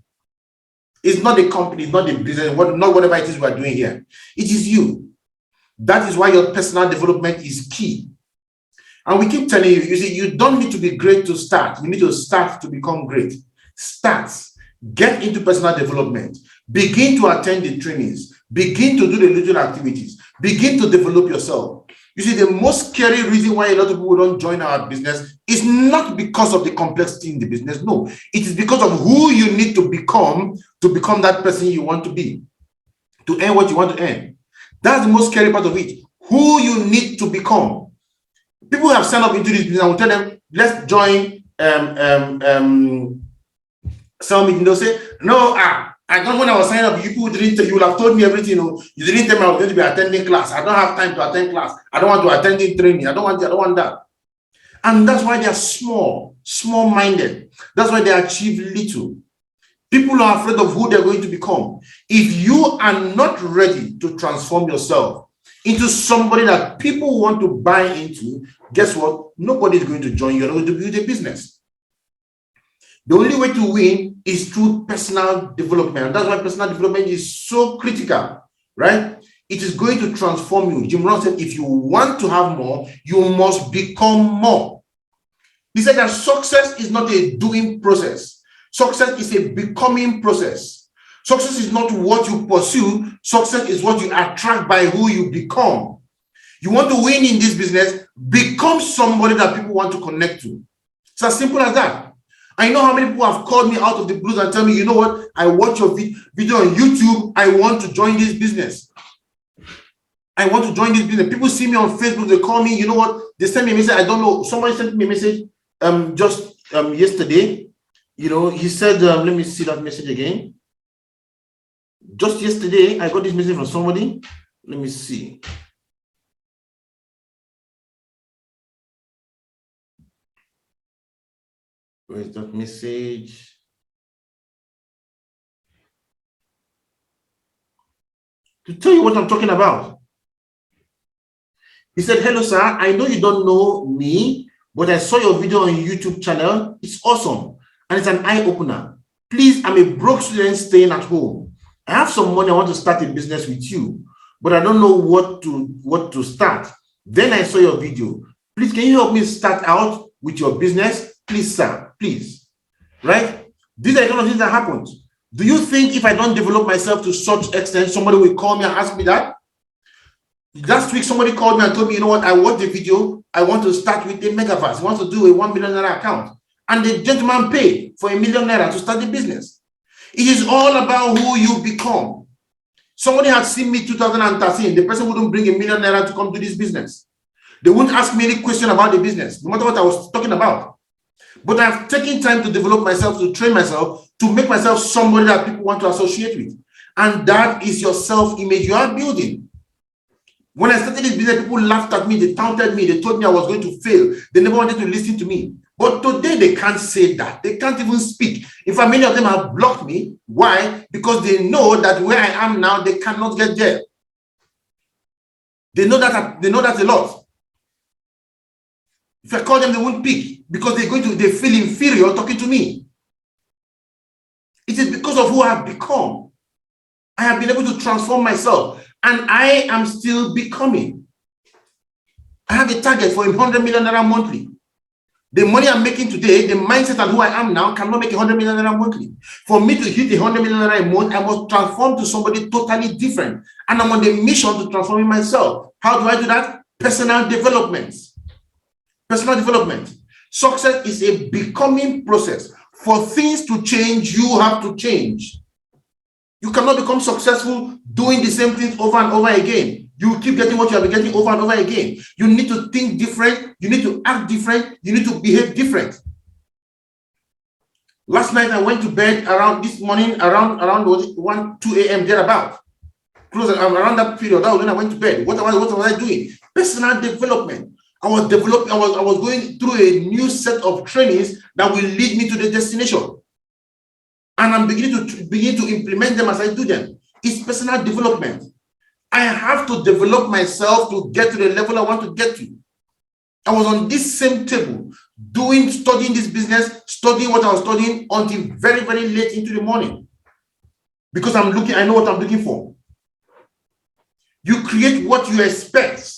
It's not the company, it's not the business, not whatever it is we are doing here. It is you. That is why your personal development is key. And we keep telling you, you see, you don't need to be great to start. You need to start to become great. Start. Get into personal development. Begin to attend the trainings. Begin to do the little activities. Begin to develop yourself. You see, the most scary reason why a lot of people don't join our business is not because of the complexity in the business. No, it is because of who you need to become that person you want to be, to earn what you want to earn. That's the most scary part of it. Who you need to become. People have signed up into this business. I will tell them, let's join some meeting, they'll say, no, I don't, when I was signing up, you would have told me everything. You didn't tell me I was going to be attending class. I don't have time to attend class. I don't want to attend in training. I don't want that. And that's why they're small-minded. That's why they achieve little. People are afraid of who they're going to become. If you are not ready to transform yourself into somebody that people want to buy into, guess what? Nobody is going to join you. You're not going to build a business. The only way to win is through personal development. And that's why personal development is so critical, right? It is going to transform you. Jim Rohn said, if you want to have more, you must become more. He said that success is not a doing process. Success is a becoming process. Success is not what you pursue. Success is what you attract by who you become. You want to win in this business, become somebody that people want to connect to. It's as simple as that. I know how many people have called me out of the blues and tell me, you know what, I watch your video on YouTube. I want to join this business. I want to join this business. People see me on Facebook. They call me, you know what, they send me a message. I don't know. Somebody sent me a message just yesterday. You know, he said, let me see that message again. Just yesterday, I got this message from somebody. Let me see. Where is that message? To tell you what I'm talking about. He said, hello, sir. I know you don't know me, but I saw your video on YouTube channel. It's awesome. And it's an eye-opener. Please, I'm a broke student staying at home. I have some money. I want to start a business with you, but I don't know what to start. Then I saw your video. Please, can you help me start out with your business? Please, sir, please. Right? These are the kind of things that happen. Do you think if I don't develop myself to such extent, somebody will call me and ask me that? Last week, somebody called me and told me, you know what, I watched the video. I want to start with a megaverse. I want to do a $1 million account. And the gentleman paid for $1 million to start the business. It is all about who you become. Somebody had seen me 2013. The person wouldn't bring $1 million to come to this business. They wouldn't ask me any question about the business, no matter what I was talking about. But I've taken time to develop myself, to train myself, to make myself somebody that people want to associate with. And that is your self-image you are building. When I started this business, people laughed at me, they taunted me, they told me I was going to fail. They never wanted to listen to me. But today they can't say that. They can't even speak. In fact, many of them have blocked me. Why? Because they know that where I am now, they cannot get there. They know that a lot. If I call them, they won't pick because they feel inferior talking to me. It is because of who I have become. I have been able to transform myself, and I am still becoming. I have a target for $100 million monthly. The money I'm making today, the mindset and who I am now cannot make $100 million monthly. For me to hit $100 million a month, I must transform to somebody totally different. And I'm on the mission to transform myself. How do I do that? Personal development. Personal development. Success is a becoming process. For things to change, you have to change. You cannot become successful doing the same things over and over again. You keep getting what you have been getting over and over again. You need to think different. You need to act different. You need to behave different. Last night, I went to bed this morning, around 1, 2 a.m. thereabout. Close around that period. That was when I went to bed. What was I doing? Personal development. I was going through a new set of trainings that will lead me to the destination. And I'm beginning to implement them as I do them. It's personal development. I have to develop myself to get to the level I want to get to. I was on this same table, studying this business, studying what I was studying until very, very late into the morning. Because I know what I'm looking for. You create what you expect.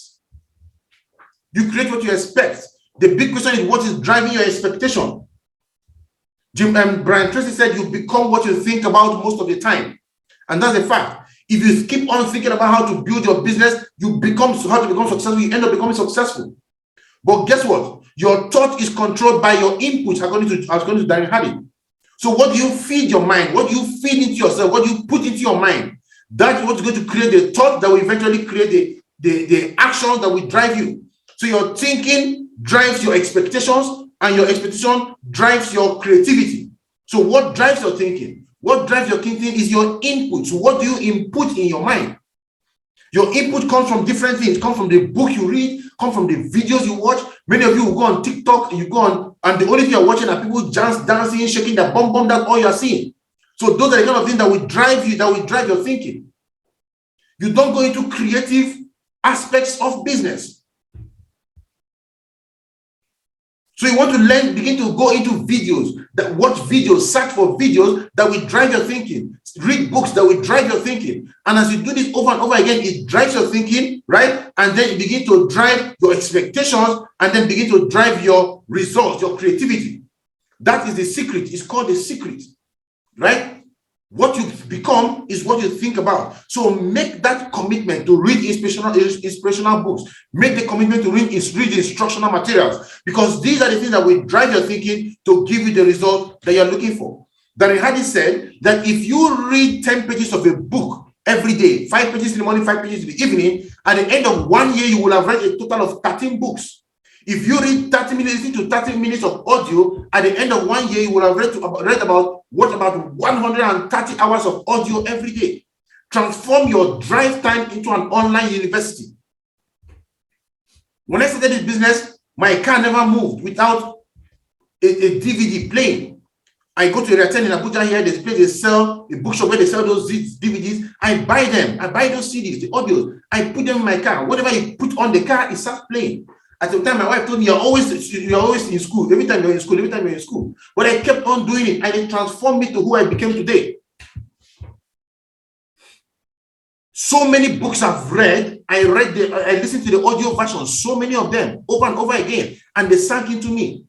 You create what you expect. The big question is, what is driving your expectation? Brian Tracy said, you become what you think about most of the time. And that's a fact. If you keep on thinking about how to build your business, how to become successful, you end up becoming successful. But guess what? Your thought is controlled by your inputs, according to Darren Hardy. So what do you feed your mind? What do you feed into yourself? What do you put into your mind? That's what's going to create the thought that will eventually create the actions that will drive you. So your thinking drives your expectations, and your expectation drives your creativity. So what drives your thinking? What drives your thinking is your input. So what do you input in your mind? Your input comes from different things. It comes from the book you read, comes from the videos you watch. Many of you will go on TikTok, you go on, and the only thing you're watching are people dancing, shaking their bum. That's all you're seeing. So those are the kind of things that will drive you, that will drive your thinking. You don't go into creative aspects of business. So you want to learn, begin to go into videos, watch videos, search for videos that will drive your thinking. Read books that will drive your thinking. And as you do this over and over again, it drives your thinking, right? And then you begin to drive your expectations and then begin to drive your results, your creativity. That is the secret. It's called the secret, right? What you become is what you think about. So make that commitment to read inspirational books. Make the commitment to read instructional materials, because these are the things that will drive your thinking to give you the result that you're looking for. Darren Hardy said that if you read 10 pages of a book every day, 5 pages in the morning, 5 pages in the evening, at the end of 1 year, you will have read a total of 13 books. If you read 30 minutes to 30 minutes of audio, at the end of 1 year, you will have read about 130 hours of audio every day. Transform your drive time into an online university. When I started this business, my car never moved without a DVD playing. I go to Area 10 in Abuja here, there's a place they sell, a bookshop where they sell those DVDs. I buy them. I buy those CDs, the audios. I put them in my car. Whatever you put on the car, it starts playing. At the time, my wife told me, you're always in school. Every time you're in school. But I kept on doing it, and it transformed me to who I became today. So many books I've read. I listened to the audio version, so many of them, over and over again, and they sank into me.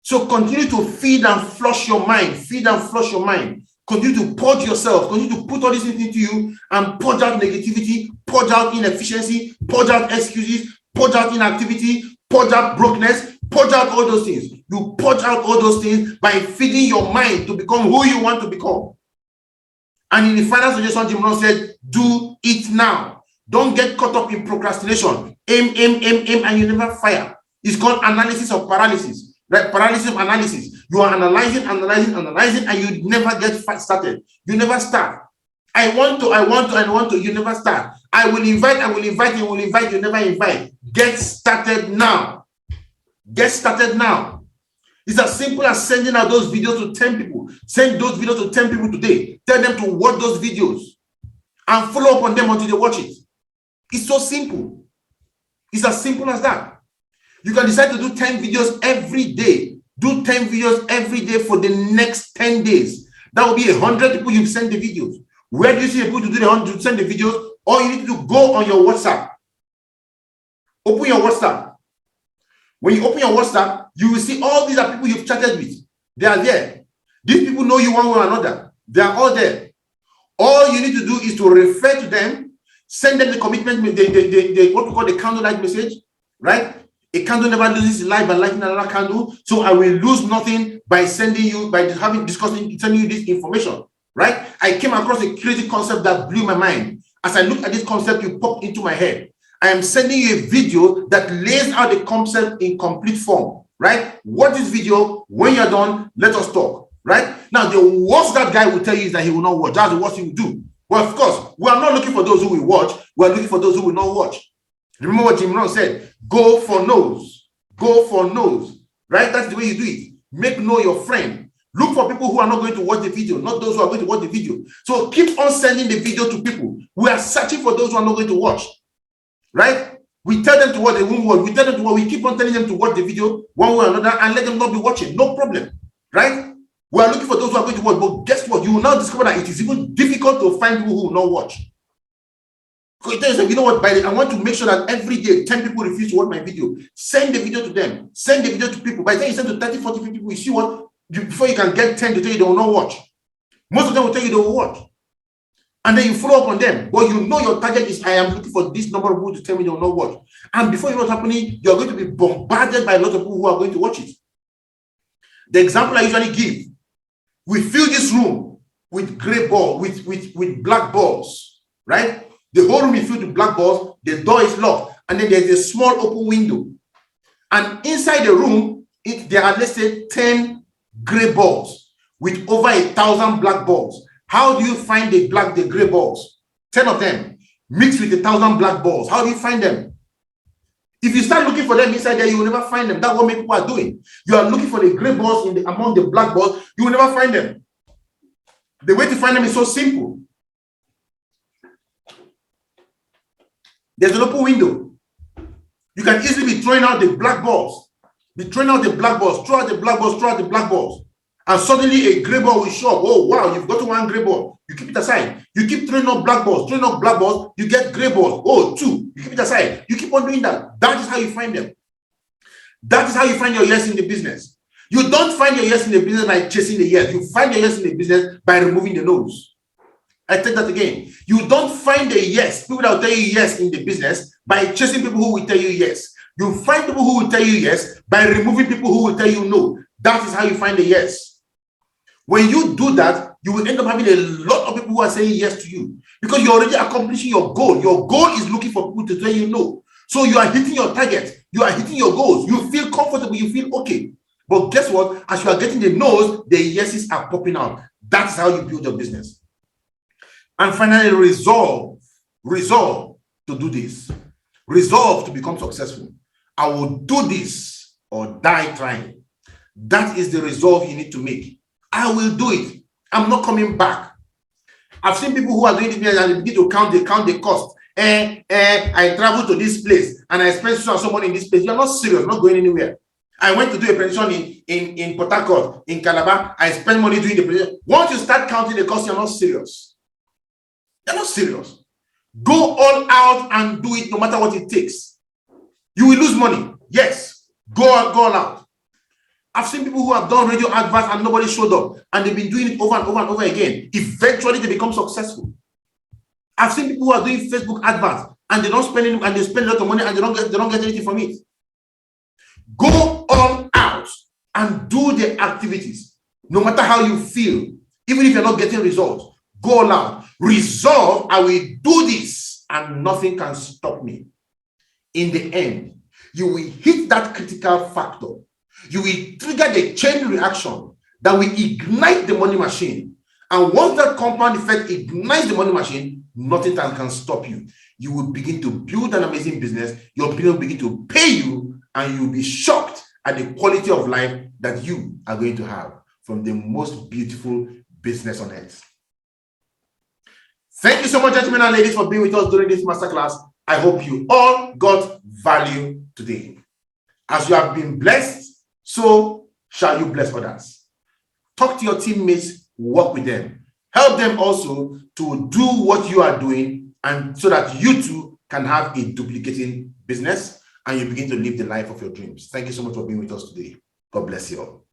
So continue to feed and flush your mind. Feed and flush your mind. Continue to purge yourself. Continue to put all these things into you and purge out negativity, purge out inefficiency, purge out excuses, purge out inactivity, purge out brokenness, purge out all those things. You purge out all those things by feeding your mind to become who you want to become. And in the final suggestion, Jim Rohn said, do it now. Don't get caught up in procrastination. Aim, and you never fire. It's called analysis of paralysis. Right? Paralysis of analysis. You are analyzing, and you never get started. You never start. I want to, you never start. I will invite, you will invite, you never invite. Get started now. Get started now. It's as simple as sending out those videos to 10 people. Send those videos to 10 people today. Tell them to watch those videos and follow up on them until they watch it. It's so simple. It's as simple as that. You can decide to do 10 videos every day. Do 10 videos every day for the next 10 days. That will be 100 people you send the videos. Where do you see people to do the 100 to send the videos? All you need to do, go on your WhatsApp. Open your WhatsApp. When you open your WhatsApp, you will see all these are people you've chatted with. They are there. These people know you one way or another. They are all there. All you need to do is to refer to them, send them the commitment, what we call the candlelight message, right? A candle never loses light by lighting another candle. So I will lose nothing by sending you, sending you this information, right? I came across a crazy concept that blew my mind. As I looked at this concept, it popped into my head. I am sending you a video that lays out the concept in complete form, right? Watch this video. When you're done, let us talk, right? Now, the worst that guy will tell you is that he will not watch. That's the worst he will do. Well, of course, we are not looking for those who will watch. We are looking for those who will not watch. Remember what Jim Rohn said, go for no's. Go for no's, right? That's the way you do it. Make no your friend. Look for people who are not going to watch the video, not those who are going to watch the video. So keep on sending the video to people. We are searching for those who are not going to watch, right? We tell them to watch, they won't watch. We tell them to watch. We keep on telling them to watch the video one way or another and let them not be watching. No problem, right? We are looking for those who are going to watch. But guess what? You will now discover that it is even difficult to find people who will not watch. You know what, I want to make sure that every day 10 people refuse to watch my video. Send the video to them. Send the video to people. By the time you send to 30, 40, 50 people, you see what? Before you can get 10 to tell you they will not watch. Most of them will tell you they will watch. And then you follow up on them. But you know your target is, I am looking for this number of people to tell me they will not watch. And before you know what's happening, you're going to be bombarded by a lot of people who are going to watch it. The example I usually give, we fill this room with gray balls, with black balls, right? The whole room is filled with black balls. The door is locked. And then there's a small open window. And inside the room, there are, let's say, 10 gray balls with over 1,000 black balls. How do you find the gray balls? 10 of them mixed with 1,000 black balls. How do you find them? If you start looking for them inside there, you will never find them. That's what many people are doing. You are looking for the gray balls among the black balls. You will never find them. The way to find them is so simple. There's an open window. You can easily be throwing out the black balls. Be throwing out the black balls. Throw out the black balls. Throw out the black balls. And suddenly a gray ball will show up. Oh, wow, you've got one gray ball. You keep it aside. You keep throwing out black balls. Throwing out black balls, you get gray balls. Oh, 2. You keep it aside. You keep on doing that. That is how you find them. That is how you find your yes in the business. You don't find your yes in the business by chasing the yes. You find your yes in the business by removing the no's. I take that again. You don't find the yes, people that will tell you yes in the business, by chasing people who will tell you yes. You find people who will tell you yes by removing people who will tell you no. That is how you find the yes. When you do that, you will end up having a lot of people who are saying yes to you because you're already accomplishing your goal. Your goal is looking for people to tell you no. So you are hitting your target. You are hitting your goals. You feel comfortable. You feel okay. But guess what? As you are getting the no's, the yeses are popping out. That's how you build your business. And finally, resolve to do this. Resolve to become successful. I will do this or die trying. That is the resolve you need to make. I will do it. I'm not coming back. I've seen people who are doing this and they begin to count the cost. I travel to this place and I spend so much in this place. You're not serious, not going anywhere. I went to do a presentation in Port Harcourt, in Calabar. I spend money doing the presentation. Once you start counting the cost, you're not serious. You're not serious. Go all out and do it no matter what it takes. You will lose money. Yes. Go all out. I've seen people who have done radio adverts and nobody showed up and they've been doing it over and over and over again. Eventually they become successful. I've seen people who are doing Facebook adverts and they don't spend any, and they spend a lot of money and they don't get anything from it. Go all out and do the activities, no matter how you feel, even if you're not getting results. Go all out. Resolve, I will do this and nothing can stop me. In the end, you will hit that critical factor. You will trigger the chain reaction that will ignite the money machine. And once that compound effect ignites the money machine, nothing can stop you. You will begin to build an amazing business. Your business will begin to pay you, and you will be shocked at the quality of life that you are going to have from the most beautiful business on earth. Thank you so much, gentlemen and ladies, for being with us during this masterclass. I hope you all got value today. As you have been blessed, so shall you bless others. Talk to your teammates, work with them. Help them also to do what you are doing, and so that you too can have a duplicating business and you begin to live the life of your dreams. Thank you so much for being with us today. God bless you all.